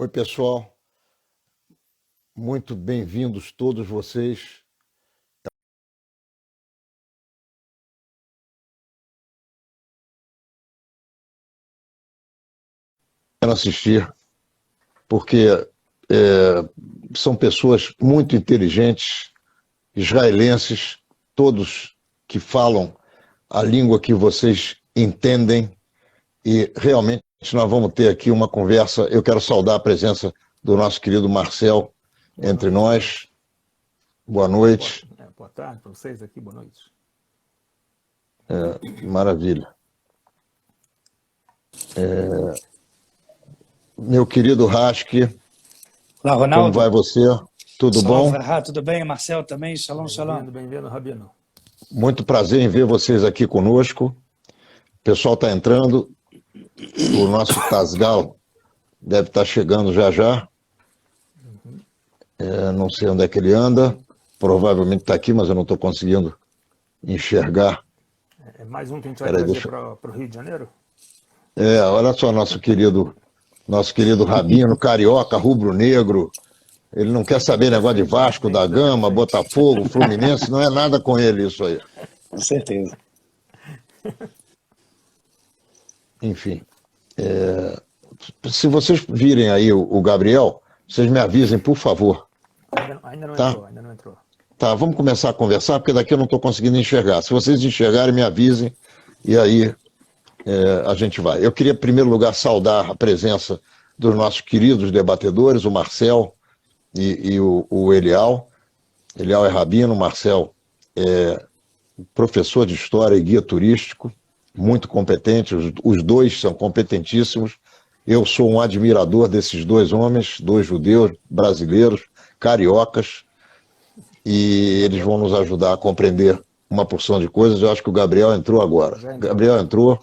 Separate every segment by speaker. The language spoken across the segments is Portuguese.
Speaker 1: Oi, pessoal. Muito bem-vindos todos vocês. Quero assistir, porque são pessoas muito inteligentes, israelenses, todos que falam a língua que vocês entendem, e realmente nós vamos ter aqui uma conversa. Eu quero saudar a presença do nosso querido Marcel entre nós. Boa noite.
Speaker 2: Boa tarde para vocês aqui, boa noite.
Speaker 1: Maravilha. Meu querido Raski,
Speaker 3: Olá, Ronaldo.
Speaker 1: como vai você? Tudo bom?
Speaker 3: Tudo bem, Marcel também, shalom, shalom.
Speaker 2: Bem-vindo, Rabino.
Speaker 1: Muito prazer em ver vocês aqui conosco. O pessoal está entrando. O nosso Tasgal deve estar chegando já já. Não sei onde é que ele anda. Provavelmente está aqui, mas eu não estou conseguindo enxergar.
Speaker 2: É mais um que a gente vai trazer para o Rio de Janeiro?
Speaker 1: Olha só, nosso querido Rabino, carioca, rubro-negro. Ele não quer saber negócio de Vasco, da Gama, Botafogo, Fluminense. Não é nada com ele isso aí.
Speaker 3: Com certeza.
Speaker 1: Enfim. Se vocês virem aí o Gabriel, vocês me avisem, por favor.
Speaker 2: Ainda não
Speaker 1: Tá?
Speaker 2: entrou, ainda não entrou.
Speaker 1: Tá, vamos começar a conversar, porque daqui eu não estou conseguindo enxergar. Se vocês enxergarem, me avisem, e aí a gente vai. Eu queria, em primeiro lugar, saudar a presença dos nossos queridos debatedores, o Marcel e o Elial. Elial é rabino, o Marcel é professor de história e guia turístico, muito competente, os dois são competentíssimos. Eu sou um admirador desses dois homens, dois judeus brasileiros, cariocas, e eles vão nos ajudar a compreender uma porção de coisas. Eu acho que o Gabriel entrou agora. Gabriel entrou.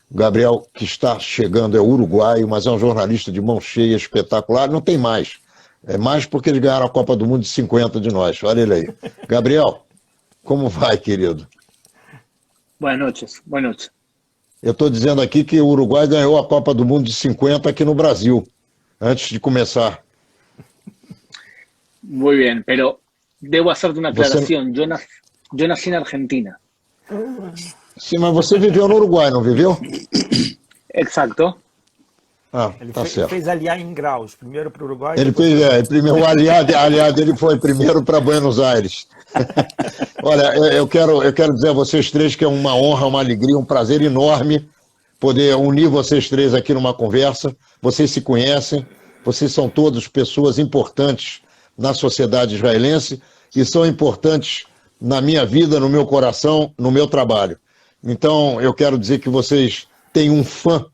Speaker 1: O Gabriel, que está chegando, é uruguaio, mas é um jornalista de mão cheia, espetacular. Não tem mais. É mais porque eles ganharam a Copa do Mundo de 50 de nós. Olha ele aí. Gabriel, como vai, querido?
Speaker 4: Boas noites, boas noites.
Speaker 1: Eu estou dizendo aqui que o Uruguai ganhou a Copa do Mundo de 50 aqui no Brasil, antes de começar.
Speaker 4: Muy bien, pero debo hacerte una aclaración. Yo nací en Argentina.
Speaker 1: Sim, mas você viveu no Uruguai, não viveu?
Speaker 4: Exacto.
Speaker 2: Ele
Speaker 1: Tá certo.
Speaker 2: fez aliar em graus, primeiro para o Uruguai.
Speaker 1: Ele fez, primeiro, o aliado dele foi primeiro para Buenos Aires. Olha, eu quero dizer a vocês três que é uma honra, uma alegria, um prazer enorme poder unir vocês três aqui numa conversa. Vocês se conhecem, vocês são todos pessoas importantes na sociedade israelense e são importantes na minha vida, no meu coração, no meu trabalho. Então, eu quero dizer que vocês têm um fã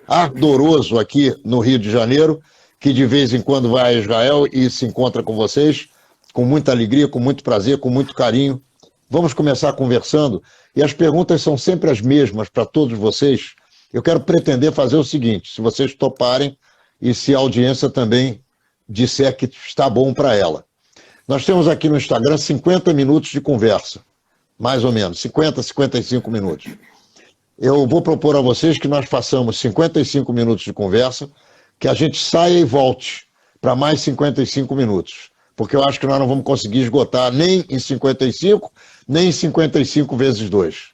Speaker 1: ardoroso aqui no Rio de Janeiro, que de vez em quando vai a Israel e se encontra com vocês, com muita alegria, com muito prazer, com muito carinho. Vamos começar conversando, e as perguntas são sempre as mesmas para todos vocês. Eu quero pretender fazer o seguinte, se vocês toparem e se a audiência também disser que está bom para ela. Nós temos aqui no Instagram 50 minutos de conversa, mais ou menos, 50, 55 minutos. Eu vou propor a vocês que nós façamos 55 minutos de conversa, que a gente saia e volte para mais 55 minutos, porque eu acho que nós não vamos conseguir esgotar nem em 55, nem em 55 vezes 2.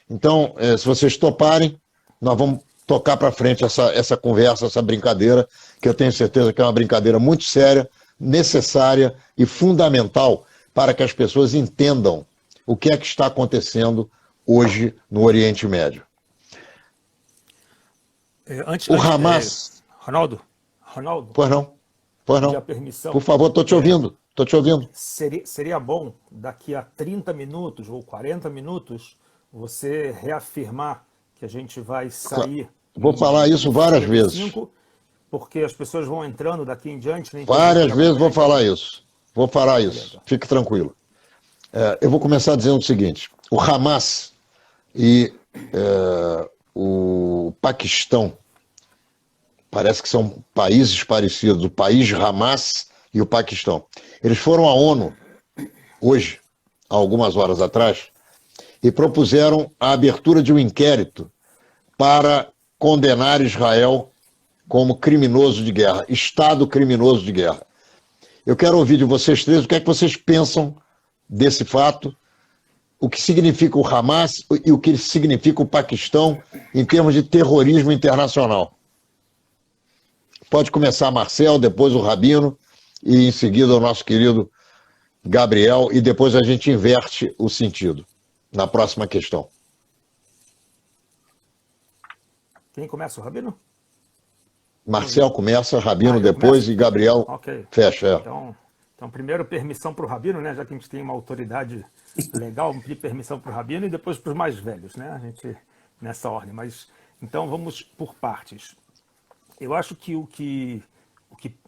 Speaker 1: Então, se vocês toparem, nós vamos tocar para frente essa conversa, essa brincadeira, que eu tenho certeza que é uma brincadeira muito séria, necessária e fundamental para que as pessoas entendam o que é que está acontecendo hoje no Oriente Médio. O Hamas...
Speaker 2: Ronaldo?
Speaker 1: Pois não.
Speaker 2: Permissão,
Speaker 1: por favor, estou te ouvindo.
Speaker 2: Seria bom, daqui a 30 minutos ou 40 minutos, você reafirmar que a gente vai sair...
Speaker 1: Vou falar isso várias vezes.
Speaker 2: Porque as pessoas vão entrando daqui em diante...
Speaker 1: Várias vezes vou falar isso. Fique tranquilo. Eu vou começar dizendo o seguinte. O Hamas e o Paquistão, parece que são países parecidos, o país Hamas e o Paquistão. Eles foram à ONU, hoje, há algumas horas atrás, e propuseram a abertura de um inquérito para condenar Israel como criminoso de guerra, Estado criminoso de guerra. Eu quero ouvir de vocês três o que é que vocês pensam desse fato, o que significa o Hamas e o que significa o Paquistão em termos de terrorismo internacional. Pode começar Marcel, depois o Rabino e em seguida o nosso querido Gabriel, e depois a gente inverte o sentido na próxima questão.
Speaker 2: Quem começa, o Rabino?
Speaker 1: Marcel começa, Rabino
Speaker 2: eu
Speaker 1: depois
Speaker 2: começo?
Speaker 1: e Gabriel
Speaker 2: Ok.
Speaker 1: fecha.
Speaker 2: Então, primeiro permissão para o Rabino, né? Já que a gente tem uma autoridade legal, vamos pedir permissão para o Rabino e depois para os mais velhos, né? A gente nessa ordem. Mas então vamos por partes. Eu acho que o que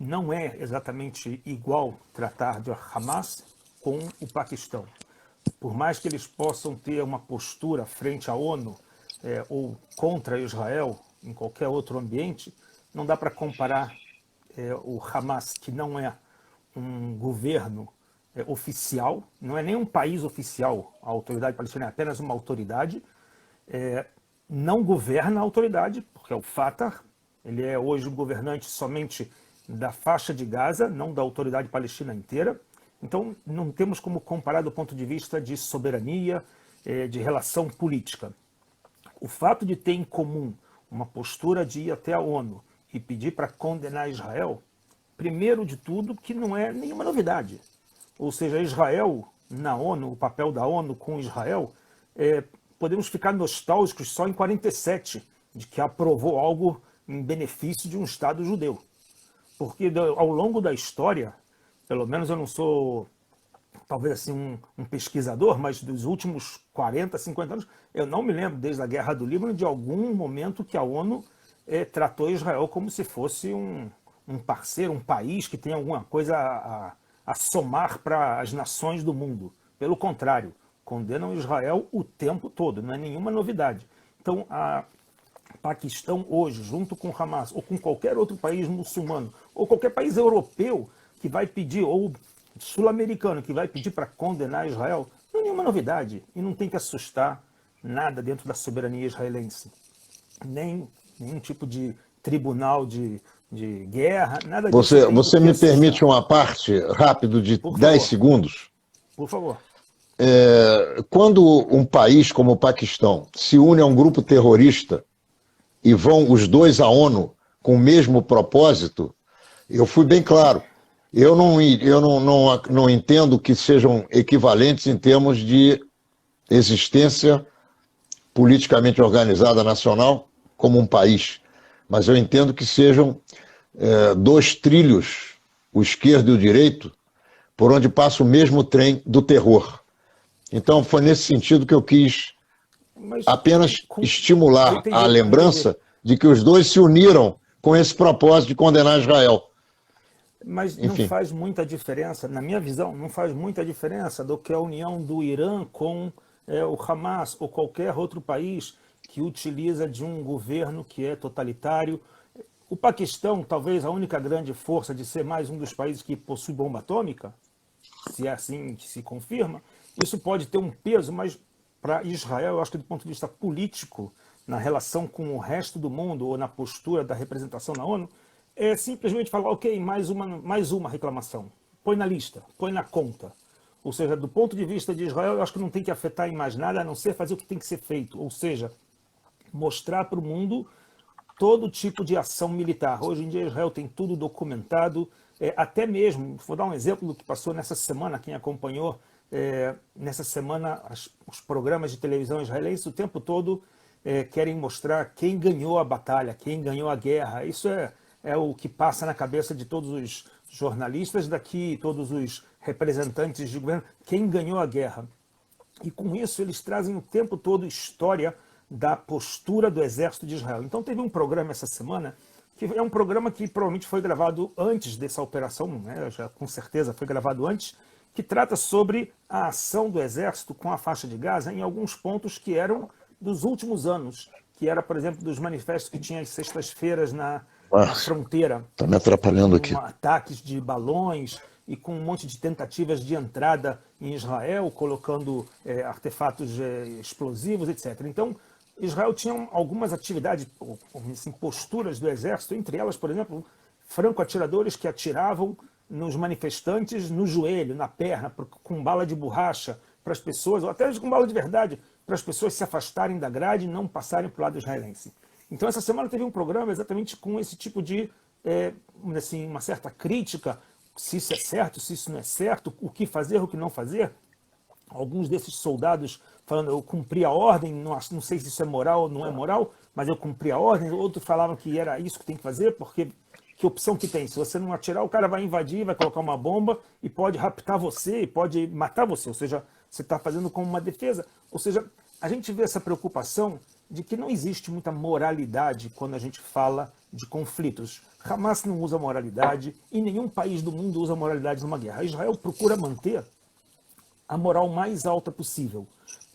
Speaker 2: não é exatamente igual tratar de Hamas com o Paquistão. Por mais que eles possam ter uma postura frente à ONU ou contra Israel em qualquer outro ambiente, não dá para comparar o Hamas, que não é um governo oficial, não é nem um país oficial, a autoridade palestina é apenas uma autoridade, não governa a autoridade, porque é o Fatah, ele é hoje um governante somente da faixa de Gaza, não da autoridade palestina inteira. Então, não temos como comparar do ponto de vista de soberania, de relação política. O fato de ter em comum uma postura de ir até a ONU e pedir para condenar Israel, primeiro de tudo, que não é nenhuma novidade. Ou seja, Israel na ONU, o papel da ONU com Israel, podemos ficar nostálgicos só em 47, de que aprovou algo em benefício de um Estado judeu. Porque ao longo da história, pelo menos eu não sou, talvez assim, um pesquisador, mas dos últimos 40, 50 anos, eu não me lembro, desde a Guerra do Líbano, de algum momento que a ONU tratou Israel como se fosse um parceiro, um país que tem alguma coisa a somar para as nações do mundo. Pelo contrário, condenam Israel o tempo todo, não é nenhuma novidade. Então, a Paquistão hoje, junto com o Hamas, ou com qualquer outro país muçulmano, ou qualquer país europeu que vai pedir, ou sul-americano que vai pedir para condenar Israel, não é nenhuma novidade. E não tem que assustar nada dentro da soberania israelense. Nem nenhum tipo de tribunal de guerra, nada disso.
Speaker 1: Você me permite uma parte rápido de 10 segundos?
Speaker 2: Por favor.
Speaker 1: Quando um país como o Paquistão se une a um grupo terrorista e vão os dois à ONU com o mesmo propósito, eu fui bem claro. Eu não entendo que sejam equivalentes em termos de existência politicamente organizada nacional como um país, mas eu entendo que sejam dois trilhos, o esquerdo e o direito, por onde passa o mesmo trem do terror. Então foi nesse sentido que eu quis apenas estimular a lembrança de que os dois se uniram com esse propósito de condenar Israel.
Speaker 2: Mas não faz muita diferença, na minha visão, não faz muita diferença do que a união do Irã com o Hamas ou qualquer outro país que utiliza de um governo que é totalitário. O Paquistão, talvez a única grande força de ser mais um dos países que possui bomba atômica, se é assim que se confirma, isso pode ter um peso, mas para Israel, eu acho que do ponto de vista político, na relação com o resto do mundo ou na postura da representação na ONU, é simplesmente falar, ok, mais uma reclamação. Põe na lista, põe na conta. Ou seja, do ponto de vista de Israel, eu acho que não tem que afetar em mais nada, a não ser fazer o que tem que ser feito. Ou seja, mostrar para o mundo todo tipo de ação militar. Hoje em dia, Israel tem tudo documentado, até mesmo, vou dar um exemplo do que passou nessa semana, quem acompanhou nessa semana os programas de televisão israelenses, o tempo todo querem mostrar quem ganhou a batalha, quem ganhou a guerra. Isso é o que passa na cabeça de todos os jornalistas daqui, todos os representantes de governo, quem ganhou a guerra. E com isso eles trazem o tempo todo história da postura do exército de Israel. Então teve um programa essa semana, que é um programa que provavelmente foi gravado antes dessa operação, né? Já com certeza foi gravado antes, que trata sobre a ação do exército com a faixa de Gaza em alguns pontos que eram dos últimos anos, que era, por exemplo, dos manifestos que tinha às sextas-feiras na fronteira.
Speaker 1: Está me atrapalhando aqui.
Speaker 2: Ataques de balões e com um monte de tentativas de entrada em Israel, colocando artefatos explosivos, etc. Então, Israel tinha algumas atividades, assim, posturas do exército, entre elas, por exemplo, franco-atiradores que atiravam nos manifestantes no joelho, na perna, com bala de borracha, para as pessoas, ou até com bala de verdade, para as pessoas se afastarem da grade e não passarem para o lado israelense. Então, essa semana teve um programa exatamente com esse tipo de, assim, uma certa crítica, se isso é certo, se isso não é certo, o que fazer, o que não fazer. Alguns desses soldados falando, eu cumpri a ordem, não sei se isso é moral ou não é moral, mas eu cumpri a ordem. Outros falavam que era isso que tem que fazer, porque que opção que tem? Se você não atirar, o cara vai invadir, vai colocar uma bomba e pode raptar você, e pode matar você. Ou seja, você está fazendo como uma defesa. Ou seja, a gente vê essa preocupação de que não existe muita moralidade quando a gente fala de conflitos. Hamas não usa moralidade e nenhum país do mundo usa moralidade numa guerra. Israel procura manter a moral mais alta possível.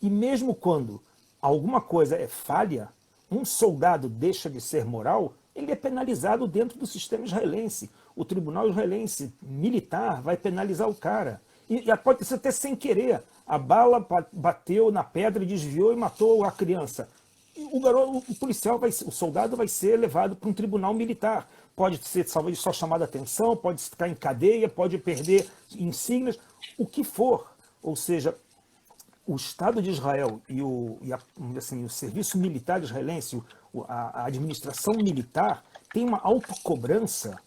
Speaker 2: E mesmo quando alguma coisa é falha, um soldado deixa de ser moral, ele é penalizado dentro do sistema israelense. O tribunal israelense militar vai penalizar o cara. E pode ser até sem querer. A bala bateu na pedra, desviou e matou a criança. O policial, o soldado vai ser levado para um tribunal militar. Pode ser só chamado a atenção, pode ficar em cadeia, pode perder insígnias, o que for. Ou seja, o Estado de Israel e o serviço militar israelense, a administração militar, tem uma autocobrança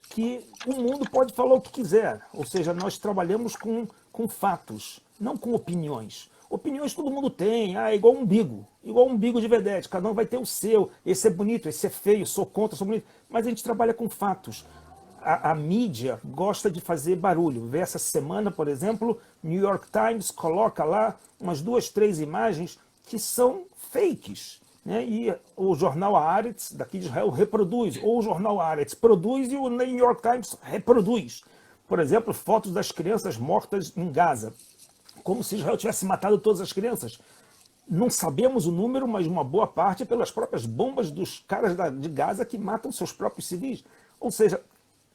Speaker 2: que o mundo pode falar o que quiser. Ou seja, nós trabalhamos com fatos, não com opiniões. Opiniões todo mundo tem, é igual um umbigo de vedete, cada um vai ter o seu, esse é bonito, esse é feio, sou contra, sou bonito, mas a gente trabalha com fatos. A mídia gosta de fazer barulho. Vê essa semana, por exemplo, New York Times coloca lá umas 2, 3 imagens que são fakes, né? E o jornal Haaretz, daqui de Israel, reproduz, ou o jornal Haaretz produz e o New York Times reproduz. Por exemplo, fotos das crianças mortas em Gaza, como se Israel tivesse matado todas as crianças. Não sabemos o número, mas uma boa parte é pelas próprias bombas dos caras de Gaza que matam seus próprios civis. Ou seja,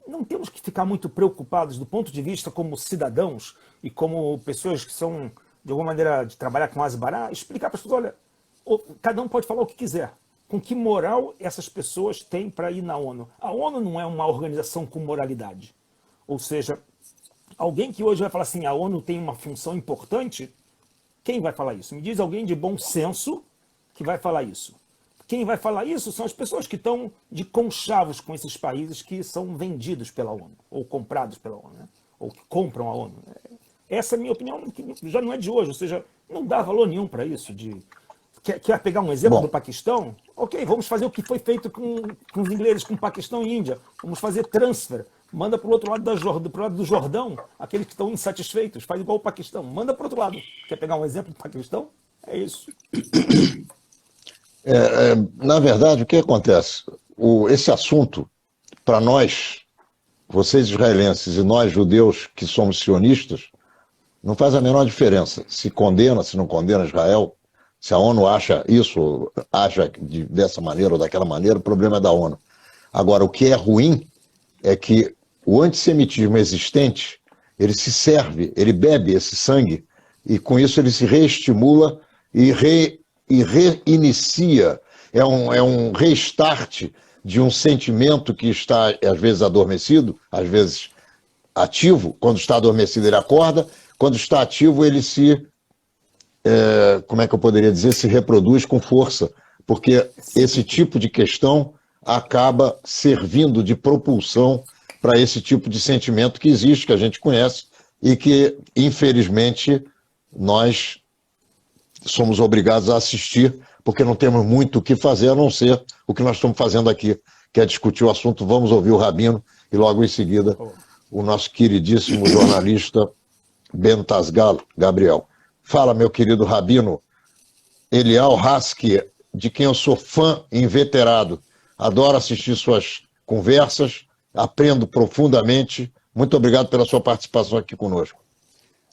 Speaker 2: não temos que ficar muito preocupados do ponto de vista como cidadãos e como pessoas que são, de alguma maneira, de trabalhar com Asbará, explicar para as pessoas, olha, cada um pode falar o que quiser. Com que moral essas pessoas têm para ir na ONU? A ONU não é uma organização com moralidade. Ou seja, alguém que hoje vai falar assim, a ONU tem uma função importante, quem vai falar isso? Me diz alguém de bom senso que vai falar isso. Quem vai falar isso são as pessoas que estão de conchavos com esses países que são vendidos pela ONU, ou comprados pela ONU, né? Ou que compram a ONU. Essa é a minha opinião, que já não é de hoje, ou seja, não dá valor nenhum para isso. Quer pegar um exemplo do Paquistão? Ok, vamos fazer o que foi feito com os ingleses, com o Paquistão e Índia. Vamos fazer transfer. Manda para o outro lado pro lado do Jordão, aqueles que estão insatisfeitos, faz igual o Paquistão. Manda para o outro lado. Quer pegar um exemplo do Paquistão? É isso.
Speaker 1: Na verdade, o que acontece? Esse assunto, para nós, vocês israelenses e nós judeus que somos sionistas, não faz a menor diferença. Se condena, se não condena Israel, se a ONU acha isso, acha dessa maneira ou daquela maneira, o problema é da ONU. Agora, o que é ruim é que o antissemitismo existente, ele se serve, ele bebe esse sangue, e com isso ele se reestimula e reinicia. É um restart de um sentimento que está, às vezes, adormecido, às vezes ativo. Quando está adormecido, ele acorda. Quando está ativo, ele como é que eu poderia dizer, se reproduz com força, porque esse tipo de questão acaba servindo de propulsão para esse tipo de sentimento que existe, que a gente conhece e que, infelizmente, nós somos obrigados a assistir, porque não temos muito o que fazer, a não ser o que nós estamos fazendo aqui, que é discutir o assunto. Vamos ouvir o Rabino e logo em seguida o nosso queridíssimo jornalista Ben Tasgal, Gabriel. Fala, meu querido Rabino Elial Haski, de quem eu sou fã inveterado. Adoro assistir suas conversas, aprendo profundamente. Muito obrigado pela sua participação aqui conosco.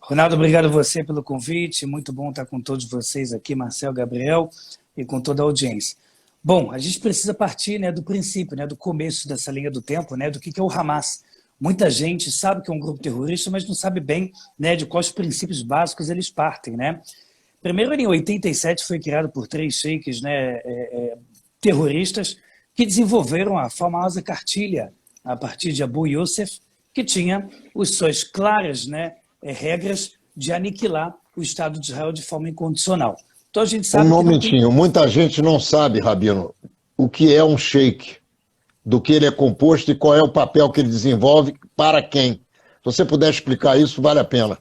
Speaker 3: Ronaldo, obrigado a você pelo convite. Muito bom estar com todos vocês aqui, Marcel, Gabriel, e com toda a audiência. Bom, a gente precisa partir, né, do princípio, né, do começo dessa linha do tempo, né, do que é o Hamas. Muita gente sabe que é um grupo terrorista, mas não sabe bem, né, de quais princípios básicos eles partem, né? Primeiro, em 87, foi criado por 3 sheiks, né, terroristas que desenvolveram a famosa cartilha a partir de Abu Yusuf, que tinha as suas claras, né, regras de aniquilar o Estado de Israel de forma incondicional. Então a gente sabe
Speaker 1: um momentinho, muita gente não sabe, Rabino, o que é um sheik, do que ele é composto e qual é o papel que ele desenvolve para quem. Se você puder explicar isso, vale a pena.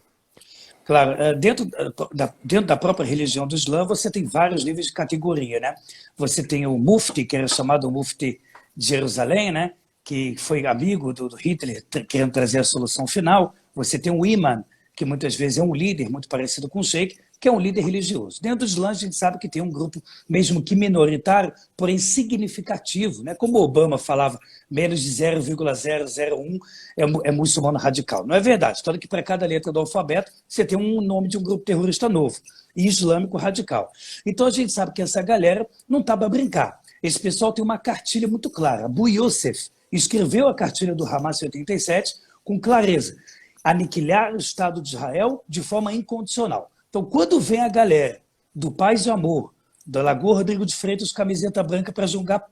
Speaker 3: Claro, dentro da própria religião do Islã, você tem vários níveis de categoria, né? Você tem o Mufti, que era chamado Mufti de Jerusalém, né? Que foi amigo do Hitler, querendo trazer a solução final. Você tem o Imam, que muitas vezes é um líder muito parecido com o Sheikh, que é um líder religioso. Dentro do Islã, a gente sabe que tem um grupo, mesmo que minoritário, porém significativo, né? Como Obama falava, menos de 0,001 é muçulmano radical. Não é verdade. Tanto que para cada letra do alfabeto, você tem um nome de um grupo terrorista novo, e islâmico radical. Então a gente sabe que essa galera não está para brincar. Esse pessoal tem uma cartilha muito clara. Abu Yusuf escreveu a cartilha do Hamas em 87 com clareza. Aniquilar o Estado de Israel de forma incondicional. Então, quando vem a galera do Paz e Amor, da Lagoa Rodrigo de Freitas, camiseta branca para jogar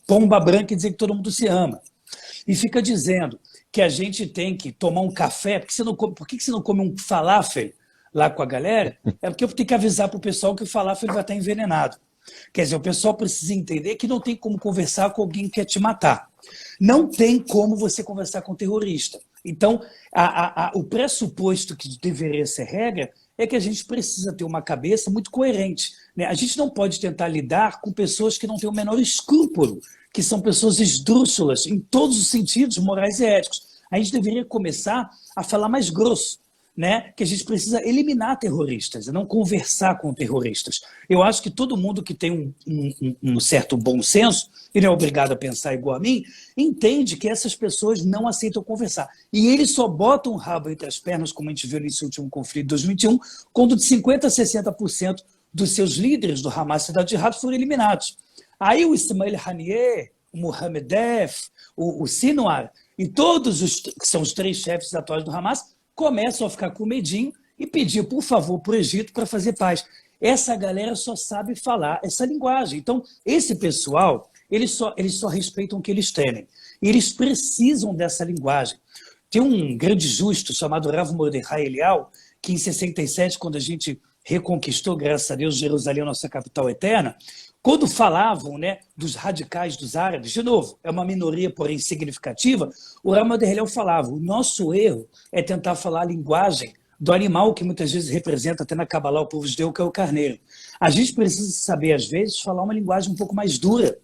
Speaker 3: pomba branca e dizer que todo mundo se ama, e fica dizendo que a gente tem que tomar um café, por que você não come um falafel lá com a galera? É porque eu tenho que avisar para o pessoal que o falafel vai estar envenenado. Quer dizer, o pessoal precisa entender que não tem como conversar com alguém que quer te matar. Não tem como você conversar com um terrorista. Então, o pressuposto que deveria ser regra é que a gente precisa ter uma cabeça muito coerente, né? A gente não pode tentar lidar com pessoas que não têm o menor escrúpulo, que são pessoas esdrúxulas em todos os sentidos morais e éticos. A gente deveria começar a falar mais grosso, né? Que a gente precisa eliminar terroristas, não conversar com terroristas. Eu acho que todo mundo que tem um certo bom senso, e não é obrigado a pensar igual a mim, entende que essas pessoas não aceitam conversar. E eles só botam o rabo entre as pernas, como a gente viu nesse último conflito de 2021, quando de 50% a 60% dos seus líderes do Hamas e da Jihad foram eliminados. Aí o Ismail Haniyeh, o Mohamed Def, o Sinwar, e todos os que são os 3 chefes atuais do Hamas, começam a ficar com medinho e pedir, por favor, para o Egito para fazer paz. Essa galera só sabe falar essa linguagem. Então, esse pessoal, eles só respeitam o que eles temem. E eles precisam dessa linguagem. Tem um grande justo chamado Rav Mordechai Eliyahu, que em 67, quando a gente reconquistou, graças a Deus, Jerusalém, nossa capital eterna, quando falavam, né, dos radicais dos árabes, de novo, é uma minoria, porém significativa, o Rav Mordechai falava, o nosso erro é tentar falar a linguagem do animal que muitas vezes representa até na Kabbalah o povo judeu, que é o carneiro. A gente precisa saber, às vezes, falar uma linguagem um pouco mais dura,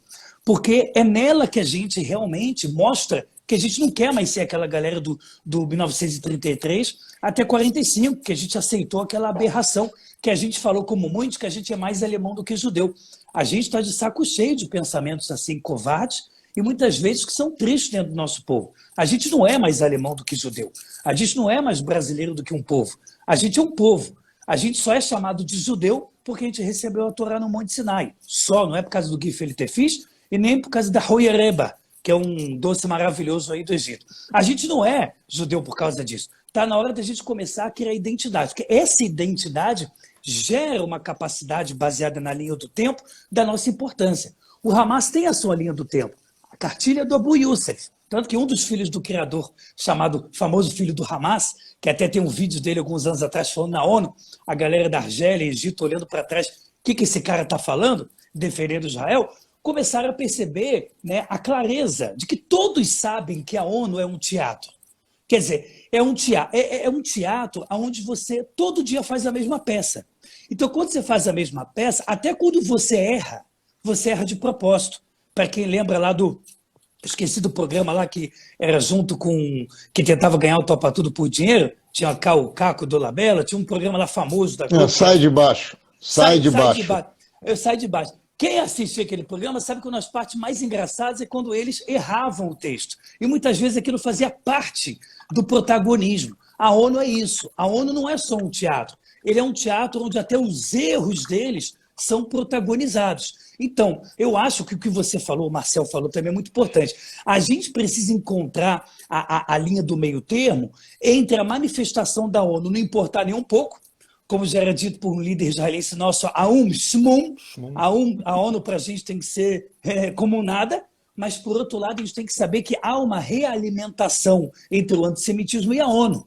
Speaker 3: porque é nela que a gente realmente mostra que a gente não quer mais ser aquela galera do 1933 até 45, que a gente aceitou aquela aberração, que a gente falou como muitos, que a gente é mais alemão do que judeu. A gente está de saco cheio de pensamentos assim covardes e muitas vezes que são tristes dentro do nosso povo. A gente não é mais alemão do que judeu. A gente não é mais brasileiro do que um povo. A gente é um povo. A gente só é chamado de judeu porque a gente recebeu a Torá no Monte Sinai. Só, não é por causa do Gefilte Fish e nem por causa da Royereba, que é um doce maravilhoso aí do Egito. A gente não é judeu por causa disso. Está na hora da gente começar a criar identidade, porque essa identidade gera uma capacidade baseada na linha do tempo da nossa importância. O Hamas tem a sua linha do tempo, a cartilha do Abu Yusuf. Tanto que um dos filhos do criador, chamado famoso filho do Hamas, que até tem um vídeo dele alguns anos atrás falando na ONU, a galera da Argélia e Egito olhando para trás, o que esse cara está falando, defendendo Israel, começaram a perceber, né, a clareza de que todos sabem que a ONU é um teatro. Quer dizer, é um teatro onde você todo dia faz a mesma peça. Então, quando você faz a mesma peça, até quando você erra de propósito. Para quem lembra lá esqueci do programa lá que era junto com... que tentava ganhar o Topa Tudo por dinheiro, tinha o Caco do Labella, tinha um programa lá famoso da Globo.
Speaker 1: Sai de baixo. Sai de baixo.
Speaker 3: Eu saio de baixo. Quem assistia aquele programa sabe que uma das partes mais engraçadas é quando eles erravam o texto. E muitas vezes aquilo fazia parte do protagonismo. A ONU é isso. A ONU não é só um teatro. Ele é um teatro onde até os erros deles são protagonizados. Então, eu acho que o que você falou, o Marcel falou também é muito importante. A gente precisa encontrar a linha do meio termo entre a manifestação da ONU não importar nem um pouco, como já era dito por um líder israelense nosso, Aum Shmum, a ONU para a gente tem que ser como nada, mas, por outro lado, a gente tem que saber que há uma realimentação entre o antissemitismo e a ONU.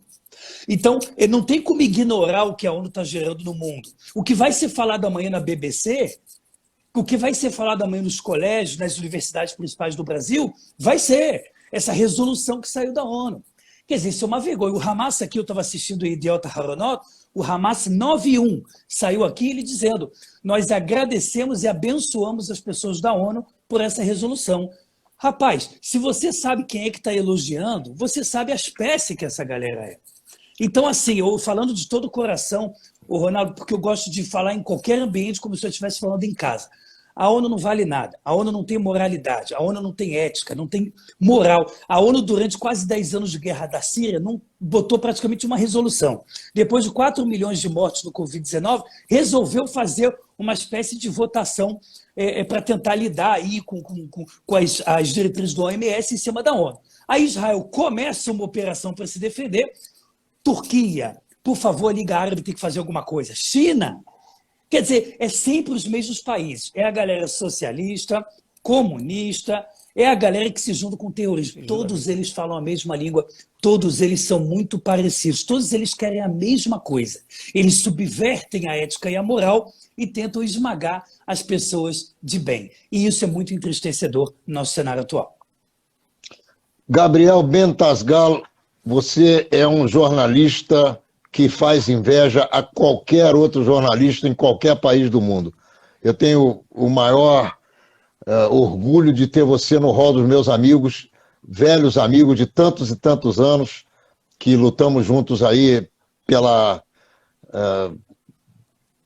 Speaker 3: Então, não tem como ignorar o que a ONU está gerando no mundo. O que vai ser falado amanhã na BBC, o que vai ser falado amanhã nos colégios, nas universidades principais do Brasil, vai ser essa resolução que saiu da ONU. Quer dizer, isso é uma vergonha. O Hamas aqui, eu estava assistindo o Idiota Haronot, o Hamas 9-1 saiu aqui ele dizendo: nós agradecemos e abençoamos as pessoas da ONU por essa resolução. Rapaz, se você sabe quem é que está elogiando, você sabe a espécie que essa galera é. Então, assim, eu falando de todo o coração, o Ronaldo, porque eu gosto de falar em qualquer ambiente como se eu estivesse falando em casa. A ONU não vale nada, a ONU não tem moralidade, a ONU não tem ética, não tem moral. A ONU, durante quase 10 anos de guerra da Síria, não botou praticamente uma resolução. Depois de 4 milhões de mortes no Covid-19, resolveu fazer uma espécie de votação para tentar lidar aí com as diretrizes do OMS em cima da ONU. Aí Israel começa uma operação para se defender. Turquia, por favor, a Liga Árabe tem que fazer alguma coisa. China, quer dizer, é sempre os mesmos países. É a galera socialista, comunista, é a galera que se junta com o terrorismo. Todos eles falam a mesma língua, todos eles são muito parecidos, todos eles querem a mesma coisa. Eles subvertem a ética e a moral e tentam esmagar as pessoas de bem. E isso é muito entristecedor no nosso cenário atual.
Speaker 1: Gabriel Bentasgal, você é um jornalista que faz inveja a qualquer outro jornalista em qualquer país do mundo. Eu tenho o maior orgulho de ter você no rol dos meus amigos, velhos amigos de tantos e tantos anos, que lutamos juntos aí pela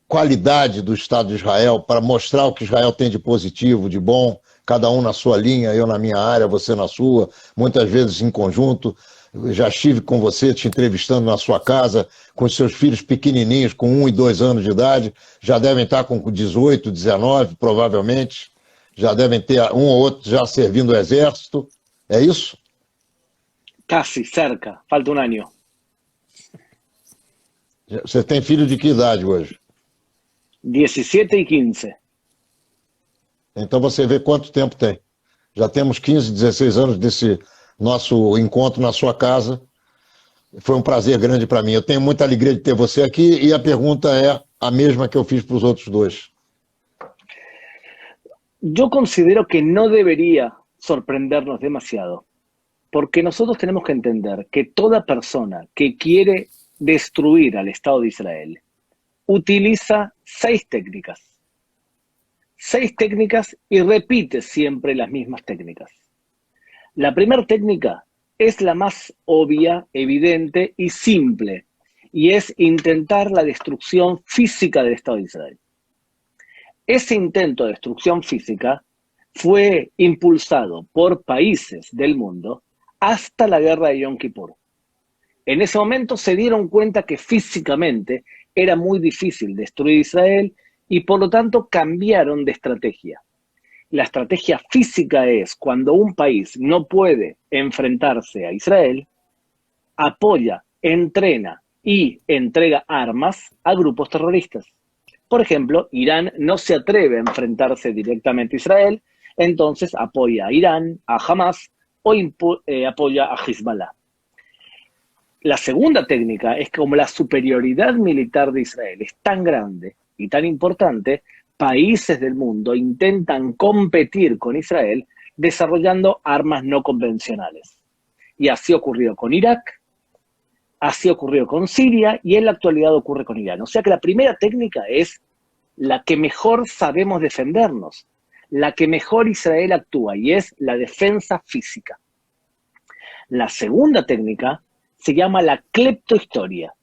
Speaker 1: qualidade do Estado de Israel, para mostrar o que Israel tem de positivo, de bom, cada um na sua linha, eu na minha área, você na sua, muitas vezes em conjunto. Eu já estive com você, te entrevistando na sua casa, com os seus filhos pequenininhos, com 1 e 2 anos de idade, já devem estar com 18, 19, provavelmente, já devem ter um ou outro já servindo o exército, é isso?
Speaker 4: Casi, cerca, falta um ano.
Speaker 1: Você tem filho de que idade hoje?
Speaker 4: 17 e 15.
Speaker 1: Então você vê quanto tempo tem. Já temos 15, 16 anos desse nosso encontro na sua casa. Foi um prazer grande para mim. Eu tenho muita alegria de ter você aqui e a pergunta é a mesma que eu fiz para os outros dois.
Speaker 4: Yo considero que no debería sorprendernos demasiado, porque nosotros tenemos que entender que toda persona que quiere destruir al Estado de Israel utiliza 6 técnicas. 6 técnicas y repite siempre las mismas técnicas. La primera técnica es la más obvia, evidente y simple, y es intentar la destrucción física del Estado de Israel. Ese intento de destrucción física fue impulsado por países del mundo hasta la guerra de Yom Kippur. En ese momento se dieron cuenta que físicamente era muy difícil destruir Israel y por lo tanto cambiaron de estrategia. La estrategia física es cuando un país no puede enfrentarse a Israel, apoya, entrena y entrega armas a grupos terroristas. Por ejemplo, Irán no se atreve a enfrentarse directamente a Israel, entonces apoya a Irán, a Hamas o apoya a Hezbollah. La segunda técnica es que como la superioridad militar de Israel es tan grande y tan importante, países del mundo intentan competir con Israel desarrollando armas no convencionales. Y así ocurrió con Irak, así ocurrió con Siria y en la actualidad ocurre con Irán. O sea que la primera técnica es la que mejor sabemos defendernos, la que mejor Israel actúa y es la defensa física. La segunda técnica se llama la cleptohistoria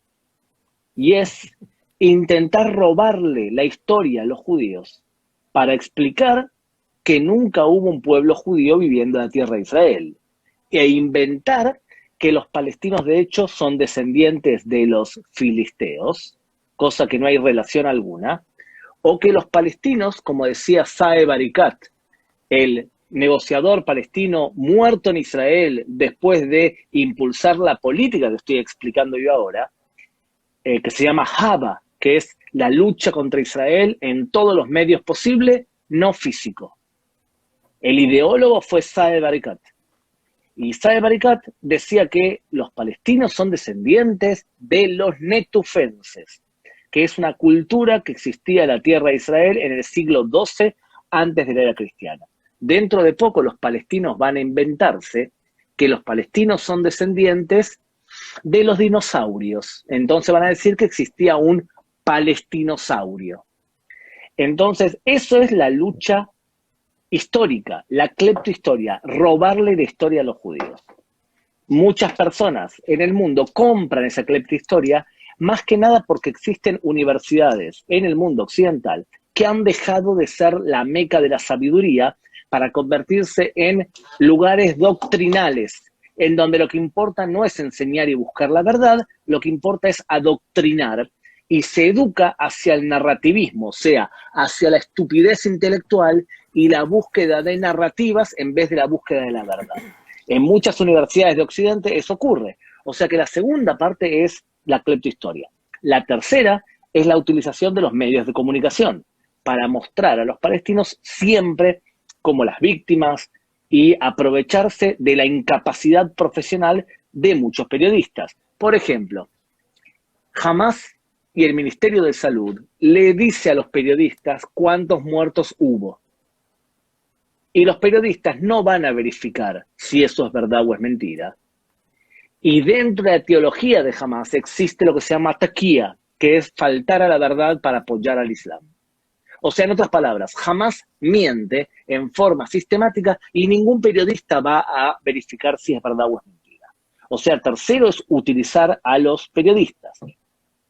Speaker 4: y es intentar robarle la historia a los judíos para explicar que nunca hubo un pueblo judío viviendo en la tierra de Israel e inventar que los palestinos de hecho son descendientes de los filisteos, cosa que no hay relación alguna, o que los palestinos, como decía Saeb Arikat, el negociador palestino muerto en Israel después de impulsar la política que estoy explicando yo ahora, que se llama Haba, que es la lucha contra Israel en todos los medios posibles, no físico. El ideólogo fue Saeb Erekat. Y Saeb Erekat decía que los palestinos son descendientes de los netufenses, que es una cultura que existía en la tierra de Israel en el siglo XII antes de la era cristiana. Dentro de poco los palestinos van a inventarse que los palestinos son descendientes de los dinosaurios. Entonces van a decir que existía un palestinosaurio. Entonces, eso es la lucha histórica, la cleptohistoria, robarle la historia a los judíos. Muchas personas en el mundo compran esa cleptohistoria más que nada porque existen universidades en el mundo occidental que han dejado de ser la meca de la sabiduría para convertirse en lugares doctrinales, en donde lo que importa no es enseñar y buscar la verdad, lo que importa es adoctrinar, y se educa hacia el narrativismo, o sea, hacia la estupidez intelectual y la búsqueda de narrativas en vez de la búsqueda de la verdad. En muchas universidades de Occidente eso ocurre. O sea que la segunda parte es la cleptohistoria. La tercera es la utilización de los medios de comunicación para mostrar a los palestinos siempre como las víctimas y aprovecharse de la incapacidad profesional de muchos periodistas. Por ejemplo, Hamas y el Ministerio de Salud le dice a los periodistas cuántos muertos hubo. Y los periodistas no van a verificar si eso es verdad o es mentira. Y dentro de la teología de Hamas existe lo que se llama taqiyya, que es faltar a la verdad para apoyar al Islam. O sea, en otras palabras, Hamas miente en forma sistemática y ningún periodista va a verificar si es verdad o es mentira. O sea, tercero es utilizar a los periodistas.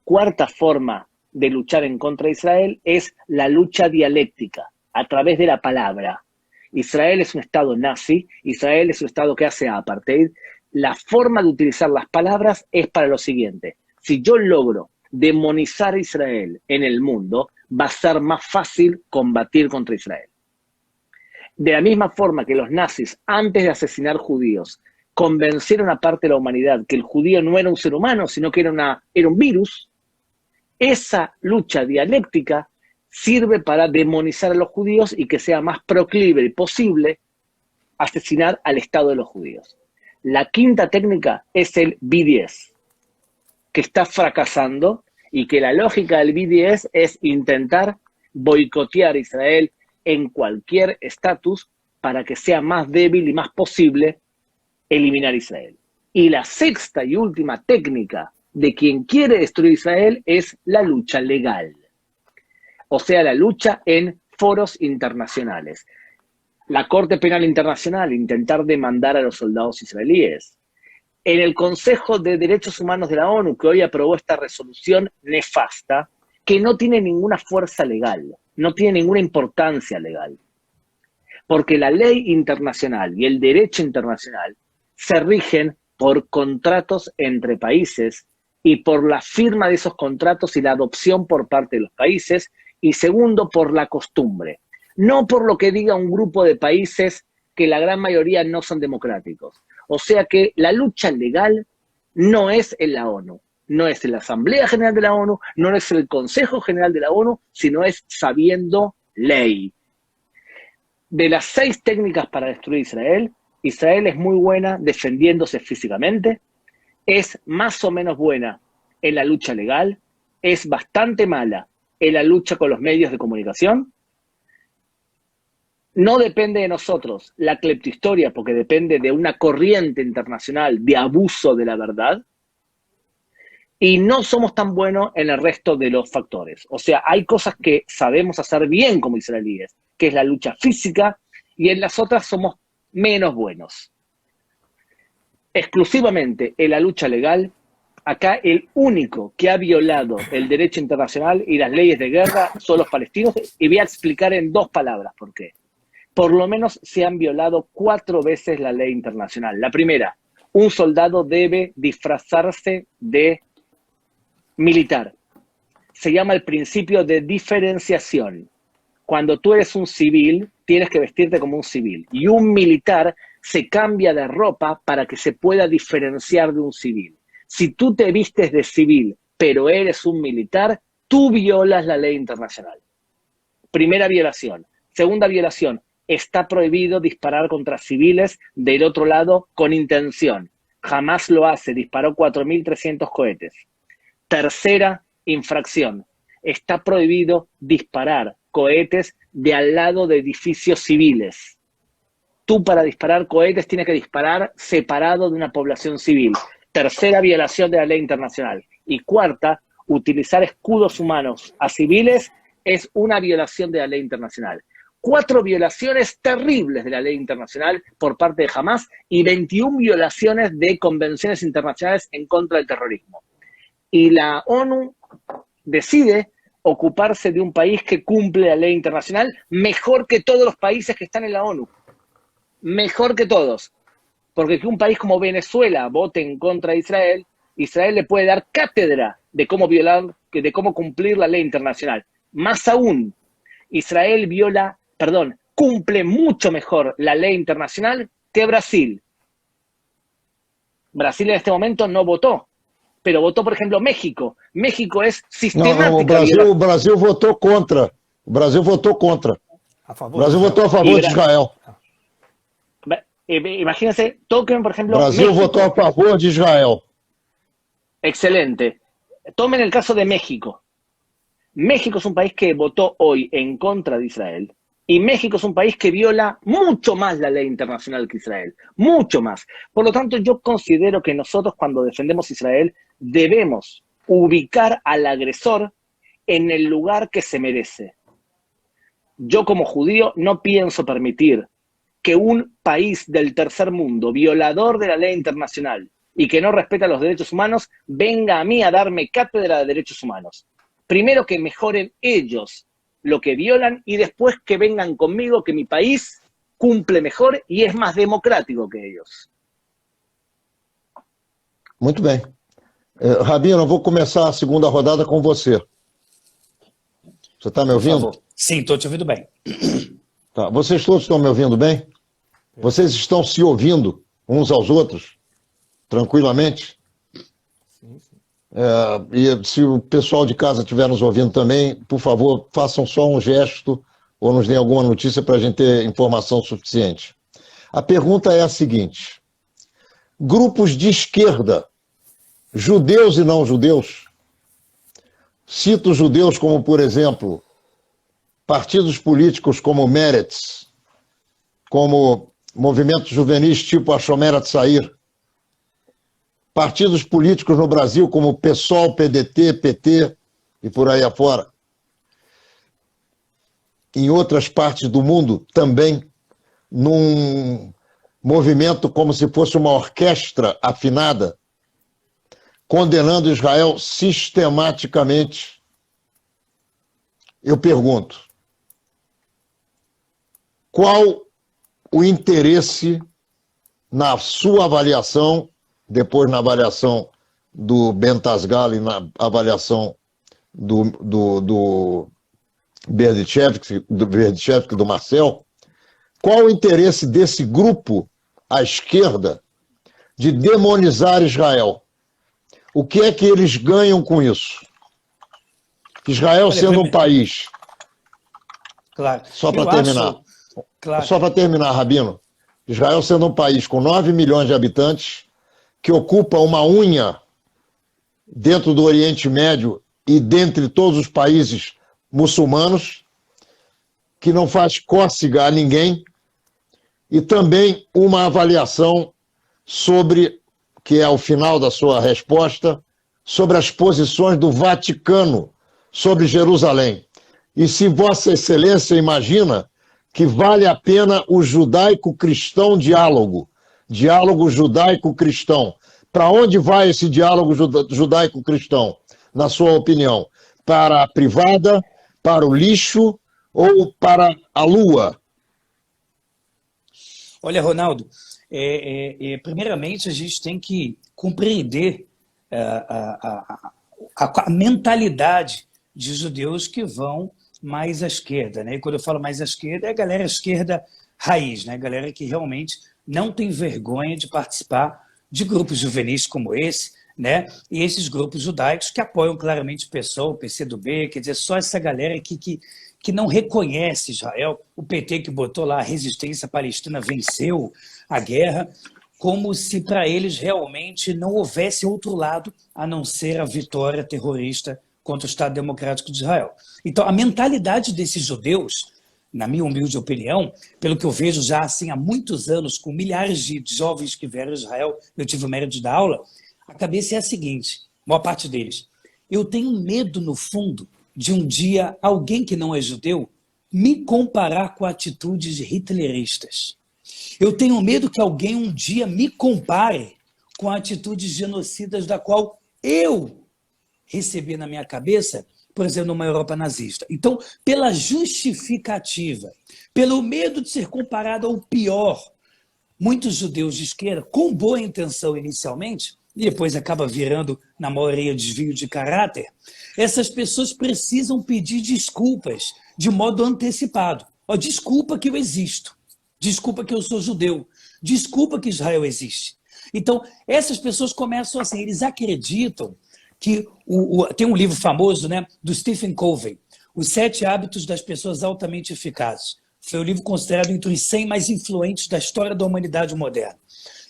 Speaker 4: Cuarta forma de luchar en contra de Israel es la lucha dialéctica, a través de la palabra. Israel es un estado nazi, Israel es un estado que hace apartheid. La forma de utilizar las palabras es para lo siguiente: si yo logro demonizar a Israel en el mundo, va a ser más fácil combatir contra Israel. De la misma forma que los nazis, antes de asesinar judíos, convencieron a parte de la humanidad que el judío no era un ser humano, sino que era un virus, esa lucha dialéctica sirve para demonizar a los judíos y que sea más proclive y posible asesinar al Estado de los judíos. La quinta técnica es el BDS, que está fracasando y que la lógica del BDS es intentar boicotear a Israel en cualquier estatus para que sea más débil y más posible eliminar a Israel. Y la sexta y última técnica de quien quiere destruir Israel es la lucha legal. O sea, la lucha en foros internacionales. La Corte Penal Internacional, intentar demandar a los soldados israelíes. En el Consejo de Derechos Humanos de la ONU, que hoy aprobó esta resolución nefasta, que no tiene ninguna fuerza legal, no tiene ninguna importancia legal. Porque la ley internacional y el derecho internacional se rigen por contratos entre países y por la firma de esos contratos y la adopción por parte de los países, y segundo, por la costumbre. No por lo que diga un grupo de países que la gran mayoría no son democráticos. O sea que la lucha legal no es en la ONU, no es en la Asamblea General de la ONU, no es en el Consejo General de la ONU, sino es sabiendo ley. De las 6 técnicas para destruir Israel, Israel es muy buena defendiéndose físicamente, es más o menos buena en la lucha legal, es bastante mala en la lucha con los medios de comunicación. No depende de nosotros la cleptohistoria, porque depende de una corriente internacional de abuso de la verdad, y no somos tan buenos en el resto de los factores. O sea, hay cosas que sabemos hacer bien como israelíes, que es la lucha física, y en las otras somos menos buenos. Exclusivamente en la lucha legal, acá el único que ha violado el derecho internacional y las leyes de guerra son los palestinos, y voy a explicar en 2 palabras por qué. Por lo menos se han violado 4 veces la ley internacional. La primera, un soldado debe disfrazarse de militar. Se llama el principio de diferenciación. Cuando tú eres un civil, tienes que vestirte como un civil. Y un militar se cambia de ropa para que se pueda diferenciar de un civil. Si tú te vistes de civil, pero eres un militar, Tú violas la ley internacional. Primera violación. Segunda violación. Está prohibido disparar contra civiles del otro lado con intención. Jamás lo hace. Disparó 4.300 cohetes. Tercera infracción. Está prohibido disparar cohetes de al lado de edificios civiles. Tú para disparar cohetes tienes que disparar separado de una población civil. Tercera violación de la ley internacional. Y cuarta, utilizar escudos humanos a civiles es una violación de la ley internacional. 4 violaciones terribles de la ley internacional por parte de Hamás y 21 violaciones de convenciones internacionales en contra del terrorismo. Y la ONU decide ocuparse de un país que cumple la ley internacional mejor que todos los países que están en la ONU. Mejor que todos. Porque que un país como Venezuela vote en contra de Israel, Israel le puede dar cátedra de cómo violar, de cómo cumplir la ley internacional. Más aún, Israel cumple mucho mejor la ley internacional que Brasil. Brasil en este momento no votó, pero votó, por ejemplo, México. México es sistemática.
Speaker 1: Não, o Brasil votou contra. O Brasil votou contra.
Speaker 2: A
Speaker 1: O
Speaker 2: favor.
Speaker 1: Brasil votou a favor de Israel.
Speaker 4: Imagínense, toquen, por ejemplo,
Speaker 1: O Brasil
Speaker 4: México.
Speaker 1: votou a favor de Israel.
Speaker 4: Excelente. Tomen el caso de México. México es un país que votó hoy en contra de Israel. Y México es un país que viola mucho más la ley internacional que Israel. Mucho más. Por lo tanto, yo considero que nosotros cuando defendemos Israel debemos ubicar al agresor en el lugar que se merece. Yo como judío no pienso permitir que un país del tercer mundo, violador de la ley internacional y que no respeta los derechos humanos, venga a mí a darme cátedra de derechos humanos. Primero que mejoren ellos lo que violan y después que vengan conmigo que mi país cumple mejor y es más democrático que ellos.
Speaker 1: Muito bem. Rabino, eu vou começar a segunda rodada com você. Você está me
Speaker 3: Por
Speaker 1: ouvindo?
Speaker 3: favor. Sim, estou te ouvindo bem.
Speaker 1: Tá. Vocês todos estão me ouvindo bem? Vocês estão se ouvindo uns aos outros? Tranquilamente?
Speaker 2: Sim, sim.
Speaker 1: E se o pessoal de casa estiver nos ouvindo também, por favor, façam só um gesto ou nos deem alguma notícia para a gente ter informação suficiente. A pergunta é a seguinte: grupos de esquerda, judeus e não judeus, cito judeus como, por exemplo, partidos políticos como Meretz, como movimentos juvenis tipo a Shomer Hatzair, partidos políticos no Brasil como PSOL, PDT, PT e por aí afora. Em outras partes do mundo também, num movimento como se fosse uma orquestra afinada, condenando Israel sistematicamente. Eu pergunto, qual o interesse na sua avaliação, depois na avaliação do Ben Tasgal e na avaliação do Berdichevsky, do Marcel, qual o interesse desse grupo à esquerda de demonizar Israel? O que é que eles ganham com isso? Israel sendo um país...
Speaker 3: Claro.
Speaker 1: Só para terminar.
Speaker 3: Claro.
Speaker 1: Só para terminar, Rabino. Israel sendo um país com 9 milhões de habitantes, que ocupa uma unha dentro do Oriente Médio e dentre todos os países muçulmanos, que não faz cócega a ninguém, e também uma avaliação sobre, que é o final da sua resposta, sobre as posições do Vaticano sobre Jerusalém. E se Vossa Excelência imagina que vale a pena o judaico-cristão diálogo judaico-cristão. Para onde vai esse diálogo judaico-cristão, na sua opinião? Para a privada, para o lixo ou para a lua?
Speaker 3: Olha, Ronaldo, primeiramente a gente tem que compreender a mentalidade de judeus que vão mais à esquerda, né? E quando eu falo mais à esquerda, é a galera esquerda raiz, né? A galera que realmente não tem vergonha de participar de grupos juvenis como esse, né? E esses grupos judaicos que apoiam claramente o PSOL, o PCdoB, quer dizer, só essa galera que não reconhece Israel, o PT que botou lá a resistência palestina venceu a guerra, como se para eles realmente não houvesse outro lado a não ser a vitória terrorista contra o Estado Democrático de Israel. Então, a mentalidade desses judeus, na minha humilde opinião, pelo que eu vejo já assim, há muitos anos, com milhares de jovens que vieram a Israel, eu tive o mérito de dar aula, a cabeça é a seguinte, a maior parte deles, eu tenho medo, no fundo, de um dia alguém que não é judeu me comparar com atitudes hitleristas. Eu tenho medo que alguém um dia me compare com atitudes genocidas da qual eu recebi na minha cabeça, por exemplo, numa Europa nazista. Então, pela justificativa, pelo medo de ser comparado ao pior, muitos judeus de esquerda, com boa intenção inicialmente, e depois acaba virando, na maioria, desvio de caráter, essas pessoas precisam pedir desculpas de modo antecipado. Ó, desculpa que eu existo. Desculpa que eu sou judeu. Desculpa que Israel existe. Então, essas pessoas começam assim, eles acreditam que... tem um livro famoso, né, do Stephen Covey, Os 7 Hábitos das Pessoas Altamente Eficazes. Foi o livro considerado entre os 100 mais influentes da história da humanidade moderna.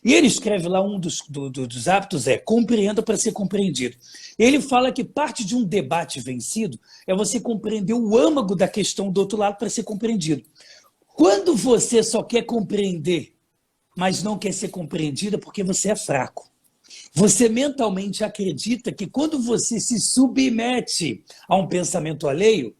Speaker 3: E ele escreve lá, um dos hábitos é compreenda para ser compreendido. Ele fala que parte de um debate vencido é você compreender o âmago da questão do outro lado para ser compreendido. Quando você só quer compreender, mas não quer ser compreendida porque você é fraco. Você mentalmente acredita que quando você se submete a um pensamento alheio,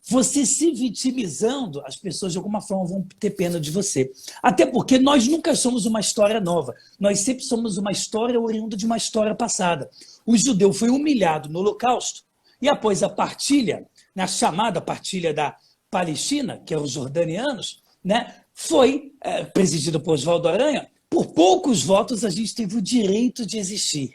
Speaker 3: você se vitimizando, as pessoas de alguma forma vão ter pena de você. Até porque nós nunca somos uma história nova. Nós sempre somos uma história oriunda de uma história passada. O judeu foi humilhado no Holocausto e após a partilha, na chamada partilha da Palestina, que eram os jordanianos, né, foi presidida por Oswaldo Aranha. Por poucos votos a gente teve o direito de existir.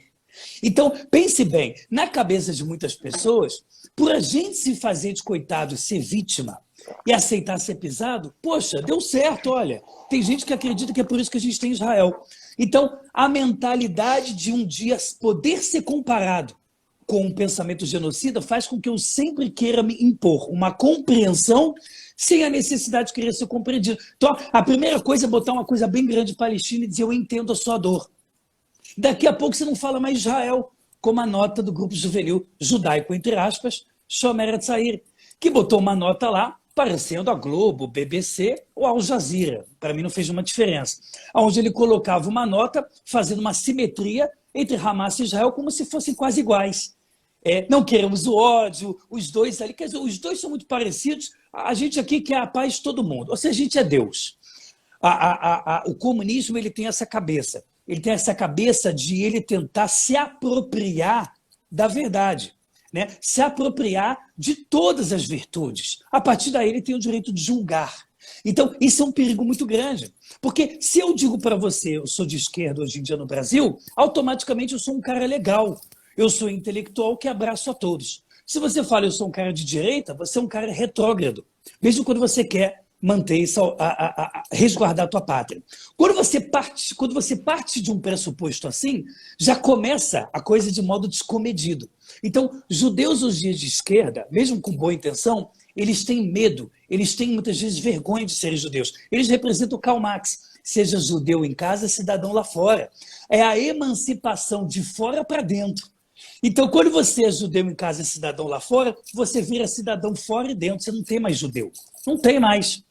Speaker 3: Então, pense bem, na cabeça de muitas pessoas, por a gente se fazer de coitado, ser vítima e aceitar ser pisado, poxa, deu certo, olha. Tem gente que acredita que é por isso que a gente tem Israel. Então, a mentalidade de um dia poder ser comparado com um pensamento genocida faz com que eu sempre queira me impor uma compreensão sem a necessidade de querer ser compreendido. Então, a primeira coisa é botar uma coisa bem grande Palestina e dizer eu entendo a sua dor. Daqui a pouco você não fala mais Israel, como a nota do grupo juvenil judaico, entre aspas, Shomer Hatzair, que botou uma nota lá, parecendo a Globo, BBC ou Al Jazeera. Para mim não fez uma diferença. Onde ele colocava uma nota fazendo uma simetria entre Hamas e Israel como se fossem quase iguais. Não queremos o ódio, os dois ali, quer dizer, os dois são muito parecidos, a gente aqui quer a paz de todo mundo, ou seja, a gente é Deus. O comunismo ele tem essa cabeça. Ele tem essa cabeça de ele tentar se apropriar da verdade, né? Se apropriar de todas as virtudes. A partir daí ele tem o direito de julgar. Então, isso é um perigo muito grande. Porque se eu digo para você, eu sou de esquerda hoje em dia no Brasil, automaticamente eu sou um cara legal. Eu sou intelectual que abraço a todos. Se você fala eu sou um cara de direita, você é um cara retrógrado. Mesmo quando você quer manter isso, resguardar a tua pátria. Quando você parte de um pressuposto assim, já começa a coisa de modo descomedido. Então, judeus os dias de esquerda, mesmo com boa intenção, eles têm medo, eles têm muitas vezes vergonha de serem judeus. Eles representam o Karl Marx. Seja judeu em casa, cidadão lá fora. É a emancipação de fora para dentro. Então, quando você é judeu em casa e cidadão lá fora, você vira cidadão fora e dentro. Você não tem mais judeu. Não tem mais.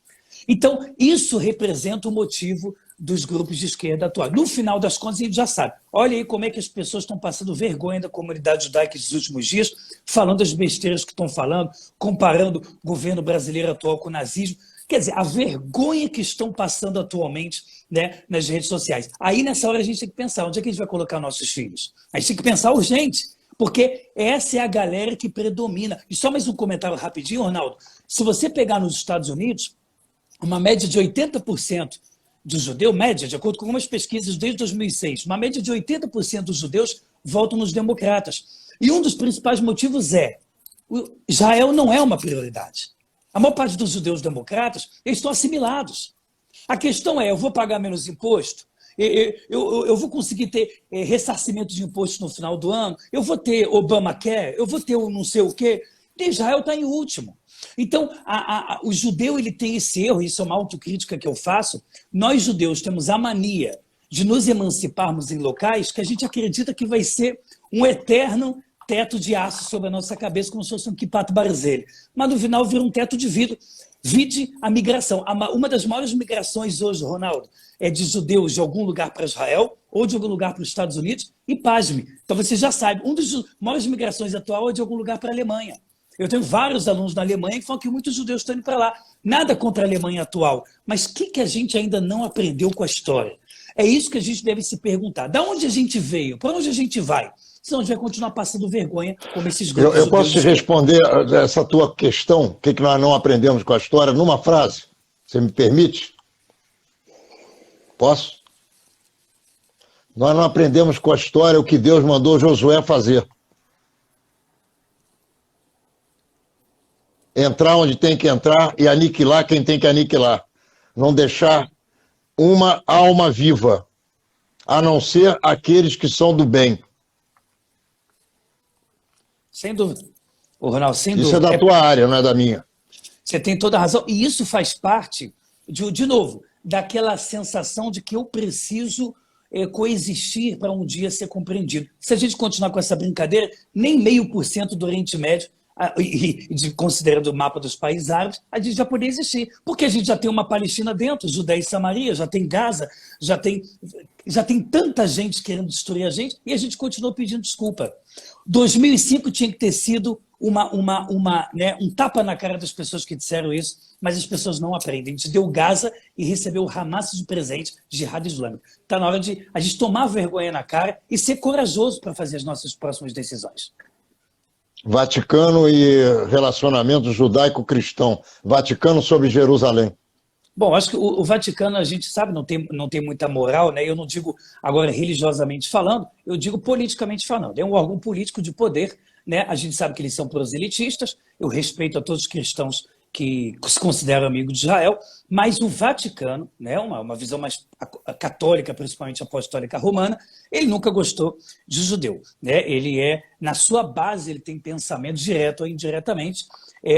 Speaker 3: Então, isso representa o motivo dos grupos de esquerda atuais. No final das contas, a gente já sabe. Olha aí como é que as pessoas estão passando vergonha da comunidade judaica nos últimos dias, falando as besteiras que estão falando, comparando o governo brasileiro atual com o nazismo. Quer dizer, a vergonha que estão passando atualmente, né, nas redes sociais. Aí, nessa hora, a gente tem que pensar, onde é que a gente vai colocar nossos filhos? A gente tem que pensar urgente, porque essa é a galera que predomina. E só mais um comentário rapidinho, Ronaldo. Se você pegar nos Estados Unidos, uma média de 80% dos judeus, média, de acordo com algumas pesquisas desde 2006, uma média de 80% dos judeus votam nos democratas. E um dos principais motivos é Israel não é uma prioridade. A maior parte dos judeus democratas eles estão assimilados. A questão é, eu vou pagar menos imposto, eu vou conseguir ter ressarcimento de impostos no final do ano, eu vou ter Obamacare, eu vou ter o não sei o quê. Israel está em último. Então, o judeu ele tem esse erro, isso é uma autocrítica que eu faço. Nós, judeus, temos a mania de nos emanciparmos em locais que a gente acredita que vai ser um eterno teto de aço sobre a nossa cabeça, como se fosse um kipat barzelho. Mas no final vira um teto de vidro. Vide a migração. Uma das maiores migrações hoje, Ronaldo, é de judeus de algum lugar para Israel ou de algum lugar para os Estados Unidos. E pasme, então você já sabe, uma das maiores migrações atual é de algum lugar para a Alemanha. Eu tenho vários alunos na Alemanha que falam que muitos judeus estão indo para lá. Nada contra a Alemanha atual. Mas o que a gente ainda não aprendeu com a história? É isso que a gente deve se perguntar. Da onde a gente veio? Para onde a gente vai? Senão a gente vai continuar passando vergonha como esses grupos.
Speaker 1: Eu posso te responder essa tua questão, o que nós não aprendemos com a história, numa frase? Você me permite? Posso? Nós não aprendemos com a história o que Deus mandou Josué fazer. Entrar onde tem que entrar e aniquilar quem tem que aniquilar. Não deixar uma alma viva, a não ser aqueles que são do bem.
Speaker 3: Sem dúvida. Ô, Ronaldo, sem
Speaker 1: Isso
Speaker 3: dúvida.
Speaker 1: é da tua área, não é da minha.
Speaker 3: Você tem toda a razão. E isso faz parte, de novo, daquela sensação de que eu preciso coexistir para um dia ser compreendido. Se a gente continuar com essa brincadeira, nem 0,5% do Oriente Médio, considerando o mapa dos países árabes, a gente já poderia existir. Porque a gente já tem uma Palestina dentro, Judéia e Samaria, já tem Gaza, já tem tanta gente querendo destruir a gente, e a gente continua pedindo desculpa. 2005 tinha que ter sido um tapa na cara das pessoas que disseram isso, mas as pessoas não aprendem. A gente deu Gaza e recebeu o Hamas de presente, Jihad Islâmico. Está na hora de a gente tomar vergonha na cara e ser corajoso para fazer as nossas próximas decisões.
Speaker 1: Vaticano e relacionamento judaico-cristão. Vaticano sobre Jerusalém.
Speaker 3: Bom, acho que o Vaticano, a gente sabe, não tem muita moral, né? Eu não digo agora religiosamente falando, eu digo politicamente falando. É um órgão político de poder, né? A gente sabe que eles são proselitistas, eu respeito a todos os cristãos que se consideram amigos de Israel, mas o Vaticano, né, uma visão mais católica, principalmente apostólica romana, ele nunca gostou de judeu. Né? Ele na sua base, ele tem pensamentos direto ou indiretamente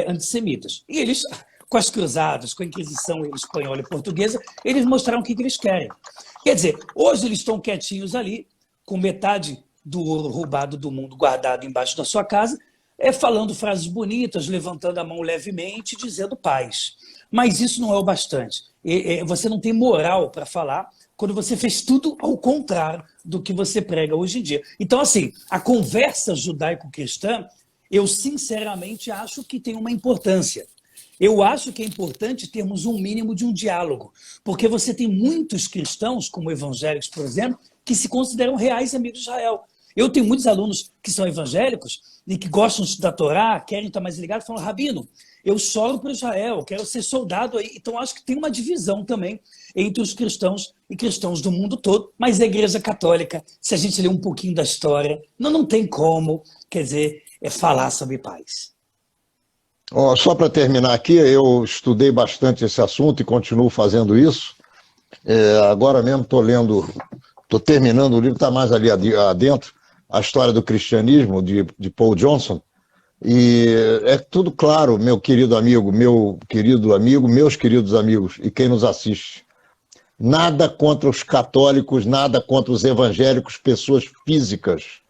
Speaker 3: antissemitas. E eles, com as cruzadas, com a Inquisição espanhola e portuguesa, eles mostraram o que eles querem. Quer dizer, hoje eles estão quietinhos ali, com metade do ouro roubado do mundo guardado embaixo da sua casa, falando frases bonitas, levantando a mão levemente, dizendo paz. Mas isso não é o bastante. Você não tem moral para falar quando você fez tudo ao contrário do que você prega hoje em dia. Então, assim, a conversa judaico-cristã, eu sinceramente acho que tem uma importância. Eu acho que é importante termos um mínimo de um diálogo, porque você tem muitos cristãos, como evangélicos, por exemplo, que se consideram reais amigos de Israel. Eu tenho muitos alunos que são evangélicos e que gostam de estudar Torá, querem estar mais ligados, falam, Rabino, eu choro por Israel, quero ser soldado aí. Então, acho que tem uma divisão também entre os cristãos e cristãos do mundo todo, mas a Igreja Católica, se a gente ler um pouquinho da história, não tem como, quer dizer, falar sobre paz.
Speaker 1: Só para terminar aqui, eu estudei bastante esse assunto e continuo fazendo isso. Agora mesmo estou terminando o livro, está mais ali adentro, A História do Cristianismo, de Paul Johnson, e é tudo claro, meu querido amigo, meus queridos amigos e quem nos assiste. Nada contra os católicos, nada contra os evangélicos, pessoas físicas.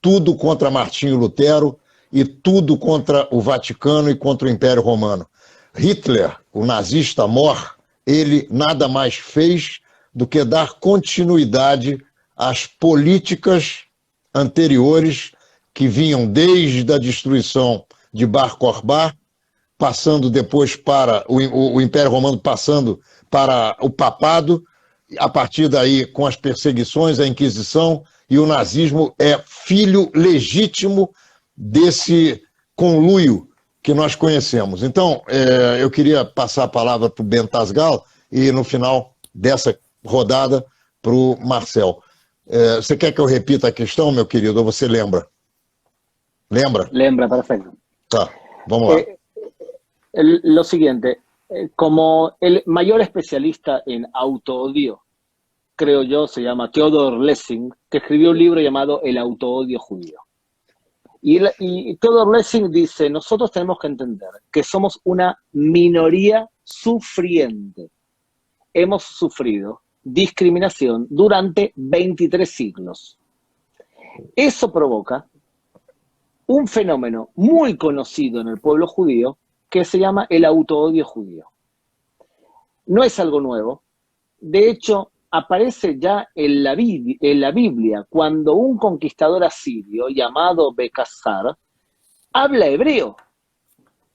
Speaker 1: Tudo contra Martinho Lutero e tudo contra o Vaticano e contra o Império Romano. Hitler, o nazista mor, ele nada mais fez do que dar continuidade às políticas anteriores que vinham desde a destruição de Bar Kokhba, passando depois para o Império Romano, passando para o papado, a partir daí com as perseguições, a Inquisição, e o nazismo é filho legítimo desse conluio que nós conhecemos. Então, eu queria passar a palavra para o Ben Tasgal e, no final dessa rodada, para o Marcel. Você quer que eu repita a questão, meu querido, ou você lembra? Lembra?
Speaker 4: Lembra, perfecto.
Speaker 1: Tá, vamos lá.
Speaker 4: Lo siguiente, como el mayor especialista en autoodio, creo yo, se llama Theodor Lessing, que escribió un libro llamado El autoodio judío. Y Theodor Lessing dice, nosotros tenemos que entender que somos una minoría sufriente. Hemos sufrido discriminación durante 23 siglos. Eso provoca un fenómeno muy conocido en el pueblo judío que se llama el autoodio judío. No es algo nuevo. De hecho, aparece ya en la Biblia cuando un conquistador asirio llamado Becassar habla hebreo.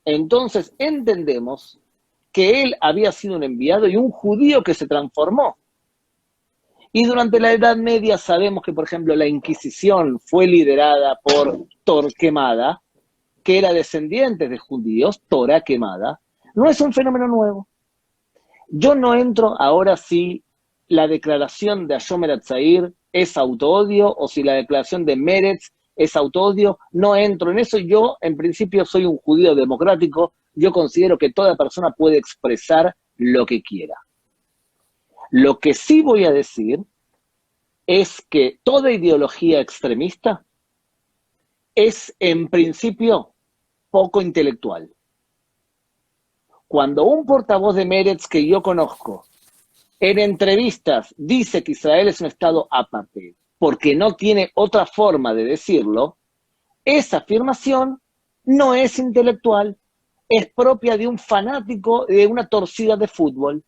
Speaker 4: Entonces entendemos que él había sido un enviado y un judío que se transformó. Y durante la Edad Media sabemos que, por ejemplo, la Inquisición fue liderada por Torquemada, que era descendiente de judíos, Torah quemada. No es un fenómeno nuevo. Yo no entro ahora si la declaración de Hashomer Hatzair es autoodio o si la declaración de Meretz es autoodio. No entro en eso. Yo, en principio, soy un judío democrático. Yo considero que toda persona puede expresar lo que quiera. Lo que sí voy a decir es que toda ideología extremista es, en principio, poco intelectual. Cuando un portavoz de Meretz que yo conozco en entrevistas dice que Israel es un estado aparte, porque no tiene otra forma de decirlo, esa afirmación no es intelectual, es propia de un fanático de una torcida de fútbol.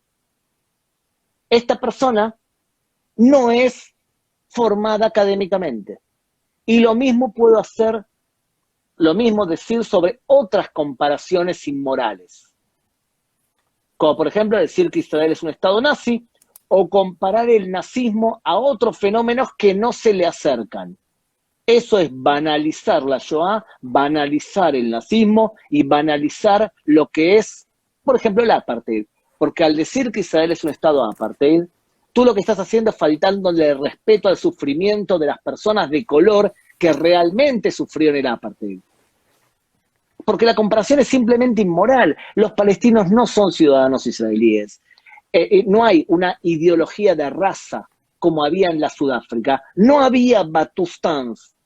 Speaker 4: Esta persona no es formada académicamente. Y lo mismo puedo hacer, lo mismo decir sobre otras comparaciones inmorales. Como por ejemplo decir que Israel es un estado nazi o comparar el nazismo a otros fenómenos que no se le acercan. Eso es banalizar la Shoah, banalizar el nazismo y banalizar lo que es, por ejemplo, el apartheid. Porque al decir que Israel es un estado apartheid, tú lo que estás haciendo es faltándole respeto al sufrimiento de las personas de color que realmente sufrieron el apartheid. Porque la comparación es simplemente inmoral. Los palestinos no son ciudadanos israelíes. No hay una ideología de raza como había en la Sudáfrica. No había Batustans.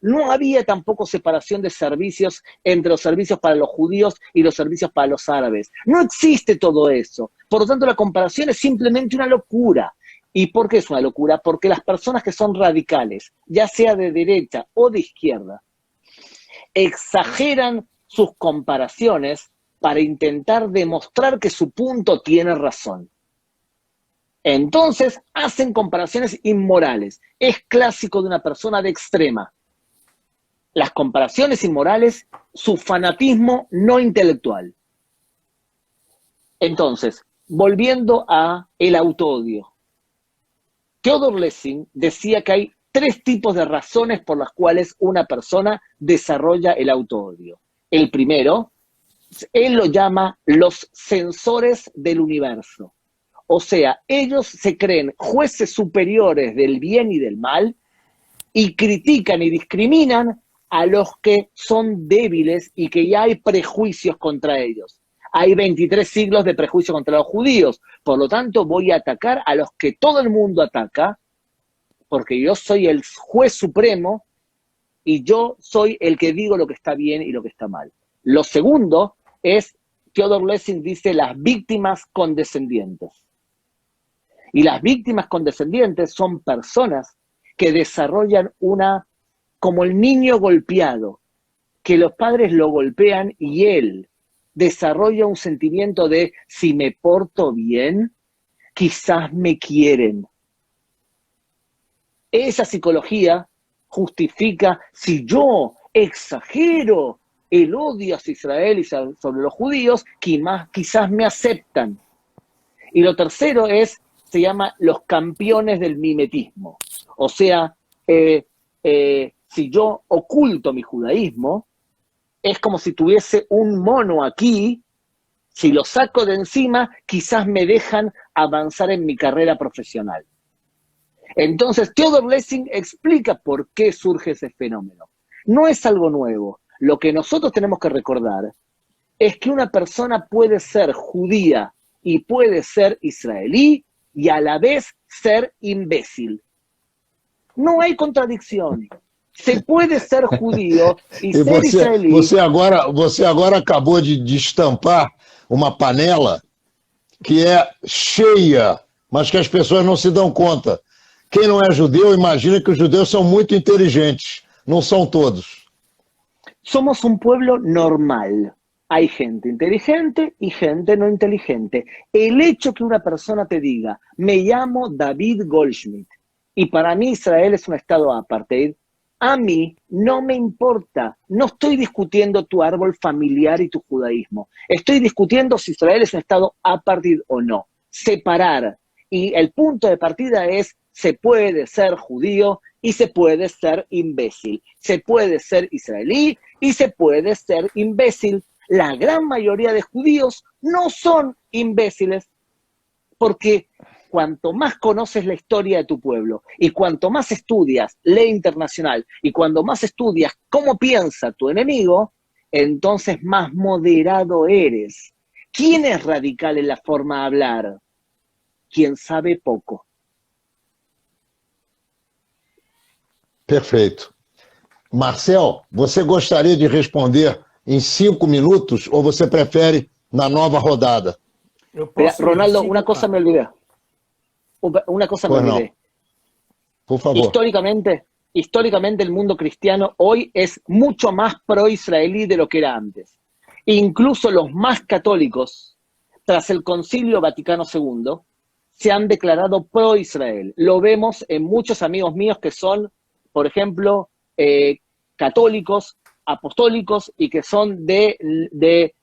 Speaker 4: No había tampoco separación de servicios entre los servicios para los judíos y los servicios para los árabes. No existe todo eso. Por lo tanto, la comparación es simplemente una locura. ¿Y por qué es una locura? Porque las personas que son radicales, ya sea de derecha o de izquierda, exageran sus comparaciones para intentar demostrar que su punto tiene razón. Entonces, hacen comparaciones inmorales. Es clásico de una persona de extrema. Las comparaciones inmorales, su fanatismo no intelectual. Entonces, volviendo a el autoodio. Theodor Lessing decía que hay 3 tipos de razones por las cuales una persona desarrolla el autoodio. El primero, él lo llama los censores del universo. O sea, ellos se creen jueces superiores del bien y del mal y critican y discriminan a los que son débiles y que ya hay prejuicios contra ellos. Hay 23 siglos de prejuicio contra los judíos. Por lo tanto, voy a atacar a los que todo el mundo ataca, porque yo soy el juez supremo y yo soy el que digo lo que está bien y lo que está mal. Lo segundo es, Theodor Lessing dice, las víctimas condescendientes. Y las víctimas condescendientes son personas que desarrollan como el niño golpeado, que los padres lo golpean y él desarrolla un sentimiento de si me porto bien, quizás me quieren. Esa psicología justifica si yo exagero el odio hacia Israel y sobre los judíos, quizás me aceptan. Y lo tercero se llama los campeones del mimetismo. O sea, si yo oculto mi judaísmo, es como si tuviese un mono aquí, si lo saco de encima, quizás me dejan avanzar en mi carrera profesional. Entonces, Theodor Lessing explica por qué surge ese fenómeno. No es algo nuevo. Lo que nosotros tenemos que recordar es que una persona puede ser judía y puede ser israelí y a la vez ser imbécil. No hay contradicción. Se puede ser judío y
Speaker 1: E
Speaker 4: ser israelí.
Speaker 1: você agora acabou de estampar uma panela que é cheia, mas que as pessoas não se dão conta. Quem não é judeu imagina que os judeus são muito inteligentes. Não são todos.
Speaker 4: Somos un pueblo normal. Hay gente inteligente y gente no inteligente. El hecho que una persona te diga, me llamo David Goldschmidt, y para mí Israel es un estado apartheid, a mí no me importa. No estoy discutiendo tu árbol familiar y tu judaísmo. Estoy discutiendo si Israel es un estado apartheid o no. Separar. Y el punto de partida es, se puede ser judío y se puede ser imbécil. Se puede ser israelí y se puede ser imbécil. La gran mayoría de judíos no son imbéciles, porque cuanto más conoces la historia de tu pueblo y cuanto más estudias ley internacional y cuando más estudias cómo piensa tu enemigo, entonces más moderado eres. ¿Quién es radical en la forma de hablar? Quien sabe poco.
Speaker 1: Perfeito. Marcel, você gostaria de responder em 5 minutos ou você prefere na nova rodada?
Speaker 2: Eu posso
Speaker 4: Ronaldo,
Speaker 2: ir
Speaker 4: una cosa me olvidé. Una cosa me
Speaker 1: Pues no.
Speaker 4: olvidé.
Speaker 1: Por favor.
Speaker 4: Históricamente el mundo cristiano hoy es mucho más pro-israelí de lo que era antes. Incluso los más católicos, tras el Concilio Vaticano II, se han declarado pro-Israel. Lo vemos en muchos amigos míos que son, por ejemplo, católicos, apostólicos y que son de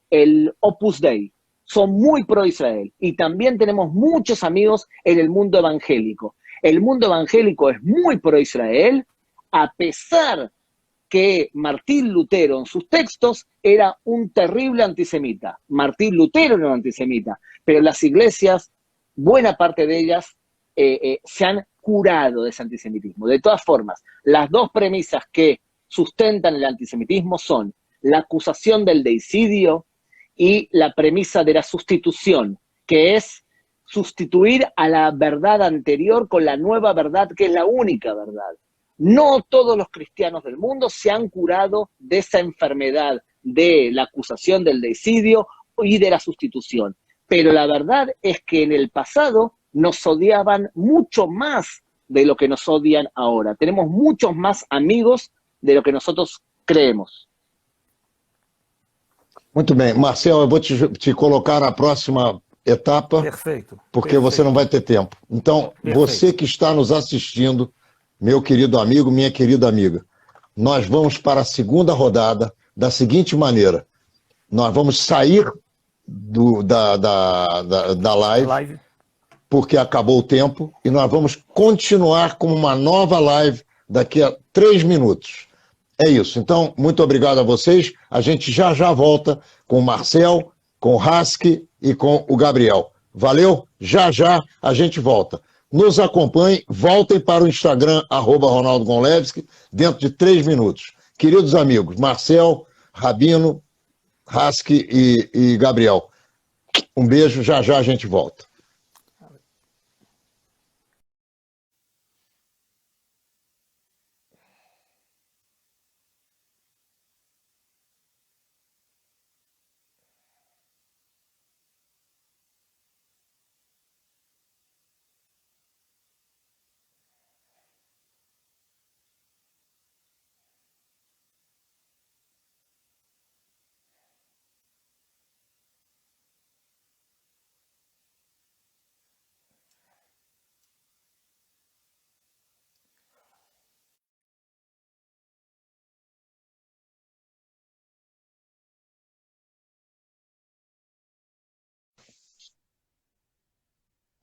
Speaker 4: el Opus Dei. Son muy pro-Israel. Y también tenemos muchos amigos en el mundo evangélico. El mundo evangélico es muy pro-Israel, a pesar que Martín Lutero en sus textos era un terrible antisemita. Martín Lutero era un antisemita, pero las iglesias, buena parte de ellas, se han curado de ese antisemitismo. De todas formas, las dos premisas que sustentan el antisemitismo son la acusación del deicidio y la premisa de la sustitución, que es sustituir a la verdad anterior con la nueva verdad, que es la única verdad. No todos los cristianos del mundo se han curado de esa enfermedad de la acusación del deicidio y de la sustitución. Pero la verdad es que en el pasado nos odiaban mucho más de lo que nos odian ahora. Tenemos muchos más amigos de lo que nosotros creemos.
Speaker 1: Muito bem. Marcel, eu vou te colocar na próxima etapa,
Speaker 2: Perfeito.
Speaker 1: porque
Speaker 2: Perfeito.
Speaker 1: você não vai ter tempo. Então,
Speaker 2: Perfeito.
Speaker 1: você que está nos assistindo, meu querido amigo, minha querida amiga, nós vamos para a segunda rodada da seguinte maneira. Nós vamos sair da live, porque acabou o tempo, e nós vamos continuar com uma nova live daqui a 3 minutos. É isso. Então, muito obrigado a vocês. A gente já volta com o Marcel, com o Haski e com o Gabriel. Valeu? Já a gente volta. Nos acompanhem, voltem para o Instagram, @Ronaldo Gonlewski, dentro de 3 minutos. Queridos amigos, Marcel, Rabino, Haski e Gabriel, um beijo, já a gente volta.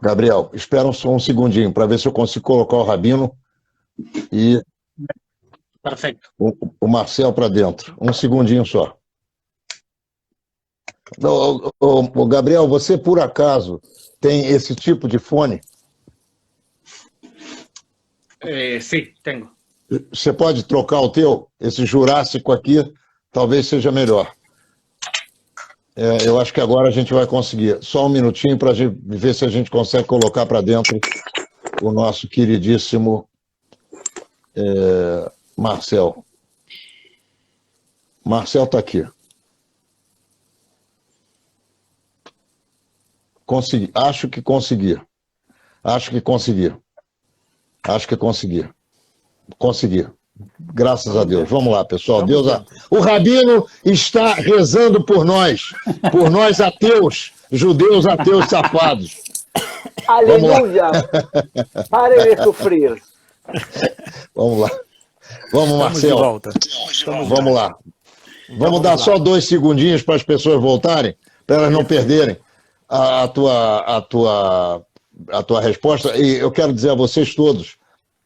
Speaker 1: Gabriel, espera só um segundinho para ver se eu consigo colocar o Rabino e
Speaker 3: Perfeito.
Speaker 1: o Marcel para dentro. Um segundinho só. Ô, Gabriel, você por acaso tem esse tipo de fone?
Speaker 3: Sim, tenho.
Speaker 1: Você pode trocar o teu? Esse Jurássico aqui talvez seja melhor. Eu acho que agora a gente vai conseguir. Só um minutinho para ver se a gente consegue colocar para dentro o nosso queridíssimo Marcel. Marcel está aqui. Consegui. Acho que consegui. Consegui. Graças a Deus. Vamos lá, pessoal. O Rabino está rezando por nós ateus, judeus ateus safados.
Speaker 4: Aleluia! Pare de sofrer.
Speaker 1: Vamos lá. Vamos, Marcel.
Speaker 2: De volta.
Speaker 1: Vamos lá. Vamos dar só 2 segundinhos para as pessoas voltarem, para elas não perderem a tua resposta. E eu quero dizer a vocês todos,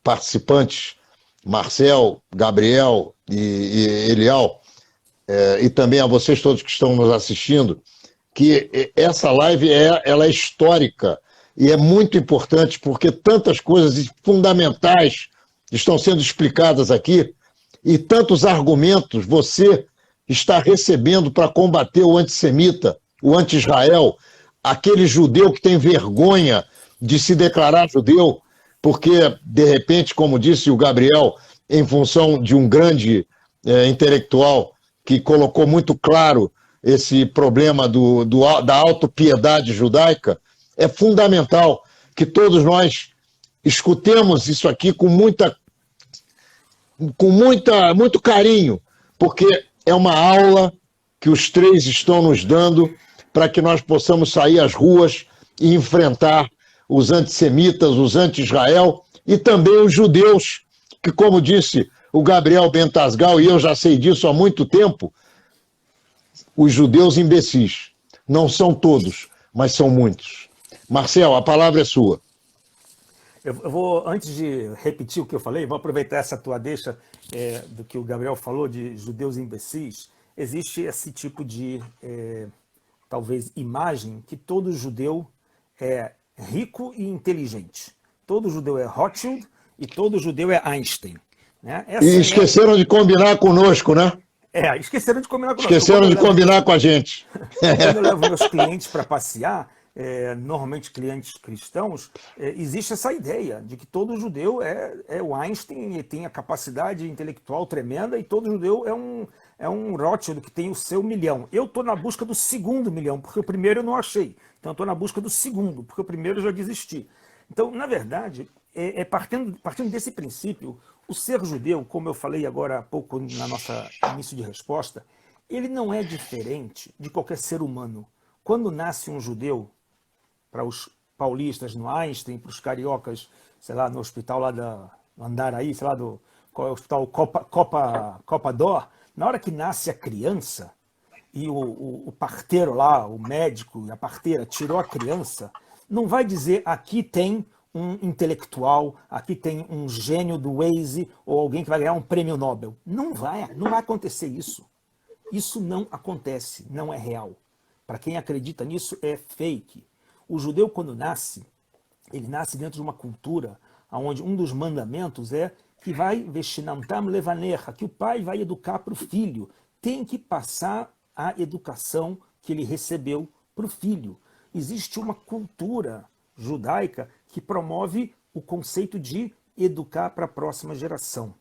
Speaker 1: participantes, Marcel, Gabriel e Elial, e também a vocês todos que estão nos assistindo, que essa live ela é histórica e é muito importante porque tantas coisas fundamentais estão sendo explicadas aqui e tantos argumentos você está recebendo para combater o antissemita, o anti-Israel, aquele judeu que tem vergonha de se declarar judeu, porque, de repente, como disse o Gabriel, em função de um grande intelectual que colocou muito claro esse problema da autopiedade judaica, é fundamental que todos nós escutemos isso aqui com muito carinho, porque é uma aula que os 3 estão nos dando para que nós possamos sair às ruas e enfrentar os antissemitas, os anti-Israel e também os judeus, que, como disse o Gabriel Bentasgal, e eu já sei disso há muito tempo, os judeus imbecis. Não são todos, mas são muitos. Marcel, a palavra é sua.
Speaker 2: Eu vou, antes de repetir o que eu falei, vou aproveitar essa tua deixa do que o Gabriel falou de judeus imbecis. Existe esse tipo de, talvez, imagem que todo judeu é rico e inteligente. Todo judeu é Rothschild e todo judeu é Einstein. Né?
Speaker 1: E esqueceram de combinar conosco, né?
Speaker 2: Esqueceram de combinar conosco.
Speaker 1: Esqueceram de combinar com a gente.
Speaker 2: Quando eu levo meus clientes para passear, normalmente clientes cristãos, existe essa ideia de que todo judeu é o Einstein e tem a capacidade intelectual tremenda e todo judeu é um Rothschild que tem o seu milhão. Eu estou na busca do segundo milhão, porque o primeiro eu não achei. Então eu estou na busca do segundo, porque o primeiro eu já desisti. Então, na verdade, partindo desse princípio, o ser judeu, como eu falei agora há pouco na nossa início de resposta, ele não é diferente de qualquer ser humano. Quando nasce um judeu, para os paulistas no Einstein, para os cariocas, sei lá, no hospital lá do Andaraí, sei lá, qual é o hospital Copa d'Or, na hora que nasce a criança, e o parteiro lá, o médico e a parteira tirou a criança, não vai dizer aqui tem um intelectual, aqui tem um gênio do Waze ou alguém que vai ganhar um prêmio Nobel. Não vai acontecer isso. Isso não acontece, não é real. Para quem acredita nisso, é fake. O judeu, quando nasce, ele nasce dentro de uma cultura onde um dos mandamentos é que vai vestinamtam levanecha, que o pai vai educar para o filho. Tem que passar a educação que ele recebeu para o filho. Existe uma cultura judaica que promove o conceito de educar para a próxima geração.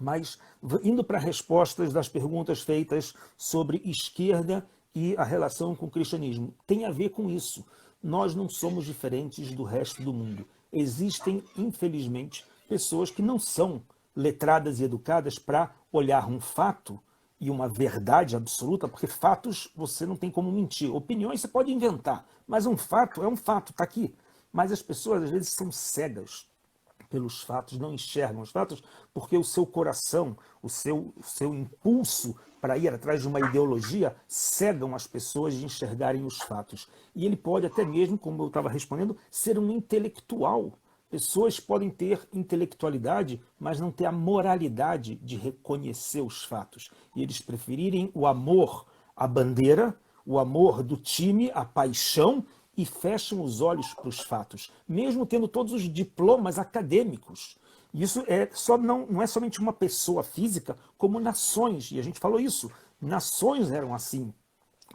Speaker 2: Mas, indo para respostas das perguntas feitas sobre esquerda e a relação com o cristianismo, tem a ver com isso. Nós não somos diferentes do resto do mundo. Existem, infelizmente, pessoas que não são letradas e educadas para olhar um fato e uma verdade absoluta, porque fatos você não tem como mentir. Opiniões você pode inventar, mas um fato é um fato, está aqui. Mas as pessoas, às vezes, são cegas pelos fatos, não enxergam os fatos, porque o seu coração, o seu impulso para ir atrás de uma ideologia cegam as pessoas de enxergarem os fatos. E ele pode até mesmo, como eu estava respondendo, ser um intelectual. Pessoas podem ter intelectualidade, mas não ter a moralidade de reconhecer os fatos. E eles preferirem o amor à bandeira, o amor do time, a paixão, e fecham os olhos para os fatos, mesmo tendo todos os diplomas acadêmicos. Isso não é somente uma pessoa física, como nações, e a gente falou isso, nações eram assim.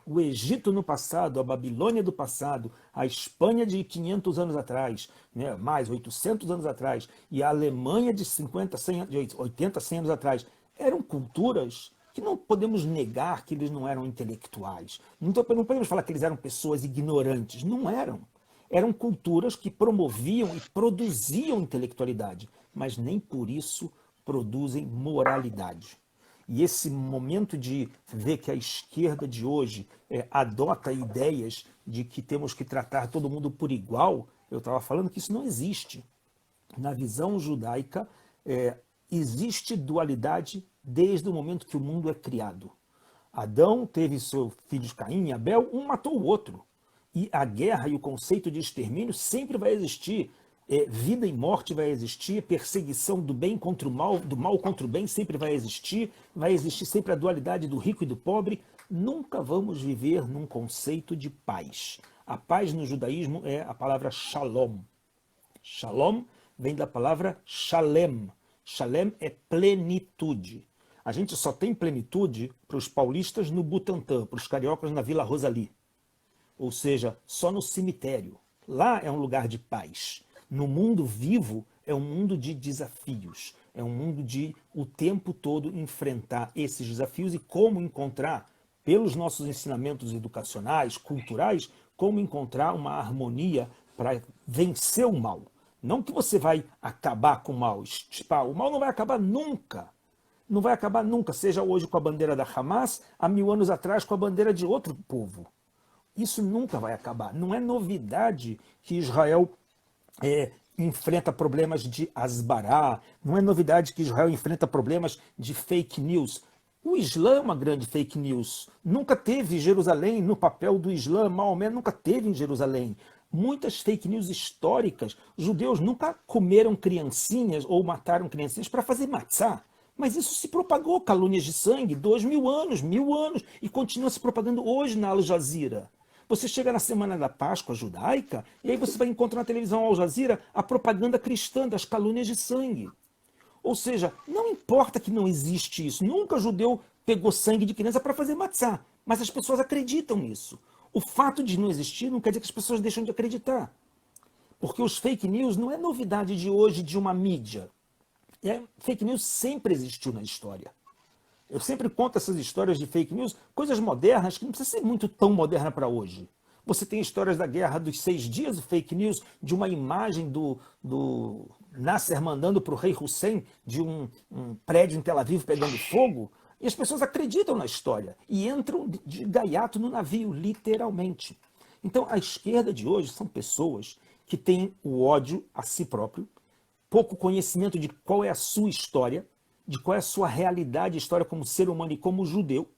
Speaker 2: O Egito no passado, a Babilônia do passado, a Espanha de 500 anos atrás, né, mais 800 anos atrás, e a Alemanha de 50, 100, de 80, 100 anos atrás, eram culturas que não podemos negar que eles não eram intelectuais. Não podemos falar que eles eram pessoas ignorantes. Não eram. Eram culturas que promoviam e produziam intelectualidade, mas nem por isso produzem moralidade. E esse momento de ver que a esquerda de hoje adota ideias de que temos que tratar todo mundo por igual, eu estava falando que isso não existe. Na visão judaica, existe dualidade desde o momento que o mundo é criado. Adão teve seus filhos Caim e Abel, um matou o outro. E a guerra e o conceito de extermínio sempre vai existir. Vida e morte vai existir, perseguição do bem contra o mal, do mal contra o bem sempre vai existir sempre a dualidade do rico e do pobre. Nunca vamos viver num conceito de paz. A paz no judaísmo é a palavra shalom. Shalom vem da palavra shalem. Shalem é plenitude. A gente só tem plenitude para os paulistas no Butantã, para os cariocas na Vila Rosali. Ou seja, só no cemitério. Lá é um lugar de paz. No mundo vivo é um mundo de desafios. É um mundo de o tempo todo enfrentar esses desafios e como encontrar, pelos nossos ensinamentos educacionais, culturais, como encontrar uma harmonia para vencer o mal. Não que você vai acabar com o mal. O mal não vai acabar nunca. Não vai acabar nunca, seja hoje com a bandeira da Hamas, há 1000 anos atrás com a bandeira de outro povo. Isso nunca vai acabar. Não é novidade que Israel enfrenta problemas de asbará, não é novidade que Israel enfrenta problemas de fake news. O Islã é uma grande fake news. Nunca teve Jerusalém no papel do Islã, Maomé nunca teve em Jerusalém. Muitas fake news históricas, judeus nunca comeram criancinhas ou mataram criancinhas para fazer matzá. Mas isso se propagou, calúnias de sangue, 2000 anos, 1000 anos, e continua se propagando hoje na Al Jazeera. Você chega na semana da Páscoa judaica, e aí você vai encontrar na televisão Al Jazeera a propaganda cristã das calúnias de sangue. Ou seja, não importa que não existe isso, nunca judeu pegou sangue de criança para fazer matzá, mas as pessoas acreditam nisso. O fato de não existir não quer dizer que as pessoas deixam de acreditar. Porque os fake news não é novidade de hoje de uma mídia. Fake news sempre existiu na história. Eu sempre conto essas histórias de fake news, coisas modernas, que não precisa ser muito tão moderna para hoje. Você tem histórias da Guerra dos 6 Dias, fake news, de uma imagem do Nasser mandando para o rei Hussein de um prédio em Tel Aviv pegando fogo, e as pessoas acreditam na história e entram de gaiato no navio, literalmente. Então, a esquerda de hoje são pessoas que têm o ódio a si próprio, pouco conhecimento de qual é a sua história, de qual é a sua realidade, história como ser humano e como judeu.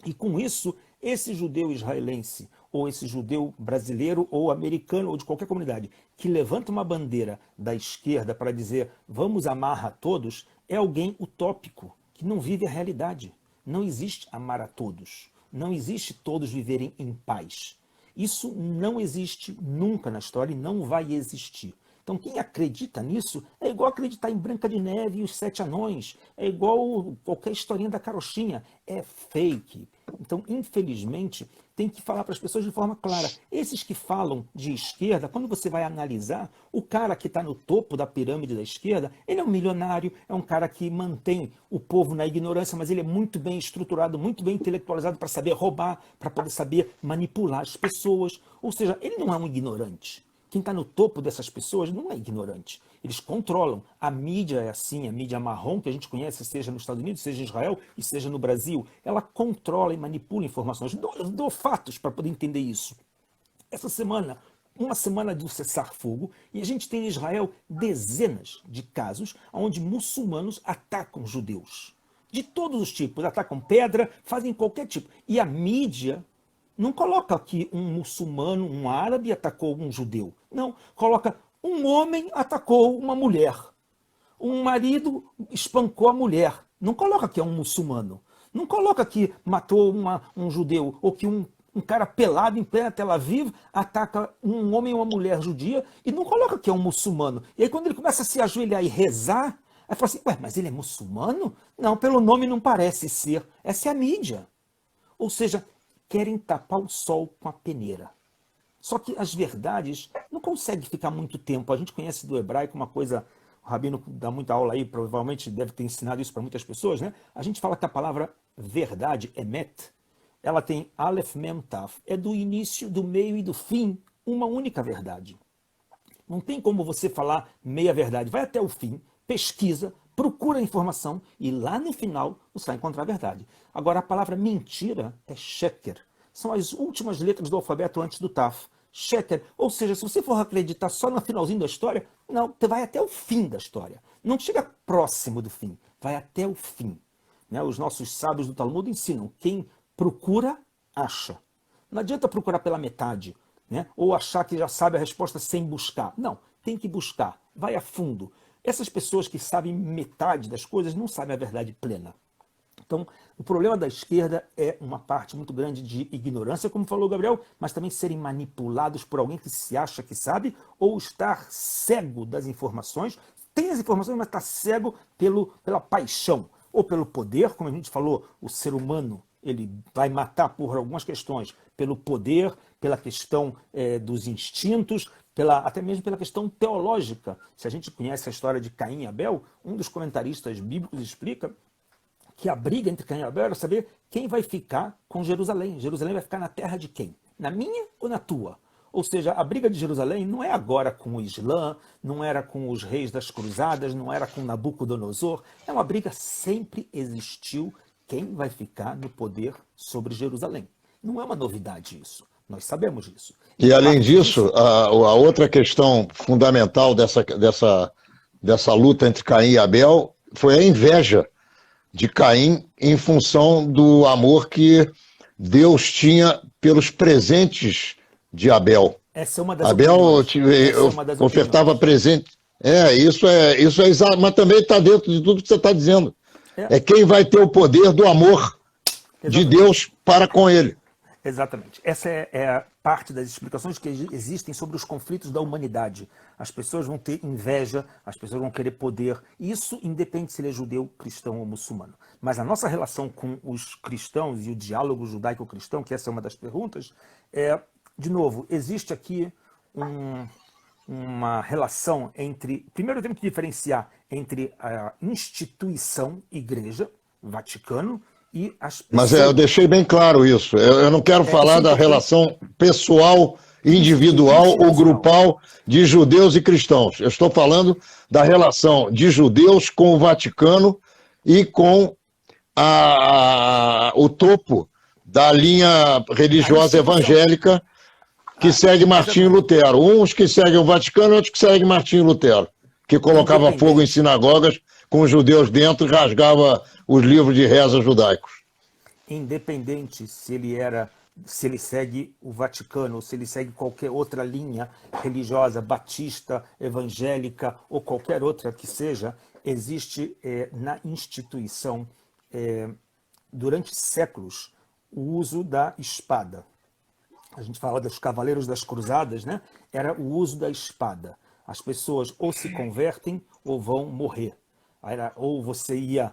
Speaker 2: E com isso, esse judeu israelense, ou esse judeu brasileiro, ou americano, ou de qualquer comunidade, que levanta uma bandeira da esquerda para dizer vamos amar a todos, é alguém utópico, que não vive a realidade. Não existe amar a todos. Não existe todos viverem em paz. Isso não existe nunca na história e não vai existir. Então, quem acredita nisso é igual acreditar em Branca de Neve e os 7 Anões. É igual qualquer historinha da carochinha. É fake. Então, infelizmente, tem que falar para as pessoas de forma clara. Esses que falam de esquerda, quando você vai analisar, o cara que está no topo da pirâmide da esquerda, ele é um milionário, é um cara que mantém o povo na ignorância, mas ele é muito bem estruturado, muito bem intelectualizado para saber roubar, para poder saber manipular as pessoas. Ou seja, ele não é um ignorante. Quem está no topo dessas pessoas não é ignorante. Eles controlam. A mídia é assim, a mídia marrom que a gente conhece, seja nos Estados Unidos, seja em Israel e seja no Brasil. Ela controla e manipula informações. Dou fatos para poder entender isso. Essa semana, uma semana do cessar-fogo, e a gente tem em Israel dezenas de casos onde muçulmanos atacam judeus. De todos os tipos. Atacam pedra, fazem qualquer tipo. E a mídia não coloca aqui um muçulmano, um árabe atacou um judeu. Não, coloca um homem atacou uma mulher. Um marido espancou a mulher. Não coloca que é um muçulmano. Não coloca que matou um judeu. Ou que um cara pelado em plena Tel Aviv ataca um homem ou uma mulher judia. E não coloca que é um muçulmano. E aí quando ele começa a se ajoelhar e rezar, aí fala assim, ué, mas ele é muçulmano? Não, pelo nome não parece ser. Essa é a mídia. Ou seja, querem tapar o sol com a peneira. Só que as verdades não conseguem ficar muito tempo. A gente conhece do hebraico uma coisa, o Rabino dá muita aula aí, provavelmente deve ter ensinado isso para muitas pessoas, né? A gente fala que a palavra verdade, emet, ela tem Aleph, Mem, Taf. É do início, do meio e do fim, uma única verdade. Não tem como você falar meia verdade. Vai até o fim, pesquisa, procura a informação e lá no final você vai encontrar a verdade. Agora, a palavra mentira é sheker. São as últimas letras do alfabeto antes do Taf. Sheker. Ou seja, se você for acreditar só no finalzinho da história, não, você vai até o fim da história. Não chega próximo do fim, vai até o fim. Né? Os nossos sábios do Talmud ensinam, quem procura, acha. Não adianta procurar pela metade, né? Ou achar que já sabe a resposta sem buscar. Não, tem que buscar, vai a fundo. Essas pessoas que sabem metade das coisas não sabem a verdade plena. Então, o problema da esquerda é uma parte muito grande de ignorância, como falou o Gabriel, mas também serem manipulados por alguém que se acha que sabe ou estar cego das informações. Tem as informações, mas está cego pela paixão ou pelo poder. Como a gente falou, o ser humano ele vai matar por algumas questões, pelo poder, pela questão dos instintos, até mesmo pela questão teológica. Se a gente conhece a história de Caim e Abel, um dos comentaristas bíblicos explica que a briga entre Caim e Abel era saber quem vai ficar com Jerusalém. Jerusalém vai ficar na terra de quem? Na minha ou na tua? Ou seja, a briga de Jerusalém não é agora com o Islã, não era com os reis das cruzadas, não era com Nabucodonosor. É uma briga, sempre existiu quem vai ficar no poder sobre Jerusalém. Não é uma novidade isso. Nós sabemos disso.
Speaker 1: E além disso, a outra questão fundamental dessa luta entre Caim e Abel foi a inveja de Caim em função do amor que Deus tinha pelos presentes de Abel.
Speaker 2: Essa é uma das
Speaker 1: Abel ofertava presente. Isso é exato, mas também está dentro de tudo que você está dizendo. É quem vai ter o poder do amor de Deus para com ele.
Speaker 2: Exatamente. Essa é parte das explicações que existem sobre os conflitos da humanidade. As pessoas vão ter inveja, as pessoas vão querer poder. Isso independe se ele é judeu, cristão ou muçulmano. Mas a nossa relação com os cristãos e o diálogo judaico-cristão, que essa é uma das perguntas, de novo, existe aqui uma relação entre... Primeiro temos que diferenciar entre a instituição igreja, Vaticano, e as pessoas...
Speaker 1: Mas eu deixei bem claro isso. Eu não quero falar da relação pessoal, individual ou grupal de judeus e cristãos. Eu estou falando da relação de judeus com o Vaticano e com o topo da linha religiosa evangélica que segue Martinho Lutero. Uns que seguem o Vaticano, outros que seguem Martinho Lutero, que colocava fogo em sinagogas com os judeus dentro e rasgava os livros de reza judaicos.
Speaker 2: Independente se ele segue o Vaticano ou se ele segue qualquer outra linha religiosa, batista, evangélica ou qualquer outra que seja, existe na instituição, durante séculos, o uso da espada. A gente fala dos cavaleiros das cruzadas, né? Era o uso da espada. As pessoas ou se convertem ou vão morrer. Ou você ia,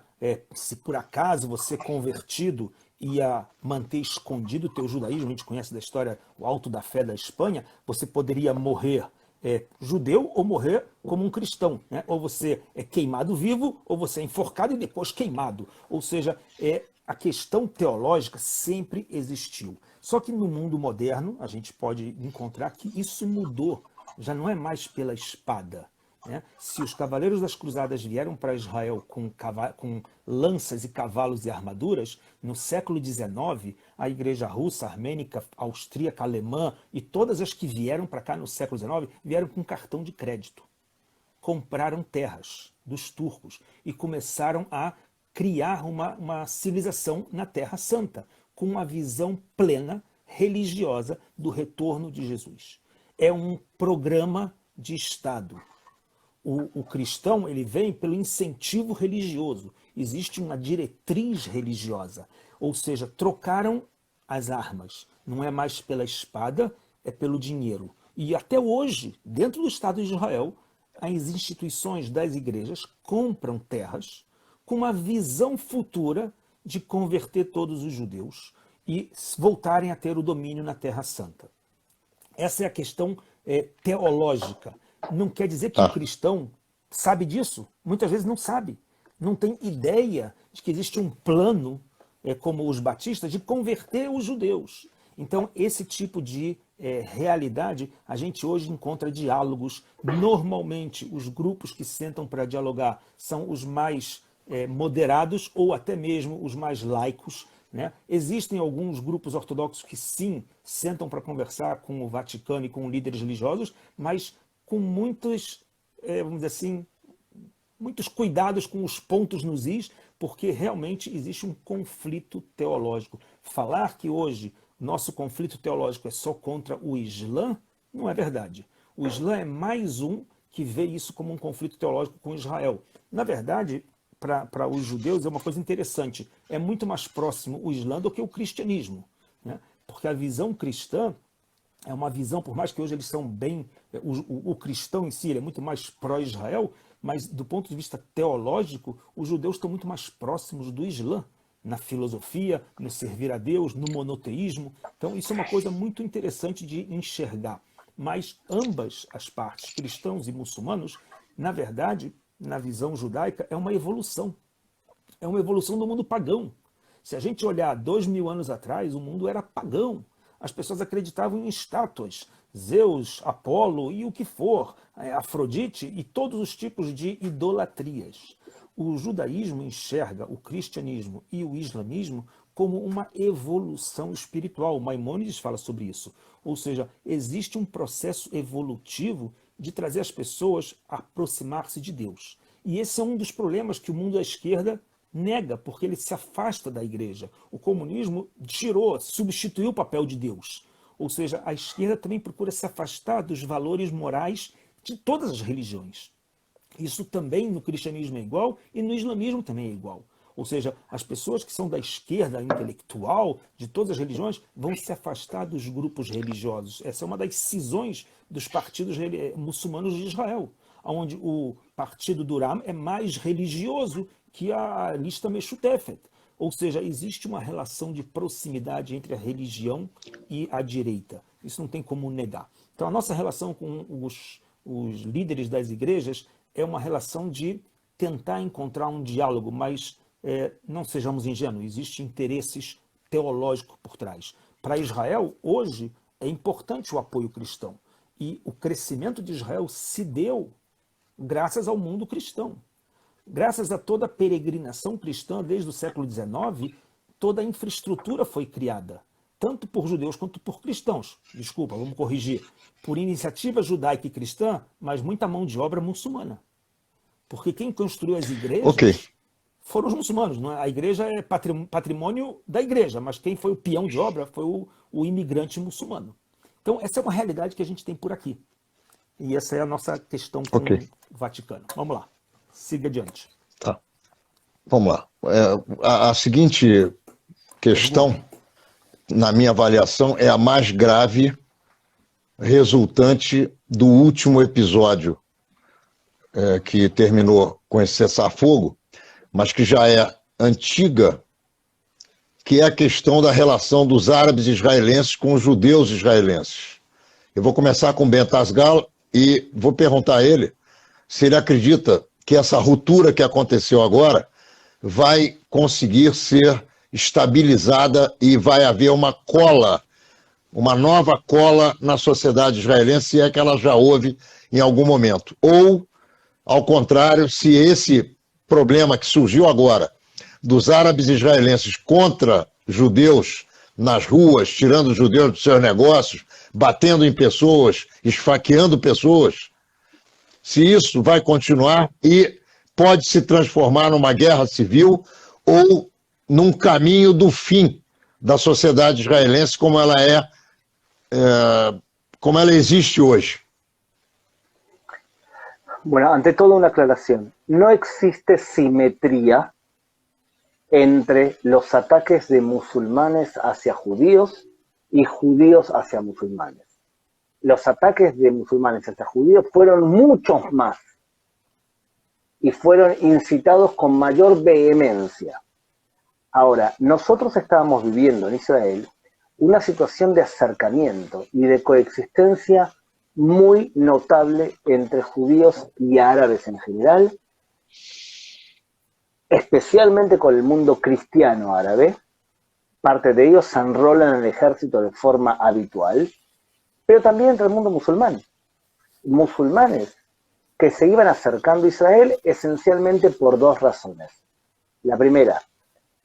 Speaker 2: se por acaso você convertido, ia manter escondido o teu judaísmo, a gente conhece da história o Alto da Fé da Espanha, você poderia morrer judeu ou morrer como um cristão, né? Ou você é queimado vivo, ou você é enforcado e depois queimado. Ou seja, a questão teológica sempre existiu. Só que no mundo moderno, a gente pode encontrar que isso mudou. Já não é mais pela espada. Né? Se os cavaleiros das cruzadas vieram para Israel com lanças e cavalos e armaduras, no século XIX, a igreja russa, armênica, austríaca, alemã e todas as que vieram para cá no século XIX, vieram com cartão de crédito. Compraram terras dos turcos e começaram a criar uma civilização na Terra Santa, com uma visão plena, religiosa, do retorno de Jesus. É um programa de Estado. O cristão ele vem pelo incentivo religioso. Existe uma diretriz religiosa. Ou seja, trocaram as armas. Não é mais pela espada, é pelo dinheiro. E até hoje, dentro do Estado de Israel, as instituições das igrejas compram terras com uma visão futura de converter todos os judeus e voltarem a ter o domínio na Terra Santa. Essa é a questão teológica. Não quer dizer que o cristão sabe disso. Muitas vezes não sabe. Não tem ideia de que existe um plano, como os batistas, de converter os judeus. Então, esse tipo de realidade, a gente hoje encontra diálogos. Normalmente, os grupos que sentam para dialogar são os mais moderados ou até mesmo os mais laicos, né? Existem alguns grupos ortodoxos que sim, sentam para conversar com o Vaticano e com líderes religiosos, mas com muitos, vamos dizer assim, muitos cuidados com os pontos nos is, porque realmente existe um conflito teológico. Falar que hoje nosso conflito teológico é só contra o Islã, não é verdade. O Islã é mais um que vê isso como um conflito teológico com Israel. Na verdade, para os judeus é uma coisa interessante. É muito mais próximo o Islã do que o cristianismo, né? Porque a visão cristã é uma visão, por mais que hoje eles são bem... O cristão em si ele é muito mais pró-Israel, mas do ponto de vista teológico, os judeus estão muito mais próximos do Islã, na filosofia, no servir a Deus, no monoteísmo. Então isso é uma coisa muito interessante de enxergar. Mas ambas as partes, cristãos e muçulmanos, na verdade, na visão judaica, é uma evolução. É uma evolução do mundo pagão. Se a gente olhar 2000 anos atrás, o mundo era pagão. As pessoas acreditavam em estátuas, Zeus, Apolo e o que for, Afrodite e todos os tipos de idolatrias. O judaísmo enxerga o cristianismo e o islamismo como uma evolução espiritual. Maimônides fala sobre isso. Ou seja, existe um processo evolutivo de trazer as pessoas a aproximar-se de Deus. E esse é um dos problemas que o mundo da esquerda nega, porque ele se afasta da igreja. O comunismo substituiu o papel de Deus. Ou seja, a esquerda também procura se afastar dos valores morais de todas as religiões. Isso também no cristianismo é igual e no islamismo também é igual. Ou seja, as pessoas que são da esquerda intelectual, de todas as religiões, vão se afastar dos grupos religiosos. Essa é uma das cisões dos partidos muçulmanos de Israel, onde o partido do Ram é mais religioso que a lista Meshutefet. Ou seja, existe uma relação de proximidade entre a religião e a direita. Isso não tem como negar. Então, a nossa relação com os líderes das igrejas é uma relação de tentar encontrar um diálogo, mas não sejamos ingênuos, existem interesses teológicos por trás. Para Israel, hoje, é importante o apoio cristão. E o crescimento de Israel se deu graças ao mundo cristão. Graças a toda a peregrinação cristã desde o século XIX, toda a infraestrutura foi criada, tanto por judeus quanto por cristãos. Desculpa, vamos corrigir. Por iniciativa judaica e cristã, mas muita mão de obra muçulmana. Porque quem construiu as igrejas foram os muçulmanos. Não é? A igreja é patrimônio da igreja, mas quem foi o peão de obra foi o imigrante muçulmano. Então, essa é uma realidade que a gente tem por aqui. E essa é a nossa questão com o Vaticano. Vamos lá. Siga adiante.
Speaker 1: Tá. Vamos lá. A seguinte questão, na minha avaliação, é a mais grave resultante do último episódio que terminou com esse cessar-fogo, mas que já é antiga, que é a questão da relação dos árabes israelenses com os judeus israelenses. Eu vou começar com Ben Tasgal e vou perguntar a ele se ele acredita que essa ruptura que aconteceu agora vai conseguir ser estabilizada e vai haver uma cola, uma nova cola na sociedade israelense, se é que ela já houve em algum momento. Ou, ao contrário, se esse problema que surgiu agora dos árabes israelenses contra judeus nas ruas, tirando os judeus dos seus negócios, batendo em pessoas, esfaqueando pessoas, se isso vai continuar e pode se transformar numa guerra civil ou num caminho do fim da sociedade israelense como ela como ela existe hoje.
Speaker 4: Bueno, ante todo una aclaración. No existe simetría entre los ataques de musulmanes hacia judíos y judíos hacia musulmanes. Los ataques de musulmanes hacia judíos fueron muchos más y fueron incitados con mayor vehemencia. Ahora, nosotros estábamos viviendo en Israel una situación de acercamiento y de coexistencia muy notable entre judíos y árabes en general, especialmente con el mundo cristiano árabe. Parte de ellos se enrolan en el ejército de forma habitual, pero también entre el mundo musulmán. Musulmanes que se iban acercando a Israel esencialmente por dos razones. La primera,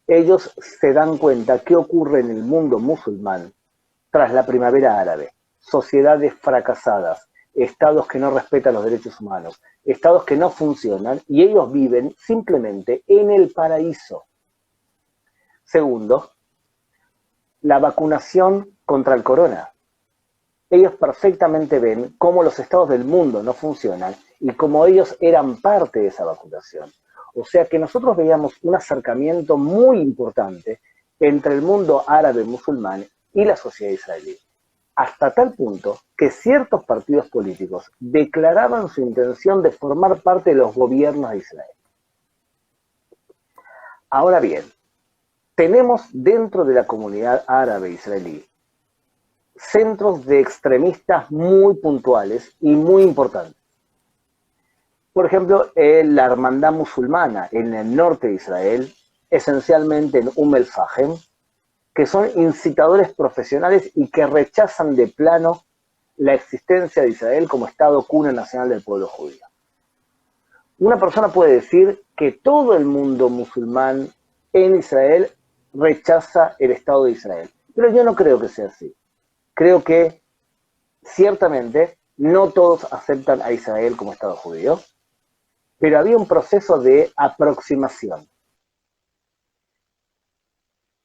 Speaker 4: ellos se dan cuenta qué ocurre en el mundo musulmán tras la primavera árabe. Sociedades fracasadas, estados que no respetan los derechos humanos, estados que no funcionan, y ellos viven simplemente en el paraíso. Segundo, la vacunación contra el corona. Ellos perfectamente ven cómo los estados del mundo no funcionan y cómo ellos eran parte de esa vacunación. O sea que nosotros veíamos un acercamiento muy importante entre el mundo árabe musulmán y la sociedad israelí. Hasta tal punto que ciertos partidos políticos declaraban su intención de formar parte de los gobiernos de Israel. Ahora bien, tenemos dentro de la comunidad árabe israelí centros de extremistas muy puntuales y muy importantes. Por ejemplo, la hermandad musulmana en el norte de Israel, esencialmente en el-Fahem, que son incitadores profesionales y que rechazan de plano la existencia de Israel como Estado cuna nacional del pueblo judío. Una persona puede decir que todo el mundo musulmán en Israel rechaza el Estado de Israel, pero yo no creo que sea así. Creo que ciertamente no todos aceptan a Israel como Estado judío, pero había un proceso de aproximación.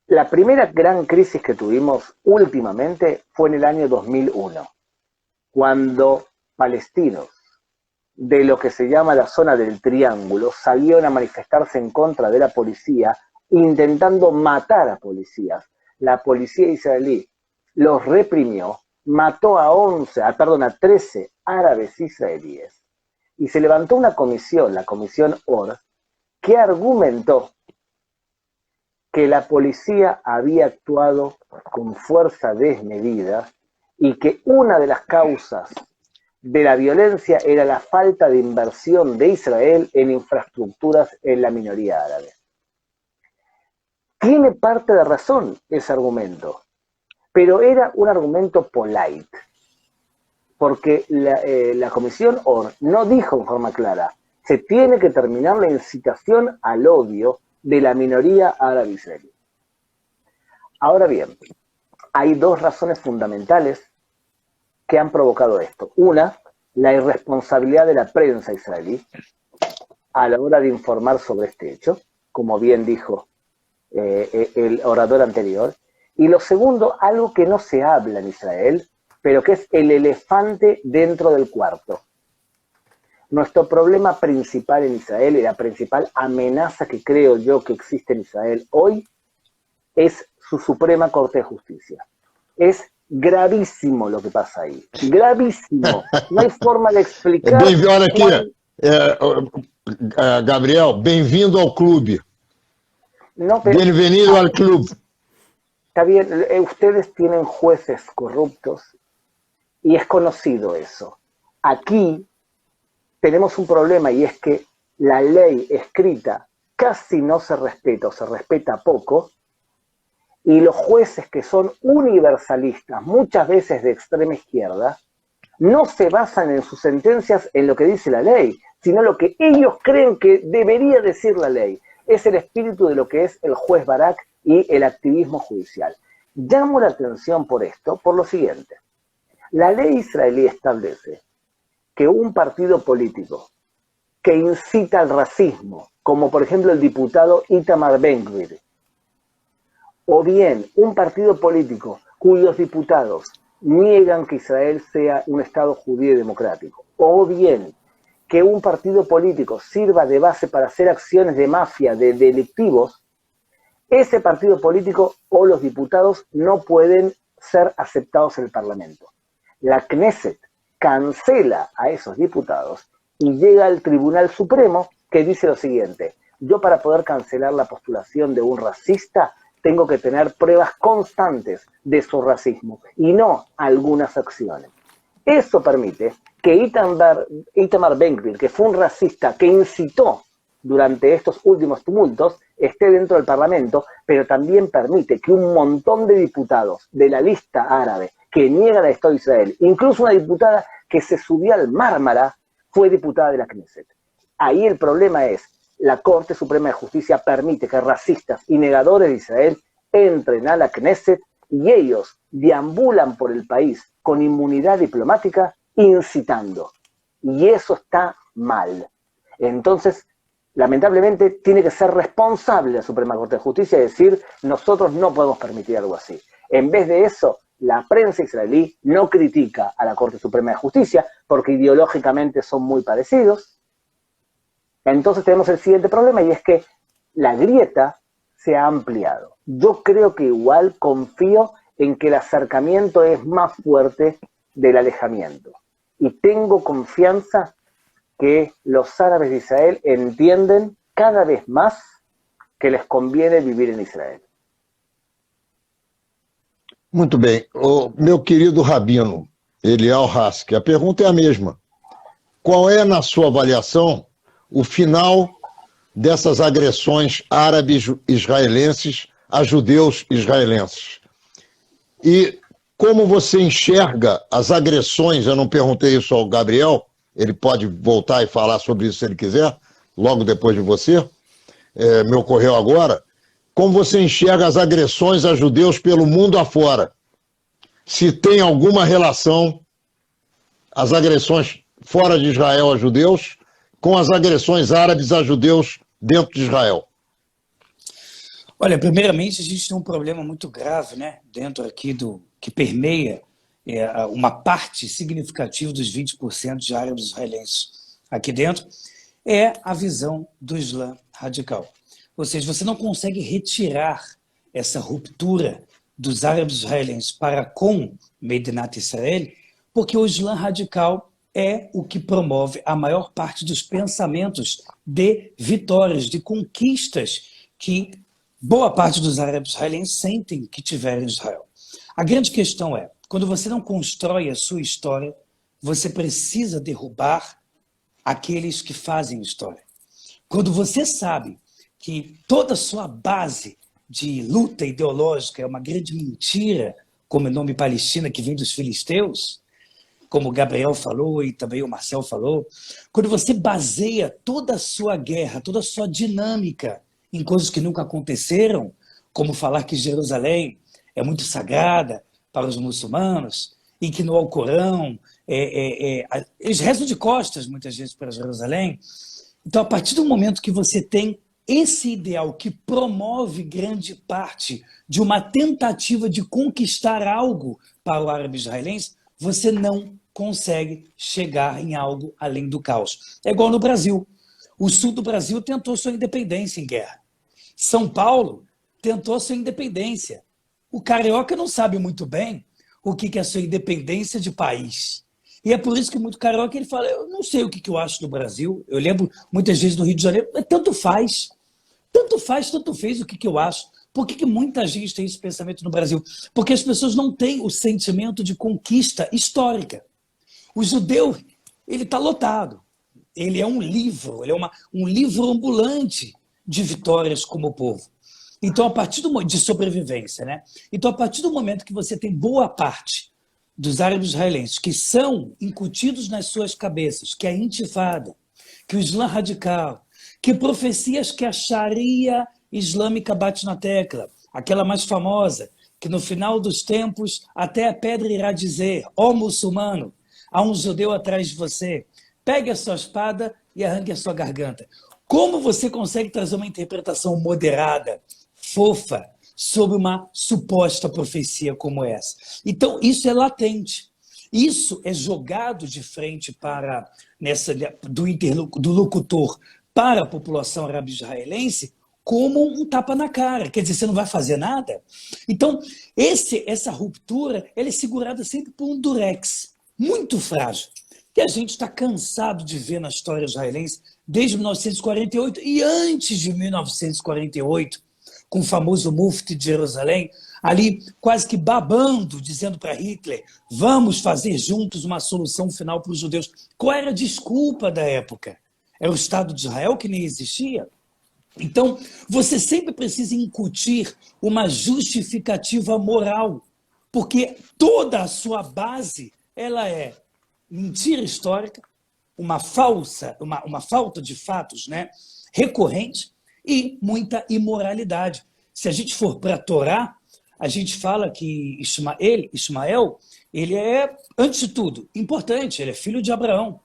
Speaker 4: La primera gran crisis que tuvimos últimamente fue en el año 2001, cuando palestinos de lo que se llama la zona del Triángulo salieron a manifestarse en contra de la policía, intentando matar a policías. La policía israelí los reprimió, mató a 13 árabes israelíes, y se levantó una comisión, la Comisión Or, que argumentó que la policía había actuado con fuerza desmedida y que una de las causas de la violencia era la falta de inversión de Israel en infraestructuras en la minoría árabe. Tiene parte de razón ese argumento, pero era un argumento polite, porque la Comisión Or no dijo en forma clara, se tiene que terminar la incitación al odio de la minoría árabe israelí. Ahora bien, hay dos razones fundamentales que han provocado esto. Una, la irresponsabilidad de la prensa israelí a la hora de informar sobre este hecho, como bien dijo el orador anterior. Y lo segundo, algo que no se habla en Israel, pero que es el elefante dentro del cuarto. Nuestro problema principal en Israel y la principal amenaza que creo yo que existe en Israel hoy es su Suprema Corte de Justicia. Es gravísimo lo que pasa ahí. Gravísimo. No hay forma de explicar.
Speaker 1: Olha aqui, Gabriel, bem-vindo ao clube.
Speaker 4: No, pero,
Speaker 1: Bienvenido al club.
Speaker 4: Está bien, ustedes tienen jueces corruptos y es conocido eso. Aquí tenemos un problema y es que la ley escrita casi no se respeta o se respeta poco, y los jueces que son universalistas, muchas veces de extrema izquierda, no se basan en sus sentencias en lo que dice la ley, sino lo que ellos creen que debería decir la ley. Es el espíritu de lo que es el juez Barak y el activismo judicial. Llamo la atención por esto, por lo siguiente. La ley israelí establece que un partido político que incita al racismo, como por ejemplo el diputado Itamar Ben-Gvir, o bien un partido político cuyos diputados niegan que Israel sea un Estado judío y democrático, o bien que un partido político sirva de base para hacer acciones de mafia, de delictivos, ese partido político o los diputados no pueden ser aceptados en el Parlamento. La Knesset cancela a esos diputados y llega al Tribunal Supremo que dice lo siguiente: yo para poder cancelar la postulación de un racista tengo que tener pruebas constantes de su racismo y no algunas acciones. Eso permite que Itamar Ben-Gvir, que fue un racista que incitó durante estos últimos tumultos, esté dentro del Parlamento, pero también permite que un montón de diputados de la lista árabe que niegan al Estado de Israel, incluso una diputada que se subió al Mármara, fue diputada de la Knesset. Ahí el problema es, la Corte Suprema de Justicia permite que racistas y negadores de Israel entren a la Knesset y ellos deambulan por el país con inmunidad diplomática incitando. Y eso está mal. Entonces, lamentablemente, tiene que ser responsable la Suprema Corte de Justicia y decir, nosotros no podemos permitir algo así. En vez de eso, la prensa israelí no critica a la Corte Suprema de Justicia porque ideológicamente son muy parecidos. Entonces tenemos el siguiente problema y es que la grieta se ha ampliado. Yo creo que igual confío en que el acercamiento es más fuerte del alejamiento. Y tengo confianza que los árabes de Israel entienden cada vez más que les conviene vivir em Israel.
Speaker 1: Muito bem. Meu querido Rabino Eliel Hask, a pergunta é a mesma. Qual é, na sua avaliação, o final dessas agressões árabes israelenses a judeus israelenses? E como você enxerga as agressões, eu não perguntei isso ao Gabriel, ele pode voltar e falar sobre isso se ele quiser, logo depois de você, me ocorreu agora, como você enxerga as agressões a judeus pelo mundo afora? Se tem alguma relação as agressões fora de Israel a judeus com as agressões árabes a judeus dentro de Israel?
Speaker 3: Olha, primeiramente, a gente tem um problema muito grave, né, dentro aqui que permeia uma parte significativa dos 20% de árabes israelenses aqui dentro, é a visão do Islã radical. Ou seja, você não consegue retirar essa ruptura dos árabes israelenses para com Medinat Israel, porque o Islã radical é o que promove a maior parte dos pensamentos de vitórias, de conquistas que boa parte dos árabes israelenses sentem que tiveram em Israel. A grande questão é, quando você não constrói a sua história, você precisa derrubar aqueles que fazem história. Quando você sabe que toda a sua base de luta ideológica é uma grande mentira, como o nome Palestina que vem dos filisteus, como o Gabriel falou e também o Marcel falou, quando você baseia toda a sua guerra, toda a sua dinâmica em coisas que nunca aconteceram, como falar que Jerusalém é muito sagrada para os muçulmanos e que no Alcorão eles rezam de costas muitas vezes para Jerusalém. Então, a partir do momento que você tem esse ideal que promove grande parte de uma tentativa de conquistar algo para o árabe israelense, você não consegue chegar em algo além do caos. É igual no Brasil. O sul do Brasil tentou sua independência em guerra. São Paulo tentou sua independência. O carioca não sabe muito bem o que é sua independência de país. E é por isso que muito carioca ele fala, eu não sei o que eu acho do Brasil. Eu lembro muitas vezes no Rio de Janeiro, tanto faz. Tanto faz, tanto fez o que eu acho. Por que muita gente tem esse pensamento no Brasil? Porque as pessoas não têm o sentimento de conquista histórica. O judeu, ele está lotado. Ele é um livro, ele é um livro ambulante de vitórias como povo. Então, a partir de sobrevivência, né? Então, a partir do momento que você tem boa parte dos árabes israelenses que são incutidos nas suas cabeças, que é a intifada, que o Islã radical, que profecias que a Sharia islâmica bate na tecla, aquela mais famosa, que no final dos tempos até a pedra irá dizer, ó muçulmano, há um judeu atrás de você, pegue a sua espada e arranque a sua garganta. Como você consegue trazer uma interpretação moderada, fofa, sobre uma suposta profecia como essa? Então, isso é latente. Isso é jogado de frente para do locutor para a população árabe-israelense como um tapa na cara. Quer dizer, você não vai fazer nada? Então, essa ruptura ela é segurada sempre por um durex muito frágil, que a gente está cansado de ver na história israelense desde 1948 e antes de 1948, com o famoso Mufti de Jerusalém, ali quase que babando, dizendo para Hitler, vamos fazer juntos uma solução final para os judeus. Qual era a desculpa da época? Era o Estado de Israel que nem existia? Então, você sempre precisa incutir uma justificativa moral, porque toda a sua base ela é mentira histórica, uma falta de fatos, né, recorrente e muita imoralidade. Se a gente for para a Torá, a gente fala que Ismael, ele é, antes de tudo, importante, ele é filho de Abraão.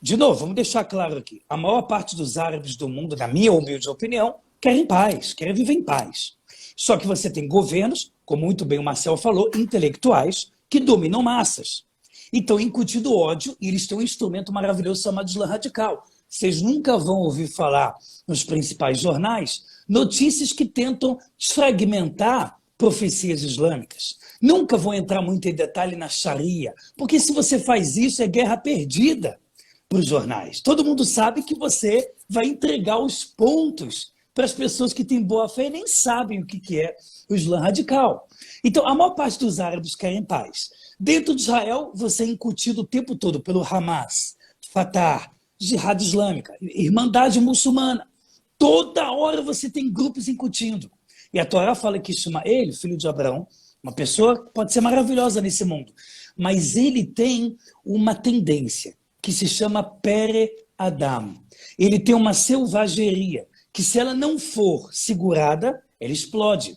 Speaker 3: De novo, vamos deixar claro aqui, a maior parte dos árabes do mundo, na minha humilde opinião, querem paz, querem viver em paz. Só que você tem governos, como muito bem o Marcel falou, intelectuais, que dominam massas. Então, incutindo ódio, e eles têm um instrumento maravilhoso chamado Islã radical. Vocês nunca vão ouvir falar nos principais jornais notícias que tentam desfragmentar profecias islâmicas. Nunca vão entrar muito em detalhe na Sharia, porque se você faz isso, é guerra perdida para os jornais. Todo mundo sabe que você vai entregar os pontos para as pessoas que têm boa fé e nem sabem o que é o Islã radical. Então, a maior parte dos árabes querem paz. Dentro de Israel, você é incutido o tempo todo pelo Hamas, Fatah, Jihad Islâmica, Irmandade Muçulmana. Toda hora você tem grupos incutindo. E a Torá fala que Ismael, filho de Abraão, uma pessoa que pode ser maravilhosa nesse mundo, mas ele tem uma tendência que se chama Pere Adam. Ele tem uma selvageria que, se ela não for segurada, ela explode.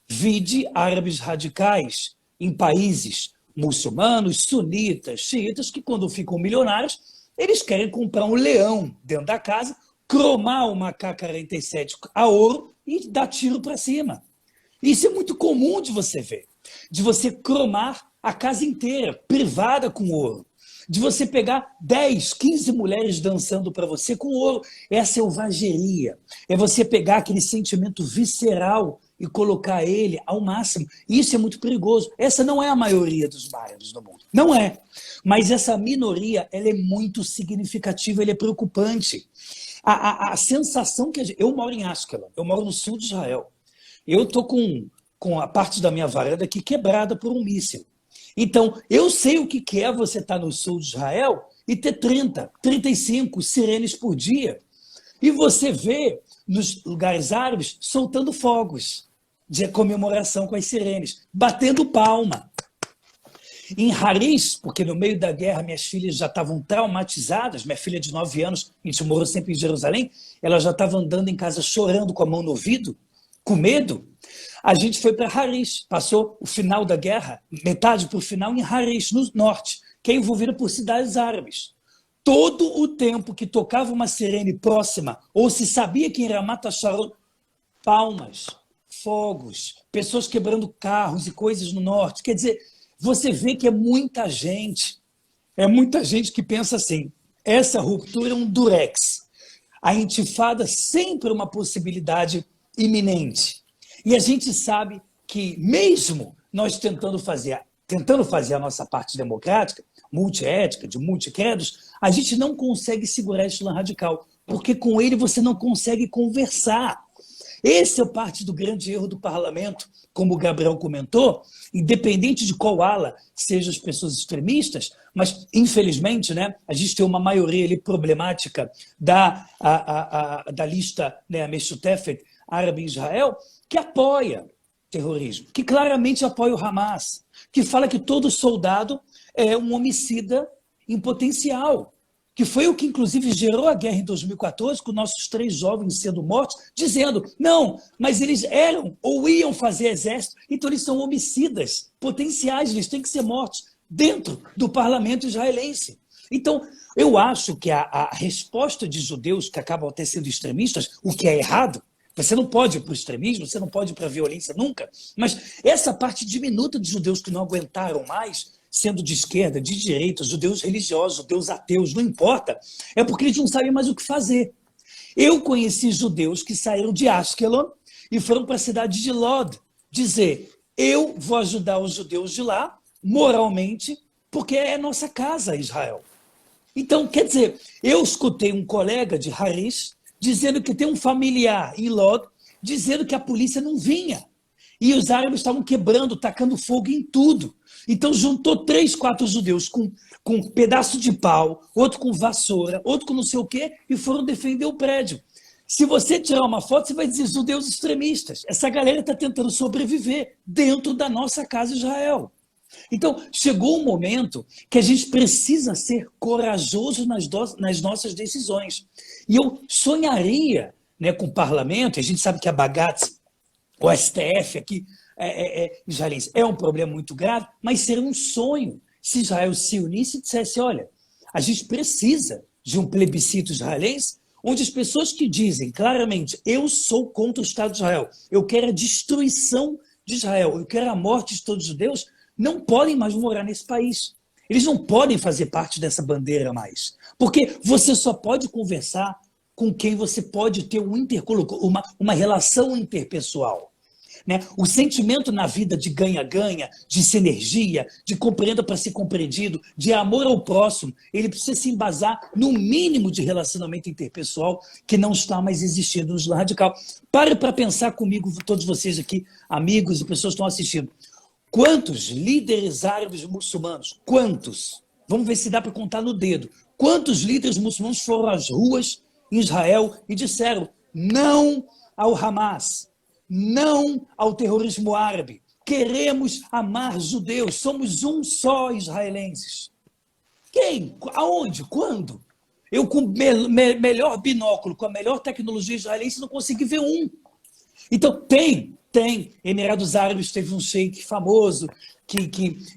Speaker 3: Vide árabes radicais em países muçulmanos, sunitas, xiitas, que quando ficam milionários, eles querem comprar um leão dentro da casa, cromar uma AK-47 a ouro e dar tiro para cima. Isso é muito comum de você ver, de você cromar a casa inteira, privada com ouro, de você pegar 10, 15 mulheres dançando para você com ouro. É a selvageria, é você pegar aquele sentimento visceral e colocar ele ao máximo. Isso é muito perigoso. Essa não é a maioria dos árabes no mundo. Não é. Mas essa minoria, ela é muito significativa, ela é preocupante. A sensação que eu moro em Ashkelon, eu moro no sul de Israel. Eu estou com a parte da minha varanda aqui quebrada por um míssil. Então, eu sei o que é você estar no sul de Israel e ter 30, 35 sirenes por dia. E você vê nos lugares árabes soltando fogos de comemoração com as sirenes, batendo palma. Em Harish, porque no meio da guerra minhas filhas já estavam traumatizadas, minha filha de 9 anos, a gente morou sempre em Jerusalém, ela já estava andando em casa chorando com a mão no ouvido, com medo. A gente foi para Harish, passou o final da guerra, metade para o final, em Harish, no norte, que é envolvida por cidades árabes. Todo o tempo que tocava uma sirene próxima, ou se sabia que em Ramat HaSharon, palmas, fogos, pessoas quebrando carros e coisas no norte. Quer dizer, você vê que é muita gente que pensa assim, essa ruptura é um durex. A intifada sempre é uma possibilidade iminente. E a gente sabe que mesmo nós tentando fazer a nossa parte democrática, multiética, de multicredos, a gente não consegue segurar esse Islã radical, porque com ele você não consegue conversar. Esse é parte do grande erro do parlamento, como o Gabriel comentou, independente de qual ala sejam as pessoas extremistas, mas, infelizmente, né, a gente tem uma maioria ali problemática da lista, né, a Meshutefet, árabe em Israel, que apoia terrorismo, que claramente apoia o Hamas, que fala que todo soldado é um homicida em potencial, que foi o que, inclusive, gerou a guerra em 2014, com nossos 3 jovens sendo mortos, dizendo, não, mas eles eram ou iam fazer exército, então eles são homicidas potenciais, eles têm que ser mortos dentro do parlamento israelense. Então, eu acho que a resposta de judeus que acabam até sendo extremistas, o que é errado, você não pode ir para o extremismo, você não pode ir para a violência nunca, mas essa parte diminuta de judeus que não aguentaram mais, sendo de esquerda, de direita, judeus religiosos, judeus ateus, não importa, é porque eles não sabem mais o que fazer. Eu conheci judeus que saíram de Ashkelon e foram para a cidade de Lod dizer, eu vou ajudar os judeus de lá, moralmente, porque é nossa casa, Israel. Então, quer dizer, eu escutei um colega de Harish dizendo que tem um familiar em Lod dizendo que a polícia não vinha. E os árabes estavam quebrando, tacando fogo em tudo. Então juntou 3, 4 judeus com um pedaço de pau, outro com vassoura, outro com não sei o quê, e foram defender o prédio. Se você tirar uma foto, você vai dizer judeus extremistas. Essa galera está tentando sobreviver dentro da nossa casa Israel. Então, chegou um momento que a gente precisa ser corajoso nas nossas decisões. E eu sonharia, né, com o parlamento, a gente sabe que a Bagatz, o STF aqui, israelense, é um problema muito grave, mas seria um sonho se Israel se unisse e dissesse, olha, a gente precisa de um plebiscito israelense onde as pessoas que dizem claramente, eu sou contra o Estado de Israel, eu quero a destruição de Israel, eu quero a morte de todos os judeus, não podem mais morar nesse país. Eles não podem fazer parte dessa bandeira mais. Porque você só pode conversar com quem você pode ter uma relação interpessoal. Né? O sentimento na vida de ganha-ganha, de sinergia, de compreenda para ser compreendido, de amor ao próximo, ele precisa se embasar no mínimo de relacionamento interpessoal que não está mais existindo no Islã radical. Pare para pensar comigo, todos vocês aqui, amigos e pessoas que estão assistindo. Quantos líderes árabes muçulmanos, quantos? Vamos ver se dá para contar no dedo. Quantos líderes muçulmanos foram às ruas em Israel e disseram não ao Hamas, não ao terrorismo árabe, queremos amar judeus, somos um só israelenses. Quem? Aonde? Quando? Eu com o melhor binóculo, com a melhor tecnologia israelense, não consegui ver um. Então tem. Emirados Árabes teve um sheik famoso,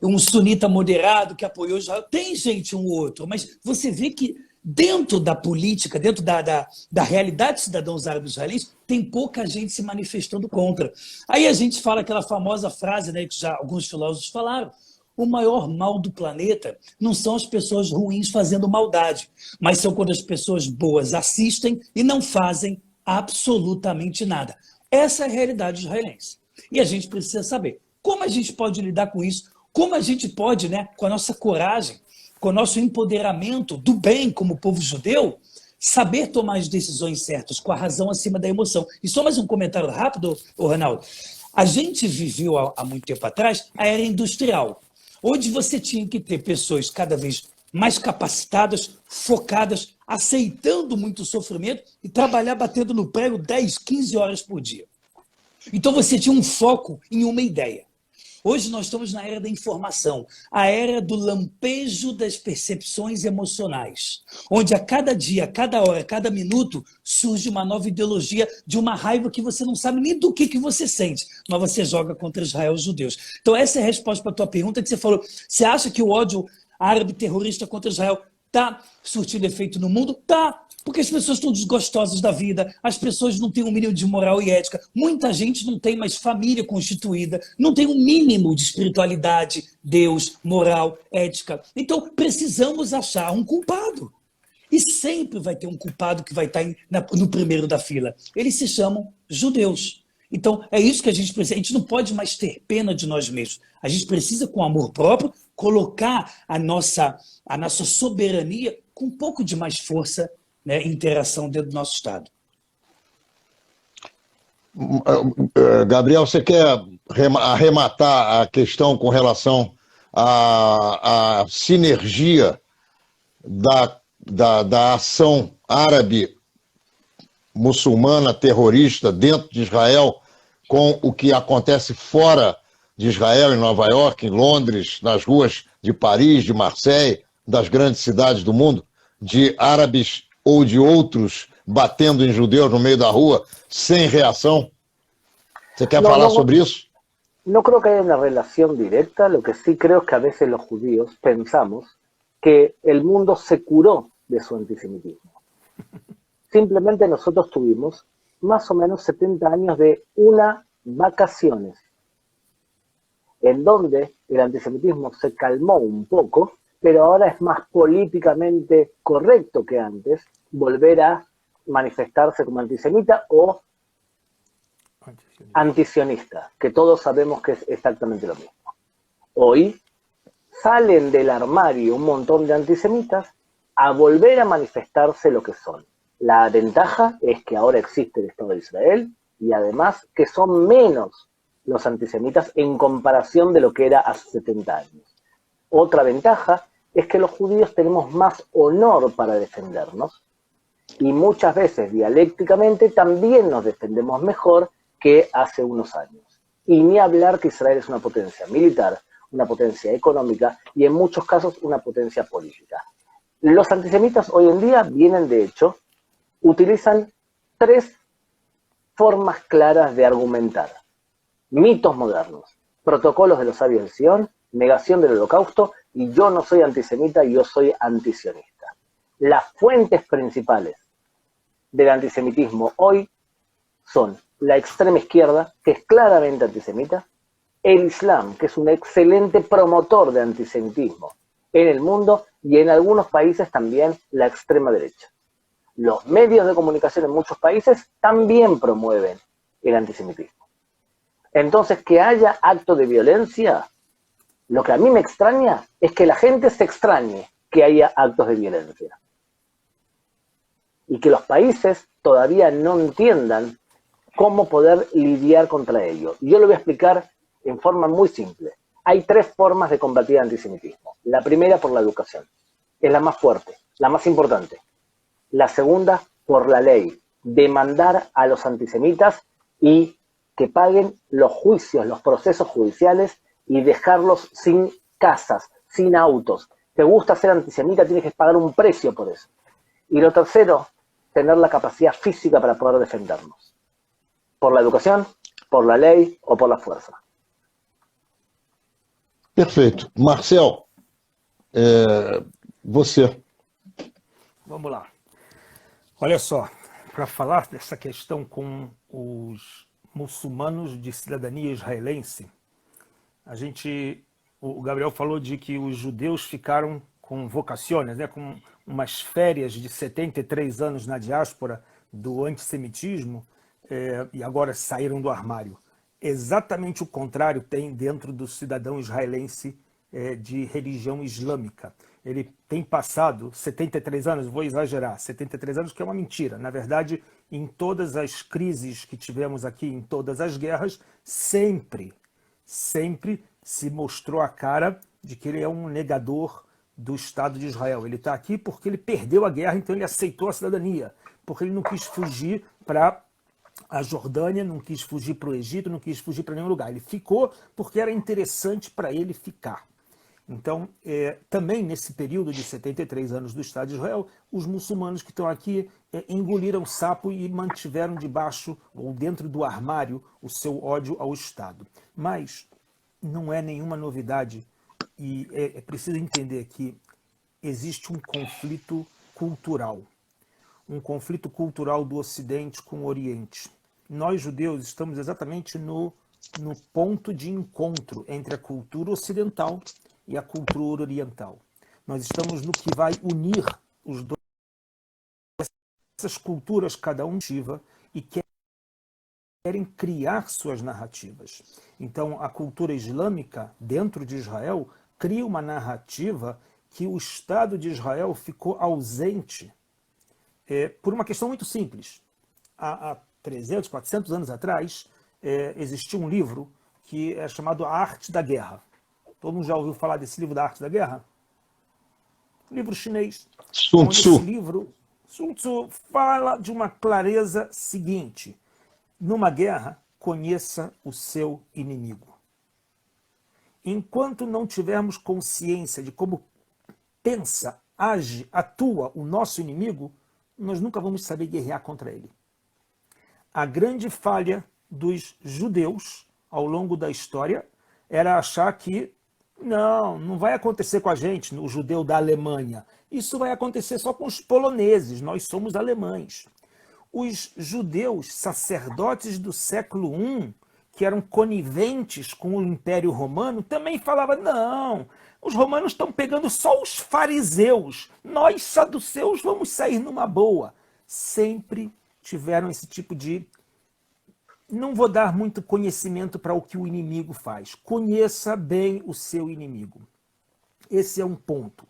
Speaker 3: um sunita moderado que apoiou Israel. Tem gente um ou outro, mas você vê que dentro da política, dentro da realidade dos cidadãos árabes israelenses, tem pouca gente se manifestando contra. Aí a gente fala aquela famosa frase, né, que já alguns filósofos falaram, o maior mal do planeta não são as pessoas ruins fazendo maldade, mas são quando as pessoas boas assistem e não fazem absolutamente nada. Essa é a realidade israelense. E a gente precisa saber como a gente pode lidar com isso, como a gente pode, né, com a nossa coragem, com o nosso empoderamento do bem como povo judeu, saber tomar as decisões certas, com a razão acima da emoção. E só mais um comentário rápido, Ronaldo. A gente viveu há muito tempo atrás a era industrial, onde você tinha que ter pessoas cada vez mais capacitadas, focadas, aceitando muito sofrimento e trabalhar batendo no prego 10, 15 horas por dia. Então você tinha um foco em uma ideia. Hoje nós estamos na era da informação, a era do lampejo das percepções emocionais, onde a cada dia, a cada hora, a cada minuto surge uma nova ideologia de uma raiva que você não sabe nem do que você sente, mas você joga contra Israel e os judeus. Então essa é a resposta para a tua pergunta que você falou. Você acha que o ódio árabe terrorista contra Israel está surtindo efeito no mundo? Tá, porque as pessoas estão desgostosas da vida, as pessoas não têm um mínimo de moral e ética, muita gente não tem mais família constituída, não tem um mínimo de espiritualidade, Deus, moral, ética. Então precisamos achar um culpado. E sempre vai ter um culpado que vai estar no primeiro da fila. Eles se chamam judeus. Então é isso que a gente precisa. A gente não pode mais ter pena de nós mesmos. A gente precisa, com amor próprio, colocar a nossa soberania com um pouco de mais força, né, interação dentro do nosso Estado.
Speaker 1: Gabriel, você quer arrematar a questão com relação à sinergia da ação árabe muçulmana terrorista dentro de Israel com o que acontece fora de Israel, em Nova York, em Londres, nas ruas de Paris, de Marseille, das grandes cidades do mundo, de árabes ou de outros batendo em judeus no meio da rua sem reação? Você quer falar sobre isso?
Speaker 4: No creo que haya una relación directa, lo que sí creo es que a veces los judíos pensamos que el mundo se curó de su antisemitismo. Simplemente nosotros tuvimos más o menos 70 años de vacaciones, en donde el antisemitismo se calmó un poco, pero ahora es más políticamente correcto que antes volver a manifestarse como antisemita o antisionista, que todos sabemos que es exactamente lo mismo. Hoy salen del armario un montón de antisemitas a volver a manifestarse lo que son. La ventaja es que ahora existe el Estado de Israel y además que son menos los antisemitas en comparación de lo que era hace 70 años. Otra ventaja es que los judíos tenemos más honor para defendernos y muchas veces dialécticamente también nos defendemos mejor que hace unos años. Y ni hablar que Israel es una potencia militar, una potencia económica y en muchos casos una potencia política. Los antisemitas hoy en día vienen, de hecho, utilizan 3 formas claras de argumentar. Mitos modernos, protocolos de los sabios de Sion, negación del holocausto y yo no soy antisemita, yo soy antisionista. Las fuentes principales del antisemitismo hoy son la extrema izquierda, que es claramente antisemita, el Islam, que es un excelente promotor de antisemitismo en el mundo y en algunos países también la extrema derecha. Los medios de comunicación en muchos países también promueven el antisemitismo. Entonces, que haya actos de violencia, lo que a mí me extraña es que la gente se extrañe que haya actos de violencia. Y que los países todavía no entiendan cómo poder lidiar contra ello. Yo lo voy a explicar en forma muy simple. Hay 3 formas de combatir el antisemitismo. La primera por la educación. Es la más fuerte, la más importante. La segunda por la ley. Demandar a los antisemitas y que paguen los juicios, los procesos judiciales y dejarlos sin casas, sin autos. Te gusta ser antisemita, tienes que pagar un precio por eso. Y lo tercero, tener la capacidad física para poder defendernos. Por la educação, por la lei ou por la fuerza.
Speaker 1: Perfeito. Marcel, você.
Speaker 2: Vamos lá. Olha só, para falar dessa questão com os muçulmanos de cidadania israelense, o Gabriel falou de que os judeus ficaram com vocações, né, com umas férias de 73 anos na diáspora do antissemitismo, e agora saíram do armário. Exatamente o contrário tem dentro do cidadão israelense de religião islâmica. Ele tem passado 73 anos, vou exagerar, 73 anos que é uma mentira. Na verdade, em todas as crises que tivemos aqui, em todas as guerras, sempre se mostrou a cara de que ele é um negador do Estado de Israel. Ele está aqui porque ele perdeu a guerra, então ele aceitou a cidadania, porque ele não quis fugir para a Jordânia, não quis fugir para o Egito, não quis fugir para nenhum lugar. Ele ficou porque era interessante para ele ficar. Então, também nesse período de 73 anos do Estado de Israel, os muçulmanos que estão aqui engoliram sapo e mantiveram debaixo ou dentro do armário o seu ódio ao Estado. Mas não é nenhuma novidade e é preciso entender que existe um conflito cultural. Um conflito cultural do Ocidente com o Oriente. Nós, judeus, estamos exatamente no ponto de encontro entre a cultura ocidental e a cultura oriental. Nós estamos no que vai unir os dois, essas culturas, cada um ativa, e querem criar suas narrativas. Então, a cultura islâmica, dentro de Israel, cria uma narrativa que o Estado de Israel ficou ausente por uma questão muito simples. Há 300, 400 anos atrás, existia um livro que é chamado A Arte da Guerra. Todo mundo já ouviu falar desse livro da Arte da Guerra? Livro chinês.
Speaker 1: Sun Tzu.
Speaker 2: Esse livro, Sun Tzu, fala de uma clareza seguinte. Numa guerra, conheça o seu inimigo. Enquanto não tivermos consciência de como pensa, age, atua o nosso inimigo, nós nunca vamos saber guerrear contra ele. A grande falha dos judeus ao longo da história era achar que não vai acontecer com a gente, o judeu da Alemanha. Isso vai acontecer só com os poloneses, nós somos alemães. Os judeus sacerdotes do século I, que eram coniventes com o Império Romano, também falavam, não, os romanos estão pegando só os fariseus, nós saduceus vamos sair numa boa. Sempre tiveram esse tipo de... Não vou dar muito conhecimento para o que o inimigo faz. Conheça bem o seu inimigo. Esse é um ponto.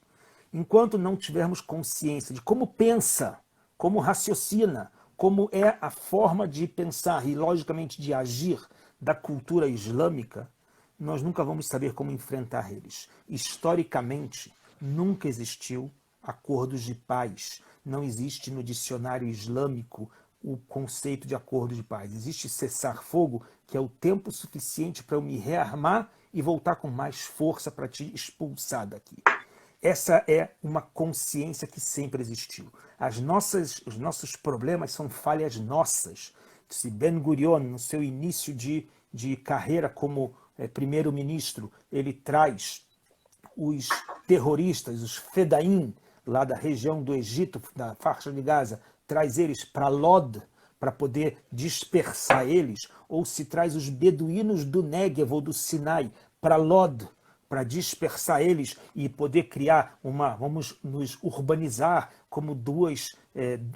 Speaker 2: enquanto não tivermos consciência de como pensa, como raciocina, como é a forma de pensar e, logicamente, de agir da cultura islâmica, nós nunca vamos saber como enfrentar eles. Historicamente, nunca existiu acordos de paz. Não existe no dicionário islâmico o conceito de acordo de paz. Existe cessar-fogo, que é o tempo suficiente para eu me rearmar e voltar com mais força para te expulsar daqui. Essa é uma consciência que sempre existiu. Os nossos problemas são falhas nossas. Se Ben Gurion, no seu início de carreira como primeiro-ministro, ele traz os terroristas, os Fedaim, lá da região do Egito, da faixa de Gaza, traz eles para Lod, para poder dispersar eles, ou se traz os beduínos do Néguev ou do Sinai para Lod, para dispersar eles e poder criar vamos nos urbanizar como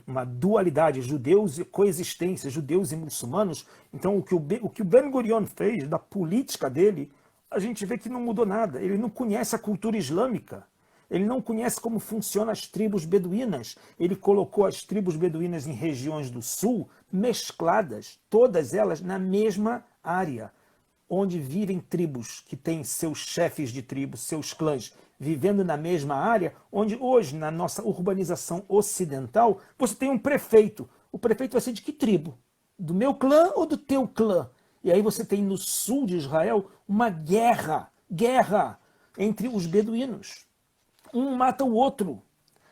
Speaker 2: uma dualidade, judeus e coexistência, judeus e muçulmanos. Então o que o Ben Gurion fez, da política dele, a gente vê que não mudou nada. Ele não conhece a cultura islâmica, ele não conhece como funcionam as tribos beduínas. Ele colocou as tribos beduínas em regiões do sul, mescladas, todas elas na mesma área, onde vivem tribos que têm seus chefes de tribo, seus clãs, vivendo na mesma área, onde hoje, na nossa urbanização ocidental, você tem um prefeito. O prefeito vai ser de que tribo? Do meu clã ou do teu clã? E aí você tem no sul de Israel uma guerra entre os beduínos. Um mata o outro.